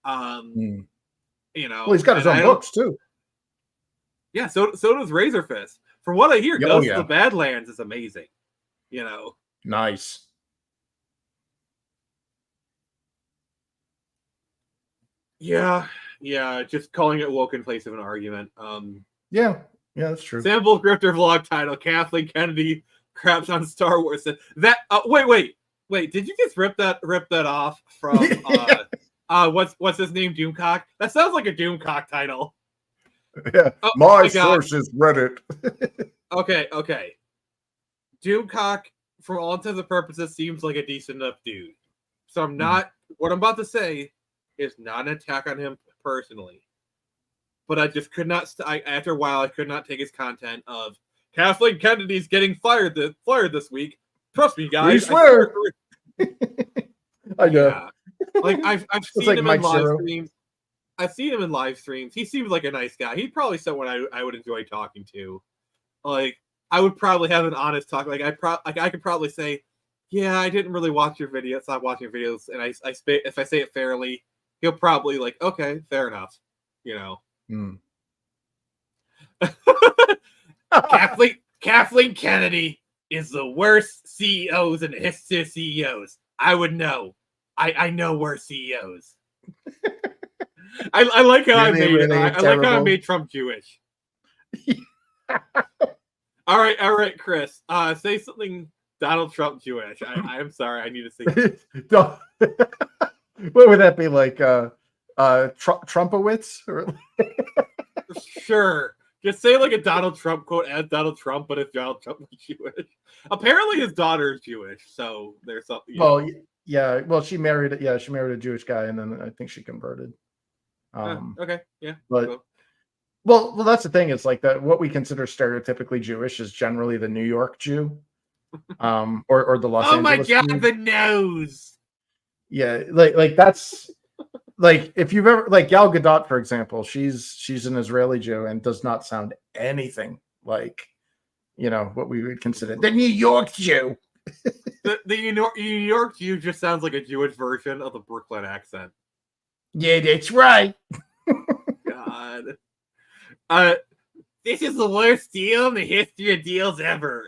You know, well, he's got his own books too. Yeah, so does Razor Fist. From what I hear, Ghost of the Badlands is amazing. You know, nice. Yeah, just calling it woke in place of an argument. Yeah, that's true. Sample Grifter vlog title: Kathleen Kennedy craps on Star Wars. That wait, did you just rip that off from what's his name, Doomcock? That sounds like a Doomcock title. Yeah, my source is Reddit. Okay. Doomcock, for all intents and purposes, seems like a decent enough dude. So I'm not. What I'm about to say is not an attack on him personally, but I just could not. After a while, I could not take his content of Kathleen Kennedy's getting fired this week. Trust me, guys. We swear. I know. Yeah. Like I've seen him in live streams. I've seen him in live streams. He seems like a nice guy. He's probably someone I would enjoy talking to. Like, I would probably have an honest talk. Like, I could probably say, yeah, I didn't really watch your video. Stop watching videos. And if I say it fairly, he'll probably like, okay, fair enough. You know. Kathleen Kennedy is the worst CEOs in the history of CEOs. I would know. I know worse CEOs. I like how I like how I made Trump Jewish. All right, Chris. Say something Donald Trump Jewish. I'm sorry. I need to say. What would that be like? Trumpowitz? Or... Sure. Just say like a Donald Trump quote as Donald Trump, but if Donald Trump was Jewish. Apparently, his daughter is Jewish, so there's something. Well, yeah. Well, she married a Jewish guy, and then I think she converted. Okay, yeah. But well, that's the thing. It's like that. What we consider stereotypically Jewish is generally the New York Jew, or the Los Angeles. Oh my God, Jew. The nose. Yeah, like that's like if you've ever like Gal Gadot, for example, she's an Israeli Jew and does not sound anything like what we would consider the New York Jew. The New York Jew just sounds like a Jewish version of the Brooklyn accent. Yeah, that's right. God. This is the worst deal in the history of deals ever.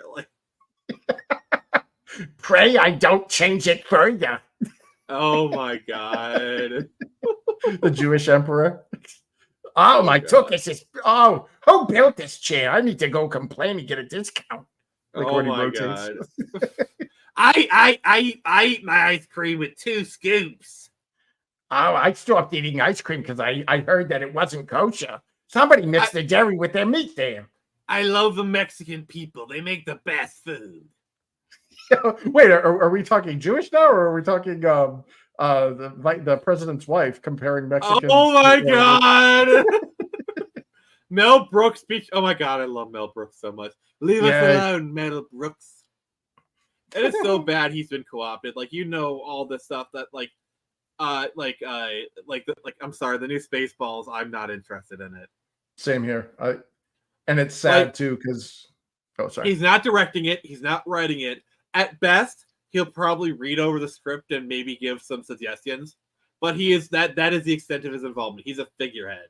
Pray I don't change it further. Oh my God. The Jewish emperor. Oh, my tuchus is. Oh, who built this chair? I need to go complain and get a discount. Oh my God. I eat my ice cream with 2 scoops. Oh, I stopped eating ice cream because I heard that it wasn't kosher. Somebody mixed the dairy with their meat there. I love the Mexican people. They make the best food. Wait, are we talking Jewish now, or are we talking the president's wife comparing Mexicans? Oh my God. Mel Brooks speech. Oh my God, I love Mel Brooks so much. Leave us alone, Mel Brooks. And it's so bad he's been co-opted. Like, all this stuff that I'm sorry, the new Spaceballs, I'm not interested in it. Same here. And it's sad too because he's not directing it, he's not writing it. At best, he'll probably read over the script and maybe give some suggestions. But he is that is the extent of his involvement. He's a figurehead.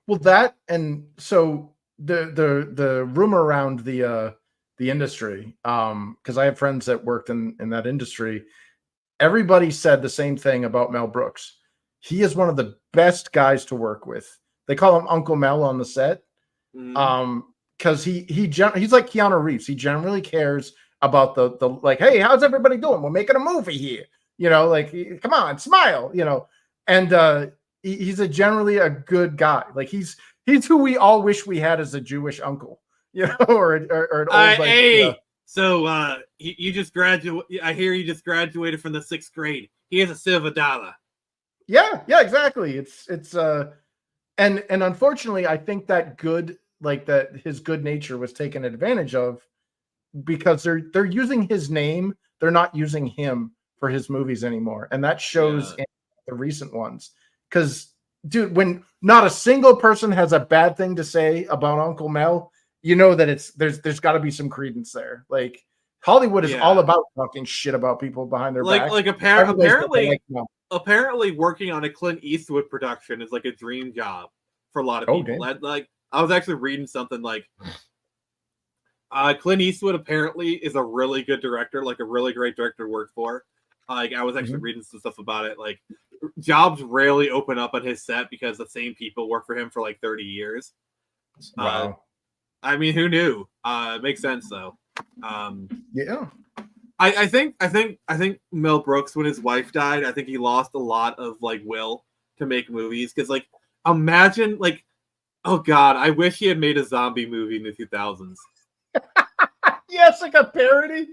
Well, that and so the rumor around the industry, because I have friends that worked in that industry. Everybody said the same thing about Mel Brooks. He is one of the best guys to work with. They call him Uncle Mel on the set, because he's like Keanu Reeves. He generally cares about the like, hey, how's everybody doing? We're making a movie here, come on, smile, and he's generally a good guy. Like he's who we all wish we had as a Jewish uncle, or an old So you just graduated. I hear you just graduated from the 6th grade. He has a silver dollar. Yeah, exactly. It's and unfortunately, I think that his good nature was taken advantage of because they're using his name. They're not using him for his movies anymore, and that shows in the recent ones. Because, dude, when not a single person has a bad thing to say about Uncle Mel, you know that there's got to be some credence there. Like, Hollywood is all about talking shit about people behind their back. Apparently working on a Clint Eastwood production is like a dream job for a lot of people. I was actually reading something like Clint Eastwood apparently is a really good director, like a really great director to work for. Like, I was actually reading some stuff about it. Like, jobs rarely open up on his set because the same people work for him for like 30 years. Wow. I mean, who knew? It makes sense though. Yeah. I think Mel Brooks, when his wife died, I think he lost a lot of like will to make movies. Because like, imagine like, oh god, I wish he had made a zombie movie in the 2000s. Yes, like a parody.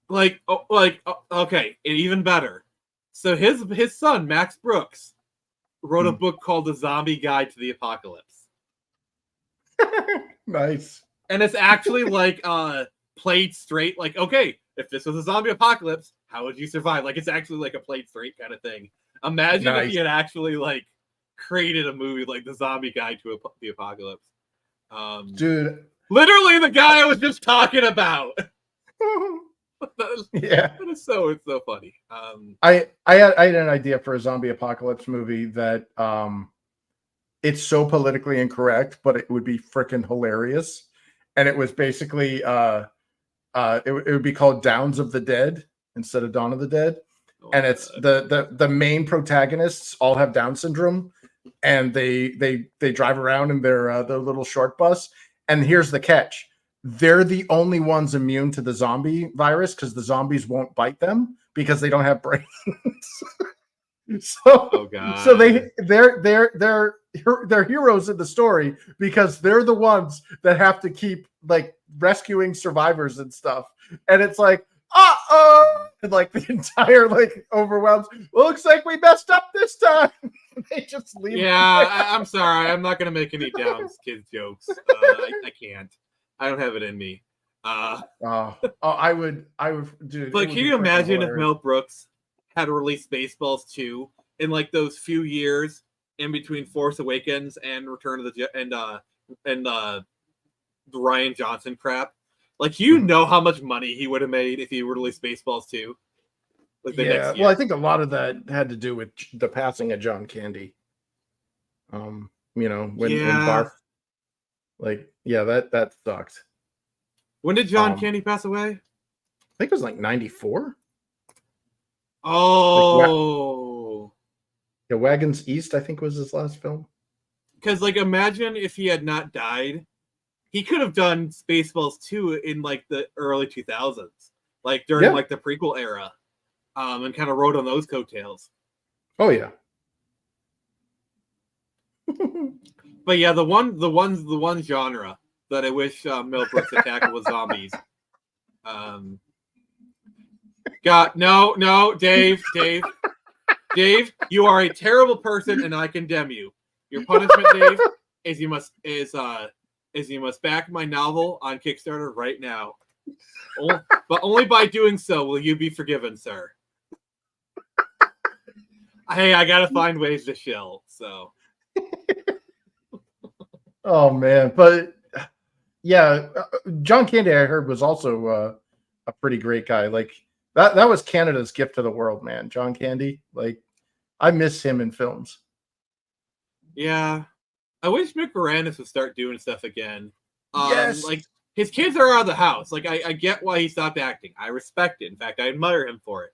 Okay, and even better. So his son Max Brooks wrote a book called The Zombie Guide to the Apocalypse. Nice. And it's actually like played straight. Like, okay, if this was a zombie apocalypse, how would you survive? Like, it's actually like a played straight kind of thing. Imagine if he had actually like created a movie like The Zombie Guide to the Apocalypse. Dude, literally the guy I was just talking about. Yeah, it's so funny. I had an idea for a zombie apocalypse movie that it's so politically incorrect, but it would be freaking hilarious. And it was basically it would be called Downs of the Dead instead of Dawn of the Dead. And it's the main protagonists all have Down syndrome, and they drive around in their little short bus. And here's the catch: they're the only ones immune to the zombie virus because the zombies won't bite them because they don't have brains. So they're heroes in the story because they're the ones that have to keep like rescuing survivors and stuff. And it's like, and like the entire like overwhelmed. Looks like we messed up this time. They just leave. Yeah, I'm sorry. I'm not gonna make any Downs kids jokes. I can't. I don't have it in me. I would, dude. But can you imagine if Mel Brooks had released Baseballs 2 in like those few years in between Force Awakens and Return of the the Ryan Johnson crap? Like, you know how much money he would have made if he released Baseballs 2? Like the next year. Well, I think a lot of that had to do with the passing of John Candy. You know, when Barf, like, that sucked. When did John Candy pass away? I think it was like 94. Oh, like, Wagons East, I think, was his last film. Because, like, imagine if he had not died. He could have done Spaceballs 2 in like the early 2000s, like during like the prequel era, and kind of rode on those coattails. Oh yeah. But yeah, the one genre that I wish Mel Brooks had tackled was zombies. God, no, Dave, you are a terrible person, and I condemn you. Your punishment, Dave, is you must back my novel on Kickstarter right now. But only by doing so will you be forgiven, sir. Hey, I gotta find ways to shill, so. Oh man, but yeah, John Candy, I heard, was also a pretty great guy. Like that was Canada's gift to the world, man. John Candy, like, I miss him in films. Yeah, I wish Mick Moranis would start doing stuff again. Yes, like, his kids are out of the house. Like, I get why he stopped acting. I respect it. In fact, I admire him for it.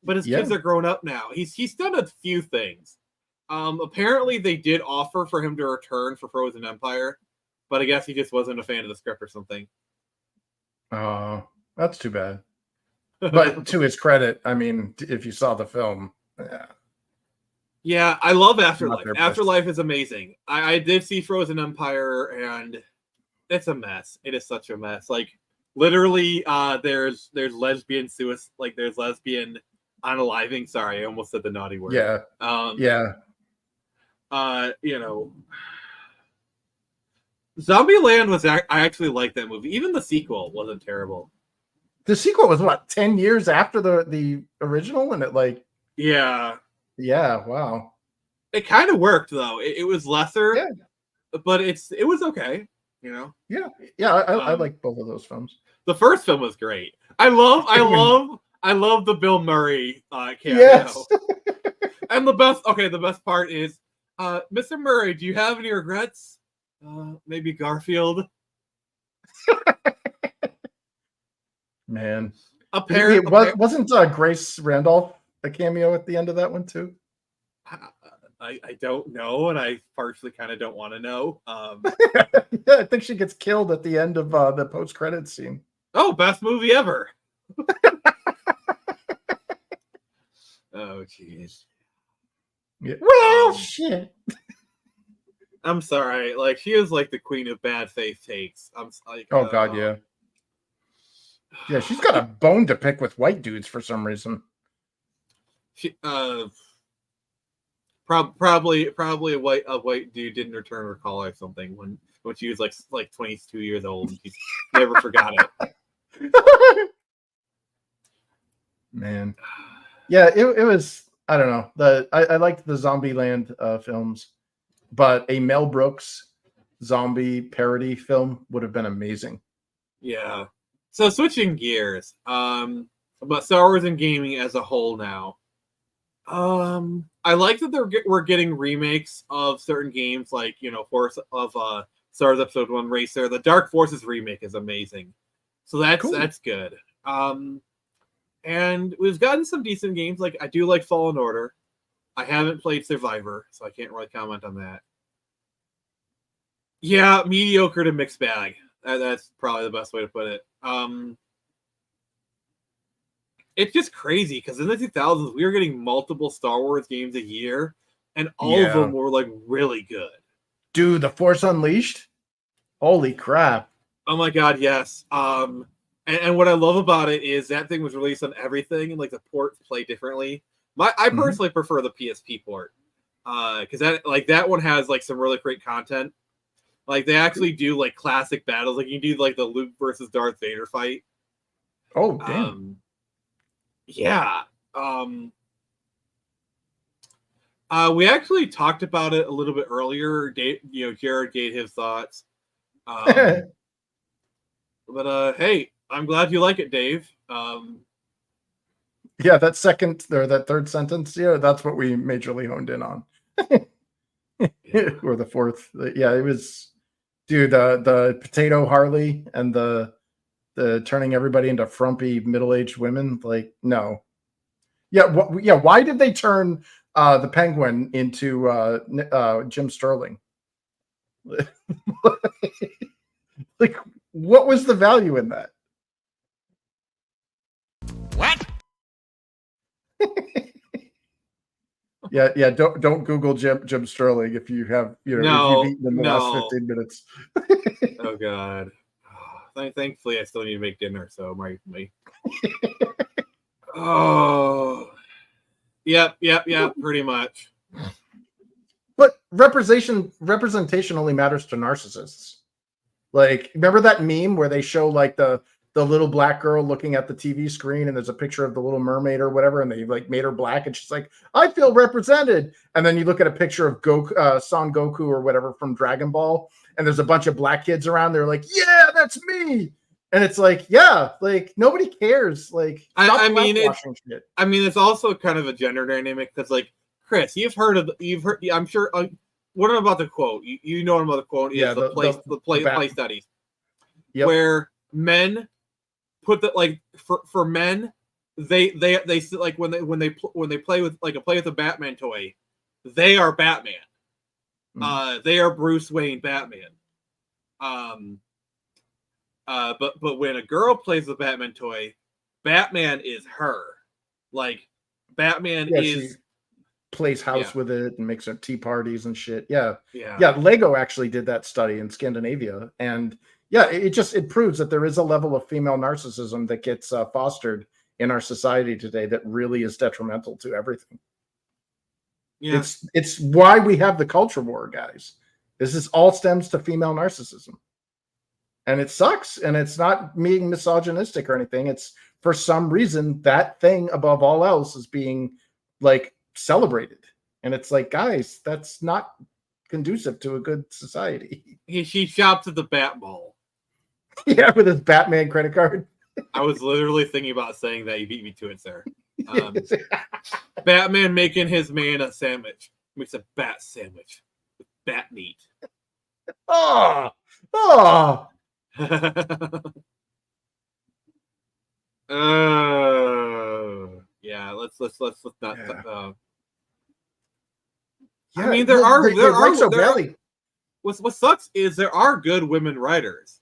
But his kids are grown up now. He's done a few things. Apparently, they did offer for him to return for Frozen Empire, but I guess he just wasn't a fan of the script or something. Oh, that's too bad. But to his credit, I mean, if you saw the film, yeah, I love Afterlife. Afterlife is amazing. I did see Frozen Empire, and it's a mess. It is such a mess. Like, literally, there's lesbian suicide. Like, there's lesbian unaliving. Sorry, I almost said the naughty word. Yeah. You know, Zombieland was. I actually liked that movie. Even the sequel wasn't terrible. The sequel was what, 10 years after the original, and it like Yeah, wow. it kind of worked though. It was lesser, Yeah. but it was okay. You know. Yeah. I like both of those films. The first film was great. I love the Bill Murray cameo. Yes. And the best part is, Mr. Murray, do you have any regrets? Maybe Garfield. Man. Wasn't Wasn't Grace Randolph a cameo at the end of that one too? I don't know, and I partially kind of don't want to know. Yeah, I think she gets killed at the end of the post-credits scene. Oh, best movie ever. Oh, jeez. Yeah. Well, shit. I'm sorry. Like, she is like the queen of bad faith takes. I'm like, oh god, yeah. Yeah, she's got a bone to pick with white dudes for some reason. She, probably a white dude didn't return her call or something when she was like 22 years old, and she's never forgot it. Man, yeah, it was. I don't know. I liked the Zombieland films, but a Mel Brooks zombie parody film would have been amazing. Yeah. So switching gears, about Star Wars and gaming as a whole now. I like that we're getting remakes of certain games, like Force of Star Wars Episode 1 Racer. The Dark Forces remake is amazing, so that's good. And we've gotten some decent games. Like, I do like Fallen Order. I haven't played Survivor, so I can't really comment on that. Yeah, mediocre to mixed bag. That's probably the best way to put it. It's just crazy because in the 2000s we were getting multiple Star Wars games a year, and all of them were like really good. Dude, The Force Unleashed? Holy crap. Oh my god, yes. And what I love about it is that thing was released on everything, and like the ports play differently. I personally prefer the PSP port. Because that one has like some really great content. Like, they actually do like classic battles. Like, you do like the Luke versus Darth Vader fight. Oh, damn. Yeah. We actually talked about it a little bit earlier. Jared gave his thoughts. But hey, I'm glad you like it, Dave. Yeah, that third sentence, that's what we majorly honed in on. Or the fourth. Yeah, it was, dude, the potato Harley and the turning everybody into frumpy middle-aged women. Like, no. Yeah, why did they turn the Penguin into Jim Sterling? Like, what was the value in that? What? Yeah. Don't Google Jim Sterling if you have if you've eaten in the last 15 minutes. Oh god. Thankfully, I still need to make dinner, so my oh, yep, pretty much. But representation only matters to narcissists. Like, remember that meme where they show like the little black girl looking at the TV screen, and there's a picture of the Little Mermaid or whatever, and they like made her black, and she's like, "I feel represented." And then you look at a picture of Son Goku or whatever from Dragon Ball, and there's a bunch of black kids around. They're like, "Yeah, that's me." And it's like, yeah, like nobody cares. Like, I mean, it's also kind of a gender dynamic because, like, Chris, you've heard. I'm sure. What about the quote? You know about the quote? Yeah, the play studies. Yep. Where men put that, like, for men, they like when they play with a Batman toy, they are Batman. They are Bruce Wayne Batman. But when a girl plays with a Batman toy, Batman is her. Like, Batman is plays house with it and makes tea parties and shit. Yeah. Yeah. Lego actually did that study in Scandinavia, and yeah, it proves that there is a level of female narcissism that gets fostered in our society today that really is detrimental to everything. Yeah. It's why we have the culture war, guys. This all stems to female narcissism. and it sucks. And it's not being misogynistic or anything. It's for some reason that thing above all else is being like celebrated, and it's like, guys, that's not conducive to a good society. She shops at the Bat Mall. Yeah, with his Batman credit card. I was literally thinking about saying that. You beat me to it, sir. Batman making his man a sandwich. Makes a bat sandwich with bat meat. Oh, yeah. Let's not. Yeah. I mean, there are so badly. What sucks is there are good women writers.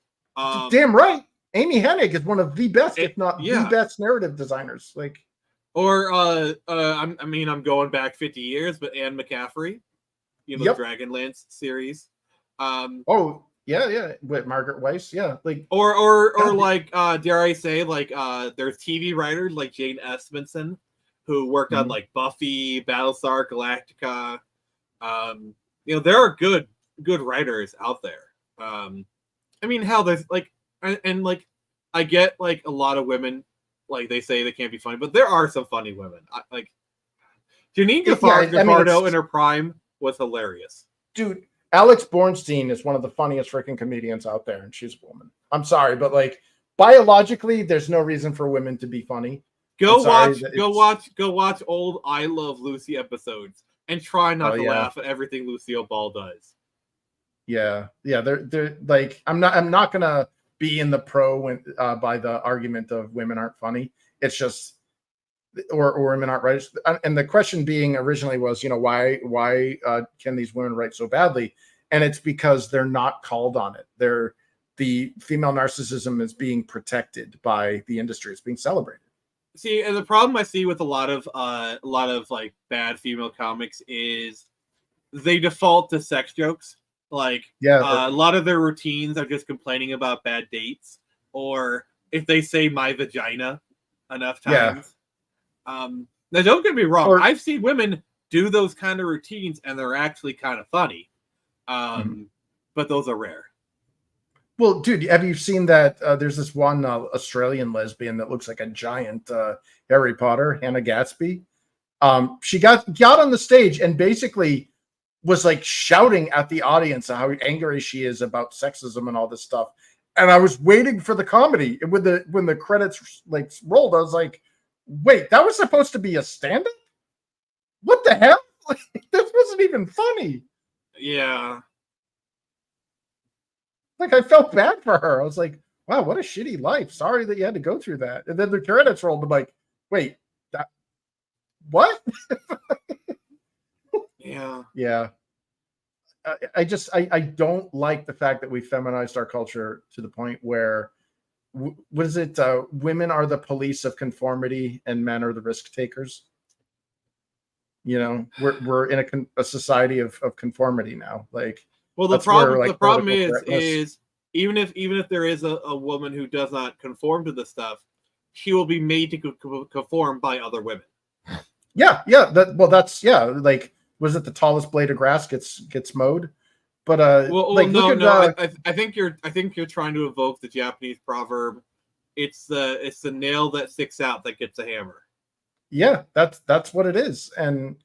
Damn right. Amy Hennig is one of the best, if not yeah. the best narrative designers. Like, or I'm going back 50 years, but Anne McCaffrey, the Dragonlance series. Oh yeah, with Margaret Weiss, yeah, like or like dare I say, like there's TV writers like Jane Espenson who worked on like Buffy, Battlestar Galactica. There are good writers out there. I mean, hell, there's like, and like, I get like a lot of women, like they say they can't be funny, but there are some funny women. Like Janine Gafardo in her prime was hilarious. Dude, Alex Bornstein is one of the funniest freaking comedians out there, and she's a woman. I'm sorry, but like biologically, there's no reason for women to be funny. Go watch old I Love Lucy episodes and try not to laugh at everything Lucille Ball does. Yeah, they're like, I'm not gonna be in the pro by the argument of women aren't funny. It's just or women aren't writers. And the question being originally was, why can these women write so badly? And it's because they're not called on it. The female narcissism is being protected by the industry. It's being celebrated. See, and the problem I see with a lot of like bad female comics is they default to sex jokes. Like, a lot of their routines are just complaining about bad dates, or if they say "my vagina" enough times. Now, don't get me wrong. I've seen women do those kind of routines, and they're actually kind of funny. But those are rare. Well, dude, have you seen that? There's this one Australian lesbian that looks like a giant Harry Potter, Hannah Gatsby. She got on the stage and basically was like shouting at the audience how angry she is about sexism and all this stuff. And I was waiting for the comedy. And when the credits like rolled, I was like, wait, that was supposed to be a stand-up? What the hell? Like, this wasn't even funny. Yeah. Like, I felt bad for her. I was like, wow, what a shitty life. Sorry that you had to go through that. And then the credits rolled. I'm like, wait, what? Yeah. I don't like the fact that we feminized our culture to the point where, what is it? Women are the police of conformity and men are the risk takers. We're in a society of conformity now. Like, well, the problem is even if there is a woman who does not conform to the stuff, she will be made to conform by other women. Yeah. Like, was it the tallest blade of grass gets mowed? But I think you're trying to evoke the Japanese proverb. It's the nail that sticks out that gets a hammer. Yeah, that's what it is. And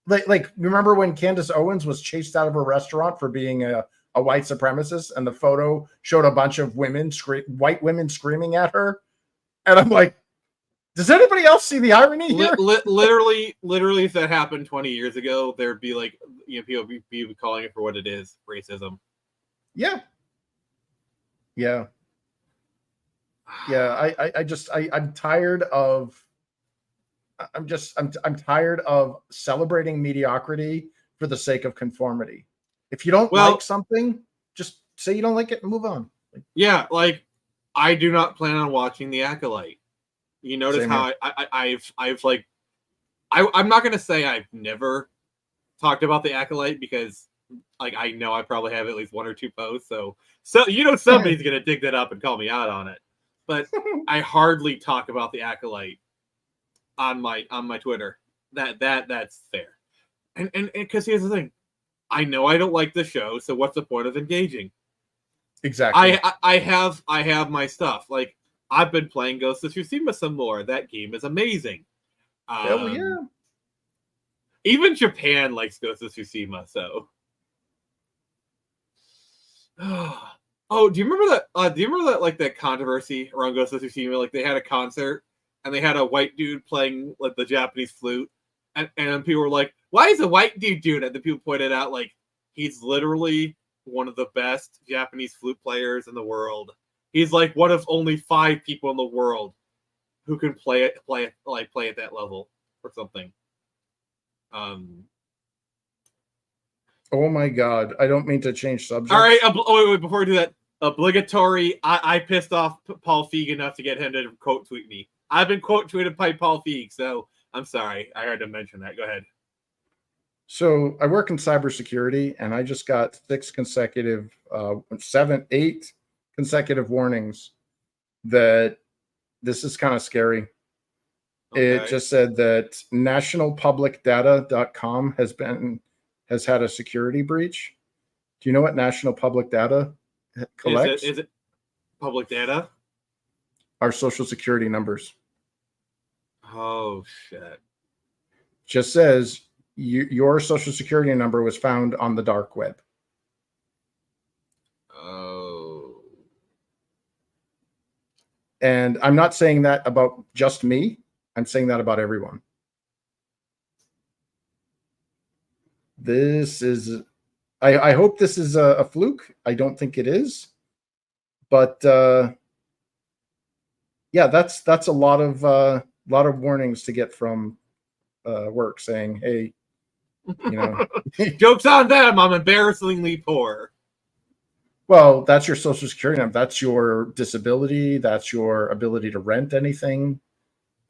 like remember when Candace Owens was chased out of a restaurant for being a white supremacist, and the photo showed a bunch of white women screaming at her, and I'm like, does anybody else see the irony here? Literally, if that happened 20 years ago, there'd be like, people be calling it for what it is, racism. Yeah. I'm tired of. I'm tired of celebrating mediocrity for the sake of conformity. If you don't like something, just say you don't like it and move on. Yeah, like I do not plan on watching The Acolyte. You notice Same how I'm not gonna say I've never talked about The Acolyte because like I know I probably have at least one or two posts, so somebody's gonna dig that up and call me out on it. But I hardly talk about The Acolyte on my Twitter. That's fair. And because here's the thing, I know I don't like the show, so what's the point of engaging? Exactly. I have my stuff. Like, I've been playing Ghost of Tsushima some more. That game is amazing. Hell yeah. Even Japan likes Ghost of Tsushima, so. Oh, do you remember that? Do you remember that, like, that controversy around Ghost of Tsushima? Like, they had a concert and they had a white dude playing, like, the Japanese flute, and people were like, "Why is a white dude doing it?" And the people pointed out, like, he's literally one of the best Japanese flute players in the world. He's like one of only 5 people in the world who can play at that level or something. Oh my god! I don't mean to change subjects. All right. Wait, before we do that, obligatory. I pissed off Paul Feig enough to get him to quote tweet me. I've been quote tweeted by Paul Feig, so I'm sorry. I had to mention that. Go ahead. So I work in cybersecurity, and I just got 8 consecutive warnings that this is kind of scary. Okay. It just said that nationalpublicdata.com has had a security breach. Do you know what National Public Data collects? Is it public data? Our social security numbers. Oh shit! Just says your social security number was found on the dark web. Oh. And I'm not saying that about just me. I'm saying that about everyone. This is, I hope this is a fluke. I don't think it is. But yeah, that's a lot of warnings to get from work saying, hey, you know, joke's on them. I'm embarrassingly poor. Well, that's your social security number. That's your disability. That's your ability to rent anything.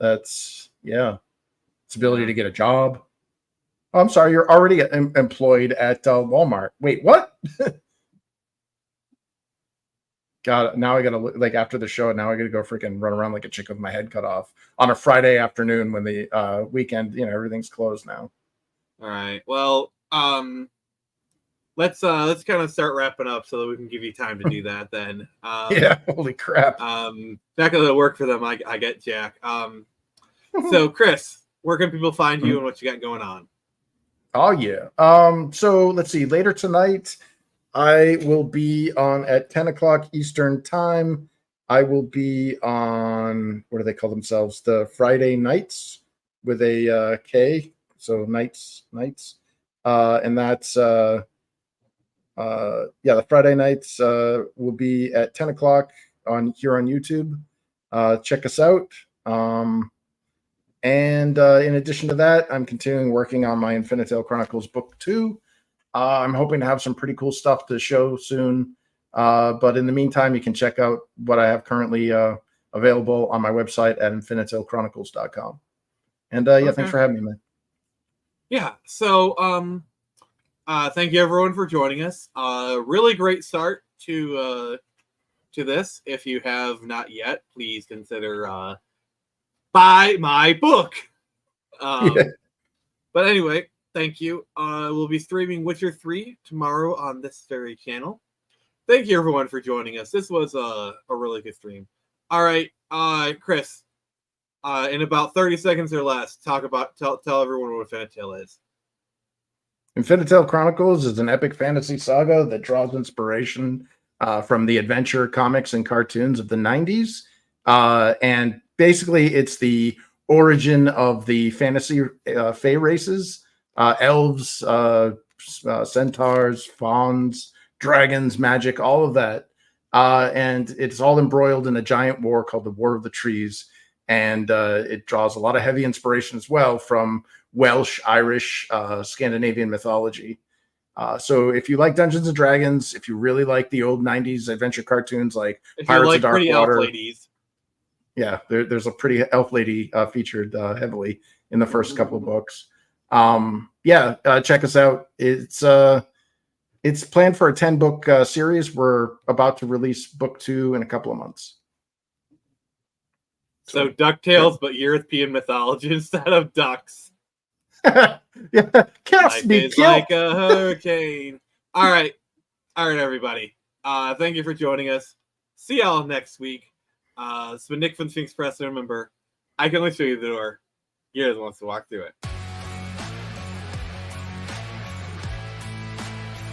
It's ability to get a job. Oh, I'm sorry, you're already employed at Walmart. Wait, what? God, now I gotta look, like, after the show. Now I gotta go freaking run around like a chick with my head cut off on a Friday afternoon when the weekend, everything's closed now. All right. Well, let's kind of start wrapping up so that we can give you time to do that. Then. Yeah. Holy crap. Not gonna work for them. I get Jack. So Chris, where can people find you and what you got going on? Oh yeah. So let's see. Later tonight, I will be on at 10 o'clock Eastern time. I will be on, what do they call themselves? The Friday Nights with a K. So nights. And that's the Friday Nights will be at 10 o'clock here on YouTube. Check us out. And in addition to that, I'm continuing working on my Infinitale Chronicles Book 2. I'm hoping to have some pretty cool stuff to show soon. But in the meantime, you can check out what I have currently available on my website at infinitaalechronicles.com. And thanks for having me, man. Yeah. So thank you everyone for joining us. Really great start to this. If you have not yet, please consider buy my book. But anyway, thank you. We'll be streaming Witcher 3 tomorrow on this very channel. Thank you everyone for joining us. This was a really good stream. All right, Chris, in about 30 seconds or less, tell everyone what Infinitale is. Infinitale Chronicles is an epic fantasy saga that draws inspiration from the adventure comics and cartoons of the 90s. And basically, it's the origin of the fantasy fae races, elves, centaurs, fauns, dragons, magic, all of that. And it's all embroiled in a giant war called the War of the Trees. And it draws a lot of heavy inspiration as well from Welsh, Irish, Scandinavian mythology. So if you like Dungeons and Dragons, if you really like the old 90s adventure cartoons like Pirates of Dark Water, elf ladies. Yeah, there's a pretty elf lady featured heavily in the first couple of books. Check us out. It's planned for a 10-book series. We're about to release book 2 in a couple of months. So DuckTales, but European mythology instead of ducks. Yeah, cats be killed like a hurricane. All right, everybody. Thank you for joining us. See y'all next week. It's been Nick from Sphinx Press. And remember, I can only show you the door. You're the ones to walk through it.